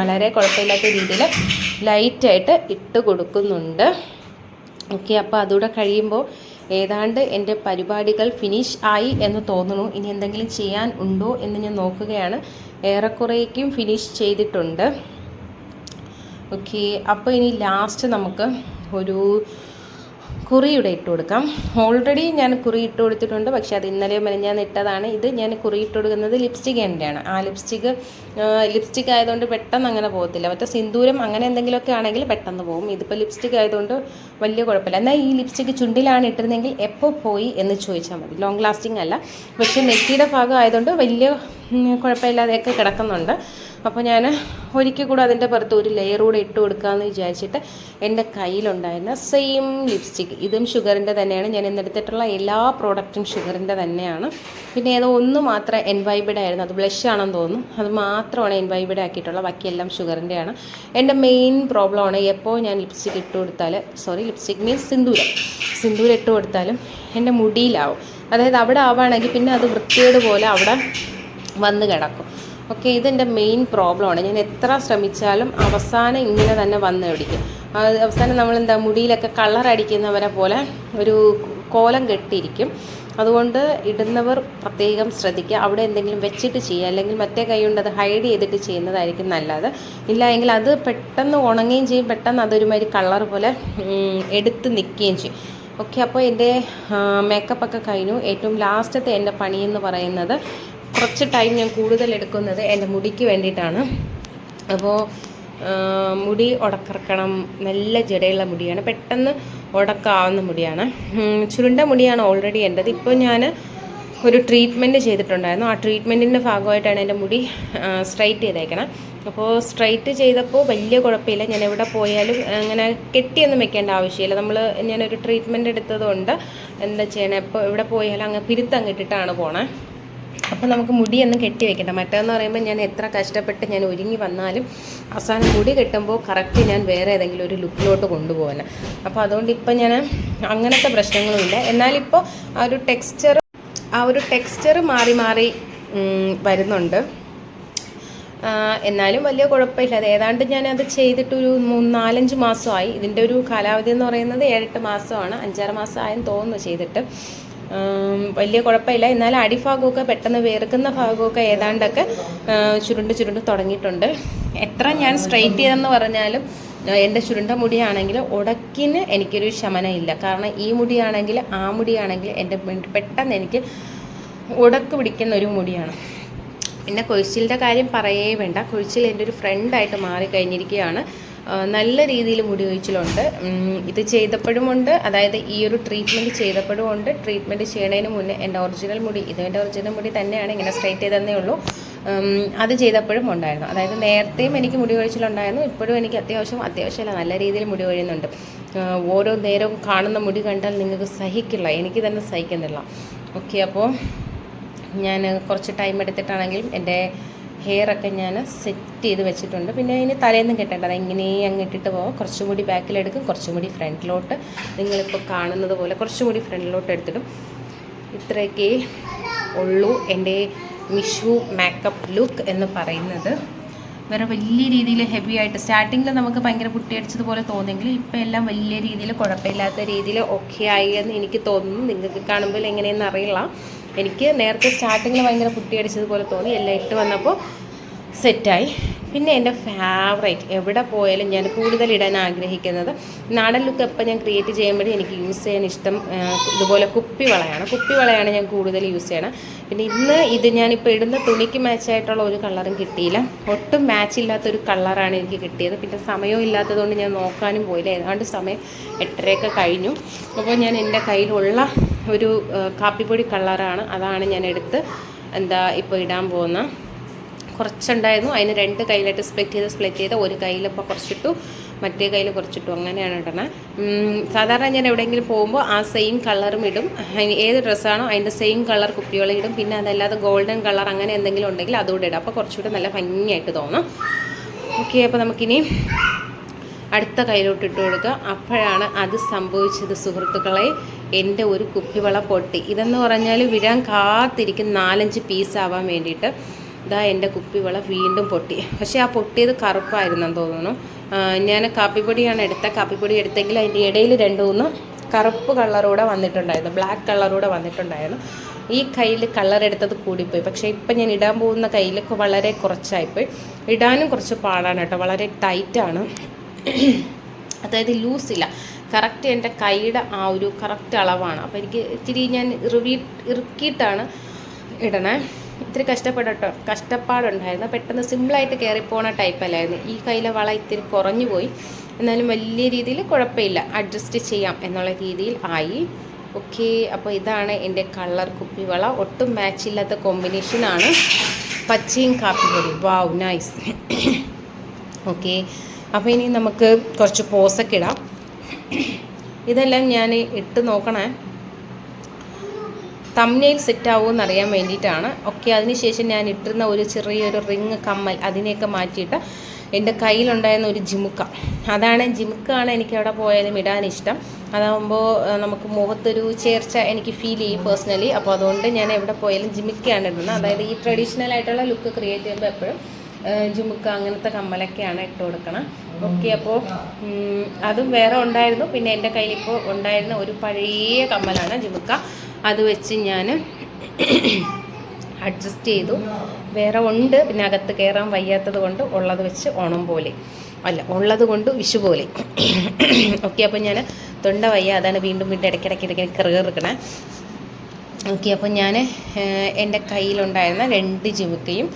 Speaker 1: വളരെ കുഴപ്പമില്ലാത്ത രീതിയിൽ ലൈറ്റായിട്ട് ഇട്ട് കൊടുക്കുന്നുണ്ട്. ഓക്കെ, അപ്പോൾ അതുകൂടെ കഴിയുമ്പോൾ ഏതാണ്ട് എൻ്റെ പരിപാടികൾ ഫിനിഷ് ആയി എന്ന് തോന്നുന്നു. ഇനി എന്തെങ്കിലും ചെയ്യാൻ ഉണ്ടോ എന്ന് ഞാൻ നോക്കുകയാണ്. ഏറെക്കുറേക്കും ഫിനിഷ് ചെയ്തിട്ടുണ്ട്. ഓക്കെ, അപ്പോൾ ഇനി ലാസ്റ്റ് നമുക്ക് ഒരു കുറിയുടെ ഇട്ട് കൊടുക്കാം. ഓൾറെഡി ഞാൻ കുറി ഇട്ട് കൊടുത്തിട്ടുണ്ട്, പക്ഷേ അത് ഇന്നലെ മെനഞ്ഞാന്ന് ഇട്ടതാണ്. ഇത് ഞാൻ കുറി ഇട്ട് കൊടുക്കുന്നത് ലിപ്സ്റ്റിക് തന്നെയാണ്. ആ ലിപ്സ്റ്റിക് ആയതുകൊണ്ട് പെട്ടെന്ന് അങ്ങനെ പോകത്തില്ല. മറ്റേ സിന്ദൂരം അങ്ങനെ എന്തെങ്കിലുമൊക്കെ ആണെങ്കിൽ പെട്ടെന്ന് പോകും. ഇതിപ്പോൾ ലിപ്സ്റ്റിക് ആയതുകൊണ്ട് വലിയ കുഴപ്പമില്ല. എന്നാൽ ഈ ലിപ്സ്റ്റിക് ചുണ്ടിലാണ് ഇട്ടിരുന്നെങ്കിൽ എപ്പോൾ പോയി എന്ന് ചോദിച്ചാൽ മതി. ലോങ് ലാസ്റ്റിംഗ് അല്ല, പക്ഷേ നെറ്റിയുടെ ഭാഗം ആയതുകൊണ്ട് വലിയ കുഴപ്പമില്ലാതെയൊക്കെ കിടക്കുന്നുണ്ട്. അപ്പോൾ ഞാൻ ഒരിക്കൽ കൂടെ അതിൻ്റെ പുറത്ത് ഒരു ലെയർ കൂടെ ഇട്ട് കൊടുക്കാമെന്ന് വിചാരിച്ചിട്ട് എൻ്റെ കയ്യിലുണ്ടായിരുന്ന സെയിം ലിപ്സ്റ്റിക്, ഇതും ഷുഗറിൻ്റെ തന്നെയാണ്. ഞാൻ ഇന്നെടുത്തിട്ടുള്ള എല്ലാ പ്രോഡക്റ്റും ഷുഗറിൻ്റെ തന്നെയാണ്. പിന്നെ ഏതോ ഒന്ന് മാത്രം എൻവൈബഡ് ആയിരുന്നു, അത് ബ്ലഷ് ആണെന്ന് തോന്നുന്നു. അത് മാത്രമാണ് എൻവൈബഡ് ആക്കിയിട്ടുള്ള, ബാക്കിയെല്ലാം ഷുഗറിൻ്റെയാണ്. എൻ്റെ മെയിൻ പ്രോബ്ലമാണ് എപ്പോൾ ഞാൻ ലിപ്സ്റ്റിക് ഇട്ട് കൊടുത്താൽ, ലിപ്സ്റ്റിക് മീൻസ് സിന്ദൂരം ഇട്ട് കൊടുത്താലും എൻ്റെ മുടിയിലാവും. അതായത് അവിടെ ആവുകയാണെങ്കിൽ പിന്നെ അത് വൃത്തികേട് പോലെ അവിടെ വന്ന് കിടക്കും. ഓക്കെ, ഇതെൻ്റെ മെയിൻ പ്രോബ്ലമാണ്. ഞാൻ എത്ര ശ്രമിച്ചാലും അവസാനം ഇങ്ങനെ തന്നെ വന്ന് പിടിക്കും. അവസാനം നമ്മളെന്താ മുടിയിലൊക്കെ കളർ അടിക്കുന്നവരെ പോലെ ഒരു കോലം കെട്ടിയിരിക്കും. അതുകൊണ്ട് ഇടുന്നവർ പ്രത്യേകം ശ്രദ്ധിക്കുക. അവിടെ എന്തെങ്കിലും വെച്ചിട്ട് ചെയ്യുക, അല്ലെങ്കിൽ മറ്റേ കൈ കൊണ്ട് അത് ഹൈഡ് ചെയ്തിട്ട് ചെയ്യുന്നതായിരിക്കും നല്ലത്. ഇല്ല എങ്കിൽ അത് പെട്ടെന്ന് ഉണങ്ങുകയും ചെയ്യും, പെട്ടെന്ന് അതൊരുമാതിരി കളർ പോലെ എടുത്ത് നിൽക്കുകയും ചെയ്യും. ഓക്കെ, അപ്പോൾ എൻ്റെ മേക്കപ്പൊക്കെ കഴിഞ്ഞു. ഏറ്റവും ലാസ്റ്റത്തെ എൻ്റെ പണിയെന്ന് പറയുന്നത്, കുറച്ച് ടൈം ഞാൻ കൂടുതൽ എടുക്കുന്നത് എൻ്റെ മുടിക്ക് വേണ്ടിയിട്ടാണ്. അപ്പോൾ മുടി ഉടക്കിറക്കണം. നല്ല ജടയുള്ള മുടിയാണ്, പെട്ടെന്ന് ഉടക്കാവുന്ന മുടിയാണ്. ചുരുണ്ട മുടിയാണ് ഓൾറെഡി എൻ്റെത്. ഇപ്പോൾ ഞാൻ ഒരു ട്രീറ്റ്മെൻറ്റ് ചെയ്തിട്ടുണ്ടായിരുന്നു. ആ ട്രീറ്റ്മെൻറ്റിൻ്റെ ഭാഗമായിട്ടാണ് എൻ്റെ മുടി സ്ട്രൈറ്റ് ചെയ്തേക്കണം. അപ്പോൾ സ്ട്രൈറ്റ് ചെയ്തപ്പോൾ വലിയ കുഴപ്പമില്ല. ഞാൻ എവിടെ പോയാലും അങ്ങനെ കെട്ടിയൊന്നും വെക്കേണ്ട ആവശ്യമില്ല. ഞാനൊരു ട്രീറ്റ്മെൻറ്റ് എടുത്തതുകൊണ്ട് എന്താ ചെയ്യണേ, ഇപ്പോൾ എവിടെ പോയാലും അങ്ങ് പിരുത്തങ്ങിട്ടിട്ടാണ് പോണേ. അപ്പോൾ നമുക്ക് മുടിയൊന്നും കെട്ടി വെക്കണ്ട. മറ്റേന്ന് പറയുമ്പോൾ ഞാൻ എത്ര കഷ്ടപ്പെട്ട് ഞാൻ ഒരുങ്ങി വന്നാലും അവസാനം മുടി കെട്ടുമ്പോൾ കറക്റ്റ് ഞാൻ വേറെ ഏതെങ്കിലും ഒരു ലുക്കിലോട്ട് കൊണ്ടുപോകാൻ. അപ്പോൾ അതുകൊണ്ട് ഇപ്പം ഞാൻ അങ്ങനത്തെ പ്രശ്നങ്ങളുമില്ല. എന്നാലിപ്പോൾ ആ ഒരു ടെക്സ്ചർ മാറി മാറി വരുന്നുണ്ട്. എന്നാലും വലിയ കുഴപ്പമില്ല. അത് ഏതാണ്ട് ഞാനത് ചെയ്തിട്ടൊരു 3-4-5 മാസമായി. ഇതിൻ്റെ ഒരു കാലാവധി എന്ന് പറയുന്നത് 7-8 മാസമാണ്. 5-6 മാസം ആയെന്ന് തോന്നുന്നു ചെയ്തിട്ട്. വലിയ കുഴപ്പമില്ല. എന്നാലും അടിഭാഗമൊക്കെ പെട്ടെന്ന് വേർക്കുന്ന ഭാഗമൊക്കെ ഏതാണ്ടൊക്കെ ചുരുണ്ട് തുടങ്ങിയിട്ടുണ്ട്. എത്ര ഞാൻ സ്ട്രൈറ്റ് ചെയ്തെന്ന് പറഞ്ഞാലും എൻ്റെ ചുരുണ്ട മുടിയാണെങ്കിൽ ഉടക്കിന് എനിക്കൊരു ശമനമില്ല. കാരണം ഈ മുടിയാണെങ്കിൽ ആ മുടിയാണെങ്കിൽ എൻ്റെ പെട്ടെന്ന് എനിക്ക് ഉടക്ക് പിടിക്കുന്ന ഒരു മുടിയാണ്. പിന്നെ കൊഴിച്ചിലിൻ്റെ കാര്യം പറയേ വേണ്ട. കൊഴിച്ചിൽ എൻ്റെ ഒരു ഫ്രണ്ടായിട്ട് മാറിക്കഴിഞ്ഞിരിക്കുകയാണ്. നല്ല രീതിയിൽ മുടി കൊഴിച്ചിലുണ്ട്. ഇത് ചെയ്തപ്പോഴുമുണ്ട്, അതായത് ഈ ഒരു ട്രീറ്റ്മെൻറ്റ് ചെയ്തപ്പോഴുമുണ്ട്. ട്രീറ്റ്മെൻറ്റ് ചെയ്യണതിന് മുന്നേ എൻ്റെ ഒറിജിനൽ മുടി, എൻ്റെ ഒറിജിനൽ മുടി തന്നെയാണ്, ഇങ്ങനെ സ്ട്രൈറ്റ് ചെയ്തതന്നേ ഉള്ളൂ. അത് ചെയ്തപ്പോഴും ഉണ്ടായിരുന്നു. അതായത് നേരത്തെയും എനിക്ക് മുടി കൊഴിച്ചിലുണ്ടായിരുന്നു, ഇപ്പോഴും എനിക്ക് അത്യാവശ്യമല്ല നല്ല രീതിയിൽ മുടി കൊഴിയുന്നുണ്ട്. ഓരോ നേരവും കാണുന്ന മുടി കണ്ടാൽ നിങ്ങൾക്ക് സഹിക്കില്ല, എനിക്ക് തന്നെ സഹിക്കുന്നില്ല. ഓക്കെ, അപ്പോൾ ഞാൻ കുറച്ച് ടൈം എടുത്തിട്ടാണെങ്കിലും എൻ്റെ ഹെയറൊക്കെ ഞാൻ സെറ്റ് ചെയ്ത് വെച്ചിട്ടുണ്ട്. പിന്നെ അതിന് തലേന്ന് കെട്ടേണ്ടത് ഇങ്ങനെ അങ്ങ് ഇട്ടിട്ട് പോകാം. കുറച്ചും കൂടി ബാക്കിലെടുക്കും, കുറച്ചും കൂടി ഫ്രണ്ടിലോട്ട്, നിങ്ങളിപ്പോൾ കാണുന്നത് പോലെ കുറച്ചും കൂടി ഫ്രണ്ടിലോട്ട് എടുത്തിടും. ഇത്രയൊക്കെ ഉള്ളൂ എൻ്റെ വിഷു മേക്കപ്പ് ലുക്ക് എന്ന് പറയുന്നത്. വേറെ വലിയ രീതിയിൽ ഹെവി ആയിട്ട് സ്റ്റാർട്ടിങ്ങിൽ നമുക്ക് ഭയങ്കര പുട്ടിയടിച്ചതുപോലെ തോന്നുമെങ്കിൽ ഇപ്പോൾ എല്ലാം വലിയ രീതിയിൽ കുഴപ്പമില്ലാത്ത രീതിയിൽ ഓക്കെ ആയി എന്ന് എനിക്ക് തോന്നുന്നു. നിങ്ങൾക്ക് കാണുമ്പോൾ എങ്ങനെയെന്ന് അറിയില്ല. എനിക്ക് നേരത്തെ സ്റ്റാർട്ടിങ്ങിൽ ഭയങ്കര പുട്ടിയടിച്ചതുപോലെ തോന്നി. എല്ലാം ഇട്ട് വന്നപ്പോൾ സെറ്റായി. പിന്നെ എൻ്റെ ഫേവറേറ്റ്, എവിടെ പോയാലും ഞാൻ കൂടുതൽ ഇടാൻ ആഗ്രഹിക്കുന്നത്, നാടൻ ലുക്ക് എപ്പോൾ ഞാൻ ക്രിയേറ്റ് ചെയ്യുമ്പോഴും എനിക്ക് യൂസ് ചെയ്യാൻ ഇഷ്ടം ഇതുപോലെ കുപ്പിവളയാണ് ഞാൻ കൂടുതൽ യൂസ് ചെയ്യണം. പിന്നെ ഇന്ന് ഇത് ഞാനിപ്പോൾ ഇടുന്ന തുണിക്ക് മാച്ചായിട്ടുള്ള ഒരു കളറും കിട്ടിയില്ല, ഒട്ടും മാച്ചില്ലാത്തൊരു കളറാണ് എനിക്ക് കിട്ടിയത്. പിന്നെ സമയവും ഇല്ലാത്തതുകൊണ്ട് ഞാൻ നോക്കാനും പോയില്ല, ഏതാണ്ട് സമയം 8:30 കഴിഞ്ഞു. അപ്പോൾ ഞാൻ എൻ്റെ കയ്യിലുള്ള ഒരു കാപ്പിപ്പൊടി കളറാണ്, അതാണ് ഞാൻ എടുത്ത് ഇപ്പോൾ ഇടാൻ പോകുന്ന. കുറച്ചുണ്ടായിരുന്നു, അതിന് 2 കയ്യിലായിട്ട് സ്പ്ലിറ്റ് ചെയ്ത് ഒരു കയ്യിലിപ്പോൾ കുറച്ചിട്ടു, മറ്റേ കയ്യിൽ കുറച്ചിട്ടു, അങ്ങനെയാണ് ഇടണത്. സാധാരണ ഞാൻ എവിടെയെങ്കിലും പോകുമ്പോൾ ആ സെയിം കളറും ഇടും, ഏത് ഡ്രസ്സാണോ അതിൻ്റെ സെയിം കളർ കുപ്പികൾ ഇടും. പിന്നെ അതല്ലാതെ ഗോൾഡൻ കളർ അങ്ങനെ എന്തെങ്കിലും ഉണ്ടെങ്കിൽ അതുകൂടെ ഇടും, അപ്പോൾ കുറച്ചുകൂടെ നല്ല ഭംഗിയായിട്ട് തോന്നും. ഓക്കെ, അപ്പോൾ നമുക്കിനി അടുത്ത കയ്യിലോട്ട് ഇട്ട് കൊടുക്കുക. അപ്പോഴാണ് അത് സംഭവിച്ചത് സുഹൃത്തുക്കളെ, എൻ്റെ ഒരു കുപ്പിവള പൊട്ടി. ഇതെന്ന് പറഞ്ഞാൽ വിഴാൻ കാത്തിരിക്കും 4-5 പീസാവാൻ വേണ്ടിയിട്ട്. ഇതാ എൻ്റെ കുപ്പിവള വീണ്ടും പൊട്ടി. പക്ഷേ ആ പൊട്ടിയത് കറുപ്പായിരുന്നെന്ന് തോന്നുന്നു. ഞാൻ കാപ്പിപ്പൊടിയാണ് കാപ്പിപ്പൊടി എടുത്തെങ്കിൽ അതിൻ്റെ ഇടയിൽ 2-3 കറുപ്പ് കളറൂടെ വന്നിട്ടുണ്ടായിരുന്നു, ബ്ലാക്ക് കളറൂടെ വന്നിട്ടുണ്ടായിരുന്നു. ഈ കയ്യിൽ കളർ എടുത്തത് കൂടിപ്പോയി. പക്ഷേ ഇപ്പം ഞാൻ ഇടാൻ പോകുന്ന കയ്യിൽ വളരെ കുറച്ചായിപ്പോയി. ഇടാനും കുറച്ച് പാടാണ് കേട്ടോ, വളരെ ടൈറ്റാണ്, അതായത് ലൂസില്ല. കറക്റ്റ് എൻ്റെ കൈയുടെ ആ ഒരു കറക്റ്റ് അളവാണ്. അപ്പോൾ എനിക്ക് ഇത്തിരി ഞാൻ ഇറുക്കിയിട്ടാണ് ഇടണേ. ഇത്തിരി കഷ്ടപ്പാടുണ്ടായിരുന്നു. പെട്ടെന്ന് സിമ്പിളായിട്ട് കയറിപ്പോണ ടൈപ്പല്ലായിരുന്നു. ഈ കയ്യിലെ വള ഇത്തിരി കുറഞ്ഞു പോയി, എന്നാലും വലിയ രീതിയിൽ കുഴപ്പമില്ല, അഡ്ജസ്റ്റ് ചെയ്യാം എന്നുള്ള രീതിയിൽ ആയി. ഓക്കെ, അപ്പോൾ ഇതാണ് എൻ്റെ കളർ കുപ്പിവള. ഒട്ടും മാച്ചില്ലാത്ത കോമ്പിനേഷനാണ്, പച്ചയും കാപ്പിപ്പൊടി. വാവ്, നൈസ്. ഓക്കെ, അപ്പോൾ ഇനി നമുക്ക് കുറച്ച് പോസൊക്കെ ഇടാം. ഇതെല്ലാം ഞാൻ ഇട്ട് നോക്കണേ, തംബ്നെയിൽ സെറ്റ് ആവുമെന്ന് അറിയാൻ വേണ്ടിയിട്ടാണ്. ഓക്കെ, അതിനുശേഷം ഞാൻ ഇട്ടിരുന്ന ഒരു ചെറിയൊരു റിങ് കമ്മൽ അതിനെയൊക്കെ മാറ്റിയിട്ട് എൻ്റെ കയ്യിലുണ്ടായിരുന്ന ഒരു ജിമുക്കാണ് എനിക്ക് എവിടെ പോയാലും ഇടാനിഷ്ടം. അതാകുമ്പോൾ നമുക്ക് മുഖത്തൊരു ചേർച്ച എനിക്ക് ഫീൽ ചെയ്യും പേഴ്സണലി. അപ്പോൾ അതുകൊണ്ട് ഞാൻ എവിടെ പോയാലും ജിമുക്കയാണ് ഇടുന്നത്. അതായത് ഈ ട്രഡീഷണൽ ആയിട്ടുള്ള ലുക്ക് ക്രിയേറ്റ് ചെയ്യുമ്പോൾ എപ്പോഴും ജുമുക്ക അങ്ങനത്തെ കമ്മലൊക്കെയാണ് ഇട്ട് കൊടുക്കണം. ഓക്കെ, അപ്പോൾ അതും വേറെ ഉണ്ടായിരുന്നു. പിന്നെ എൻ്റെ കയ്യിലിപ്പോൾ ഉണ്ടായിരുന്ന ഒരു പഴയ കമ്മലാണ് ജുമുക്ക, അത് വെച്ച് ഞാൻ അഡ്ജസ്റ്റ് ചെയ്തു. വേറെ ഉണ്ട്, പിന്നെ അകത്ത് കയറാൻ വയ്യാത്തത് കൊണ്ട് ഉള്ളത് വെച്ച് ഓണം പോലെ ഉള്ളത് കൊണ്ട് വിഷു പോലെ. ഓക്കെ, അപ്പോൾ ഞാൻ തൊണ്ട വയ്യ, അതാണ് വീണ്ടും ഇടയ്ക്കിടയ്ക്ക് കയറിക്കണേ. ഓക്കെ, അപ്പോൾ ഞാൻ എൻ്റെ കയ്യിലുണ്ടായിരുന്ന 2 ജിമുക്കയും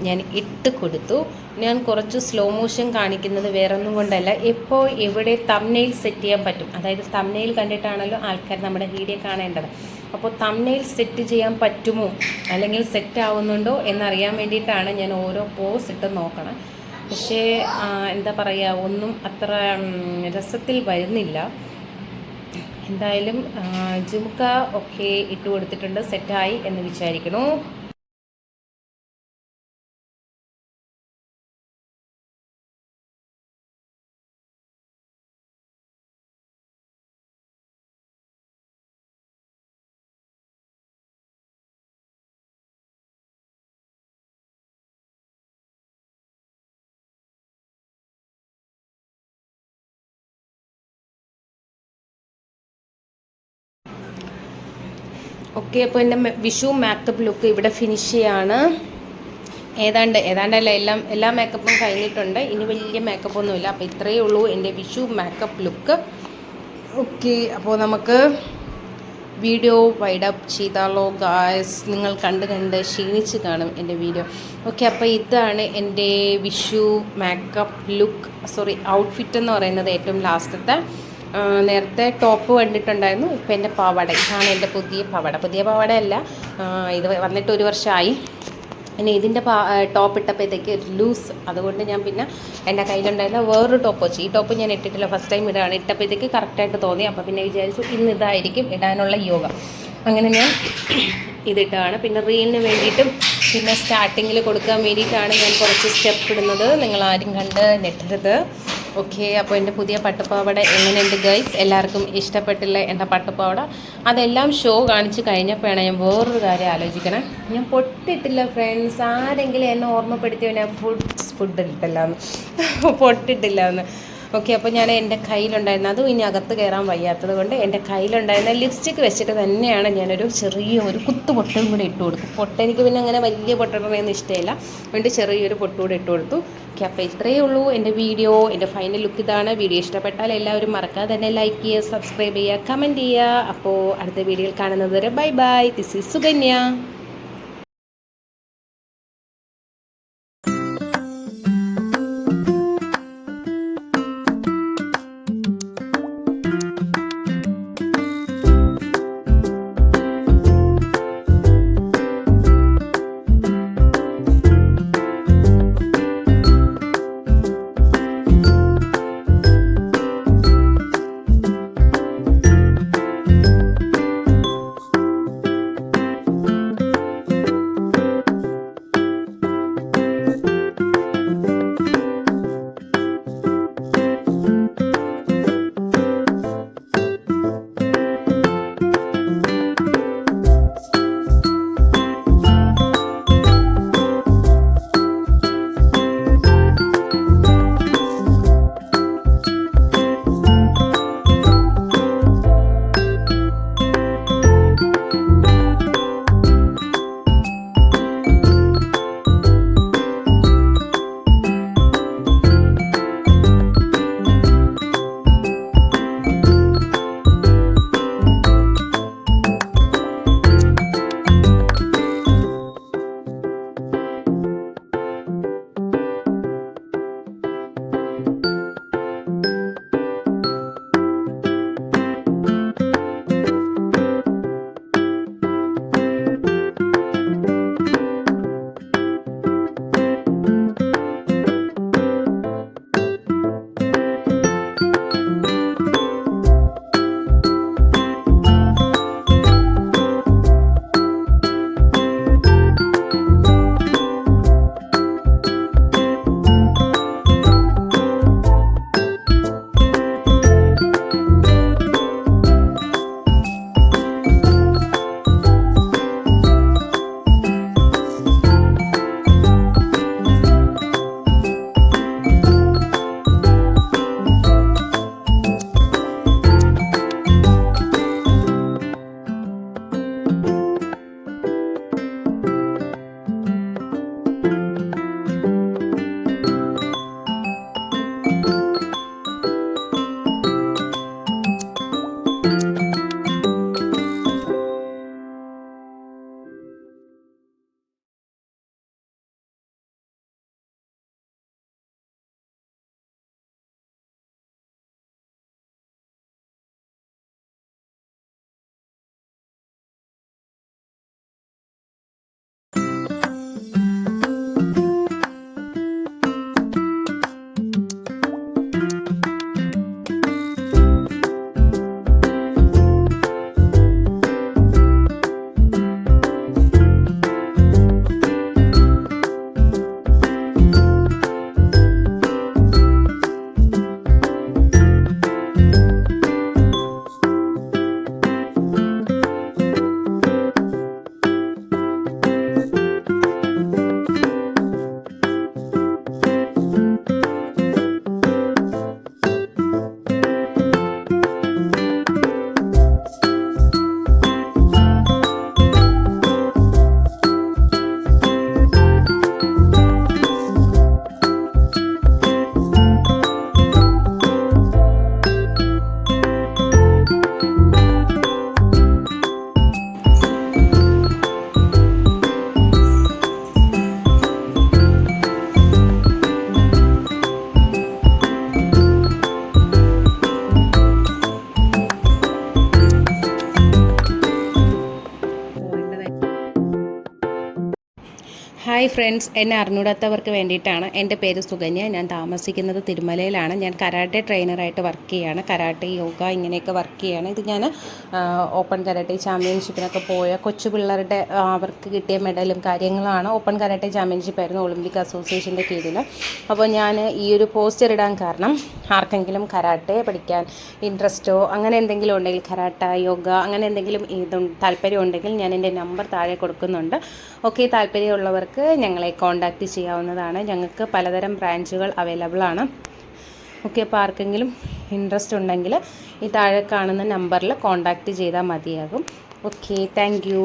Speaker 1: ഞാൻ ഇട്ട് കൊടുത്തു. ഞാൻ കുറച്ച് സ്ലോ മോഷൻ കാണിക്കുന്നത് വേറൊന്നും കൊണ്ടല്ല, എപ്പോൾ എവിടെ തംബ്നെയിൽ സെറ്റ് ചെയ്യാൻ പറ്റും, അതായത് തംബ്നെയിൽ കണ്ടിട്ടാണല്ലോ ആൾക്കാർ നമ്മുടെ വീഡിയോ കാണേണ്ടത്. അപ്പോൾ തംബ്നെയിൽ സെറ്റ് ചെയ്യാൻ പറ്റുമോ അല്ലെങ്കിൽ സെറ്റ് ആവുന്നുണ്ടോ എന്നറിയാൻ വേണ്ടിയിട്ടാണ് ഞാൻ ഓരോ പോസ് ഇട്ട് നോക്കണം. പക്ഷേ ഒന്നും അത്ര രസത്തിൽ വരുന്നില്ല. എന്തായാലും ജുമുക്ക ഒക്കെ ഇട്ട് കൊടുത്തിട്ടുണ്ട്, സെറ്റായി എന്ന് വിചാരിക്കണു. ഓക്കെ, അപ്പോൾ എൻ്റെ വിഷു മേക്കപ്പ് ലുക്ക് ഇവിടെ ഫിനിഷ് ചെയ്യാണ്. ഏതാണ്ടല്ല എല്ലാ മേക്കപ്പും കഴിഞ്ഞിട്ടുണ്ട്. ഇനി വലിയ മേക്കപ്പൊന്നുമില്ല. അപ്പോൾ ഇത്രയേ ഉള്ളൂ എൻ്റെ വിഷു മേക്കപ്പ് ലുക്ക്. ഓക്കെ, അപ്പോൾ നമുക്ക് വീഡിയോ വൈഡപ്പ് ചെയ്താലോ ഗായ്സ്? നിങ്ങൾ കണ്ട് ക്ഷീണിച്ച് കാണും എൻ്റെ വീഡിയോ. ഓക്കെ, അപ്പോൾ ഇതാണ് എൻ്റെ വിഷു മേക്കപ്പ് ലുക്ക്, ഔട്ട്ഫിറ്റ് എന്ന് പറയുന്നത്. ഏറ്റവും ലാസ്റ്റത്തെ നേരത്തെ ടോപ്പ് കണ്ടിട്ടുണ്ടായിരുന്നു, ഇപ്പം എൻ്റെ പാവാട. ഇതാണ് എൻ്റെ പുതിയ പാവാടയല്ല, ഇത് വന്നിട്ട് 1 വർഷമായി. പിന്നെ ഇതിൻ്റെ ടോപ്പ് ഇട്ടപ്പോഴത്തേക്ക് ലൂസ്, അതുകൊണ്ട് ഞാൻ പിന്നെ എൻ്റെ കയ്യിലുണ്ടായിരുന്ന വേറൊരു ടോപ്പ് വെച്ച്, ഈ ടോപ്പ് ഞാൻ ഇട്ടിട്ടില്ല, ഫസ്റ്റ് ടൈം ഇടുകയാണ്. ഇട്ടപ്പോഴത്തേക്ക് കറക്റ്റായിട്ട് തോന്നി. അപ്പോൾ പിന്നെ വിചാരിച്ചു ഇന്ന് ഇതായിരിക്കും ഇടാനുള്ള യോഗ. അങ്ങനെ ഞാൻ ഇതിട്ടാണ്. പിന്നെ റീലിന് വേണ്ടിയിട്ടും പിന്നെ സ്റ്റാർട്ടിങ്ങിൽ കൊടുക്കാൻ വേണ്ടിയിട്ടാണ് ഞാൻ കുറച്ച് സ്റ്റെപ്പ് ഇടുന്നത്. നിങ്ങളാരും കണ്ട് നെട്ടരുത്. ഓക്കെ, അപ്പോൾ എൻ്റെ പുതിയ പട്ടുപാവാട എങ്ങനെയുണ്ട് ഗൈസ്? എല്ലാവർക്കും ഇഷ്ടപ്പെട്ടില്ല എൻ്റെ പട്ടുപാവാട? അതെല്ലാം ഷോ കാണിച്ച് കഴിഞ്ഞപ്പോഴാണ് ഞാൻ വേറൊരു കാര്യം ആലോചിക്കണം. ഞാൻ പൊട്ടിട്ടില്ല ഫ്രണ്ട്സ്. ആരെങ്കിലും എന്നെ ഓർമ്മപ്പെടുത്തിയോ ഞാൻ ഫുഡ് ഇട്ടില്ല എന്ന്, പൊട്ടിട്ടില്ല എന്ന്. ഓക്കെ, അപ്പോൾ ഞാൻ എൻ്റെ കയ്യിലുണ്ടായിരുന്ന, അതും ഇനി അകത്ത് കയറാൻ വയ്യാത്തത് കൊണ്ട് എൻ്റെ കയ്യിലുണ്ടായിരുന്ന ലിപ്സ്റ്റിക്ക് വെച്ചിട്ട് തന്നെയാണ് ഞാനൊരു ചെറിയൊരു കുത്തു പൊട്ടും കൂടി ഇട്ട് കൊടുക്കും. പൊട്ട് എനിക്ക് പിന്നെ അങ്ങനെ വലിയ പൊട്ടിടണമെന്ന് ഇഷ്ടമില്ല, അതുകൊണ്ട് ചെറിയൊരു പൊട്ട് കൂടി ഇട്ട് കൊടുത്തു. ഓക്കെ, അപ്പോൾ ഇത്രയേ ഉള്ളൂ എൻ്റെ വീഡിയോ. എൻ്റെ ഫൈനൽ ലുക്ക് ഇതാണ്. വീഡിയോ ഇഷ്ടപ്പെട്ടാൽ എല്ലാവരും മറക്കാതെ തന്നെ ലൈക്ക് ചെയ്യുക, സബ്സ്ക്രൈബ് ചെയ്യുക, കമൻറ്റ് ചെയ്യുക. അപ്പോൾ അടുത്ത വീഡിയോയിൽ കാണുന്നത് വരെ bye bye. This is Sukanya. Hi friends, എന്നെ അറിഞ്ഞൂടാത്തവർക്ക് വേണ്ടിയിട്ടാണ്. എൻ്റെ പേര് സുകന്യ. ഞാൻ താമസിക്കുന്നത് തിരുമലയിലാണ്. ഞാൻ കരാട്ടെ ട്രെയിനറായിട്ട് വർക്ക് ചെയ്യുകയാണ്. കരാട്ടെ, യോഗ ഇങ്ങനെയൊക്കെ വർക്ക് ചെയ്യുകയാണ്. ഇത് ഞാൻ ഓപ്പൺ കരാട്ടെ ചാമ്പ്യൻഷിപ്പിനൊക്കെ പോയ കൊച്ചു പിള്ളേരുടെ അവർക്ക് കിട്ടിയ മെഡലും കാര്യങ്ങളാണ്. ഓപ്പൺ കരാട്ടെ ചാമ്പ്യൻഷിപ്പായിരുന്നു ഒളിമ്പിക് അസോസിയേഷൻ്റെ കീഴിൽ. അപ്പോൾ ഞാൻ ഈ ഒരു പോസ്റ്റർ ഇടാൻ കാരണം ആർക്കെങ്കിലും കരാട്ടെ പഠിക്കാൻ ഇൻട്രസ്റ്റോ അങ്ങനെ എന്തെങ്കിലും ഉണ്ടെങ്കിൽ, കരാട്ട, യോഗ അങ്ങനെ എന്തെങ്കിലും താല്പര്യം ഉണ്ടെങ്കിൽ ഞാൻ എൻ്റെ നമ്പർ താഴെ കൊടുക്കുന്നുണ്ട്. ഓക്കെ, താല്പര്യമുള്ളവർക്ക് ഞങ്ങളെ കോൺടാക്റ്റ് ചെയ്യാവുന്നതാണ്. ഞങ്ങൾക്ക് പലതരം ബ്രാഞ്ചുകൾ അവൈലബിൾ ആണ്. ഓക്കെ, അപ്പോൾ ആർക്കെങ്കിലും ഇൻട്രസ്റ്റ് ഉണ്ടെങ്കിൽ ഈ താഴെ കാണുന്ന നമ്പറിൽ കോൺടാക്റ്റ് ചെയ്താൽ മതിയാകും. Okay, thank you.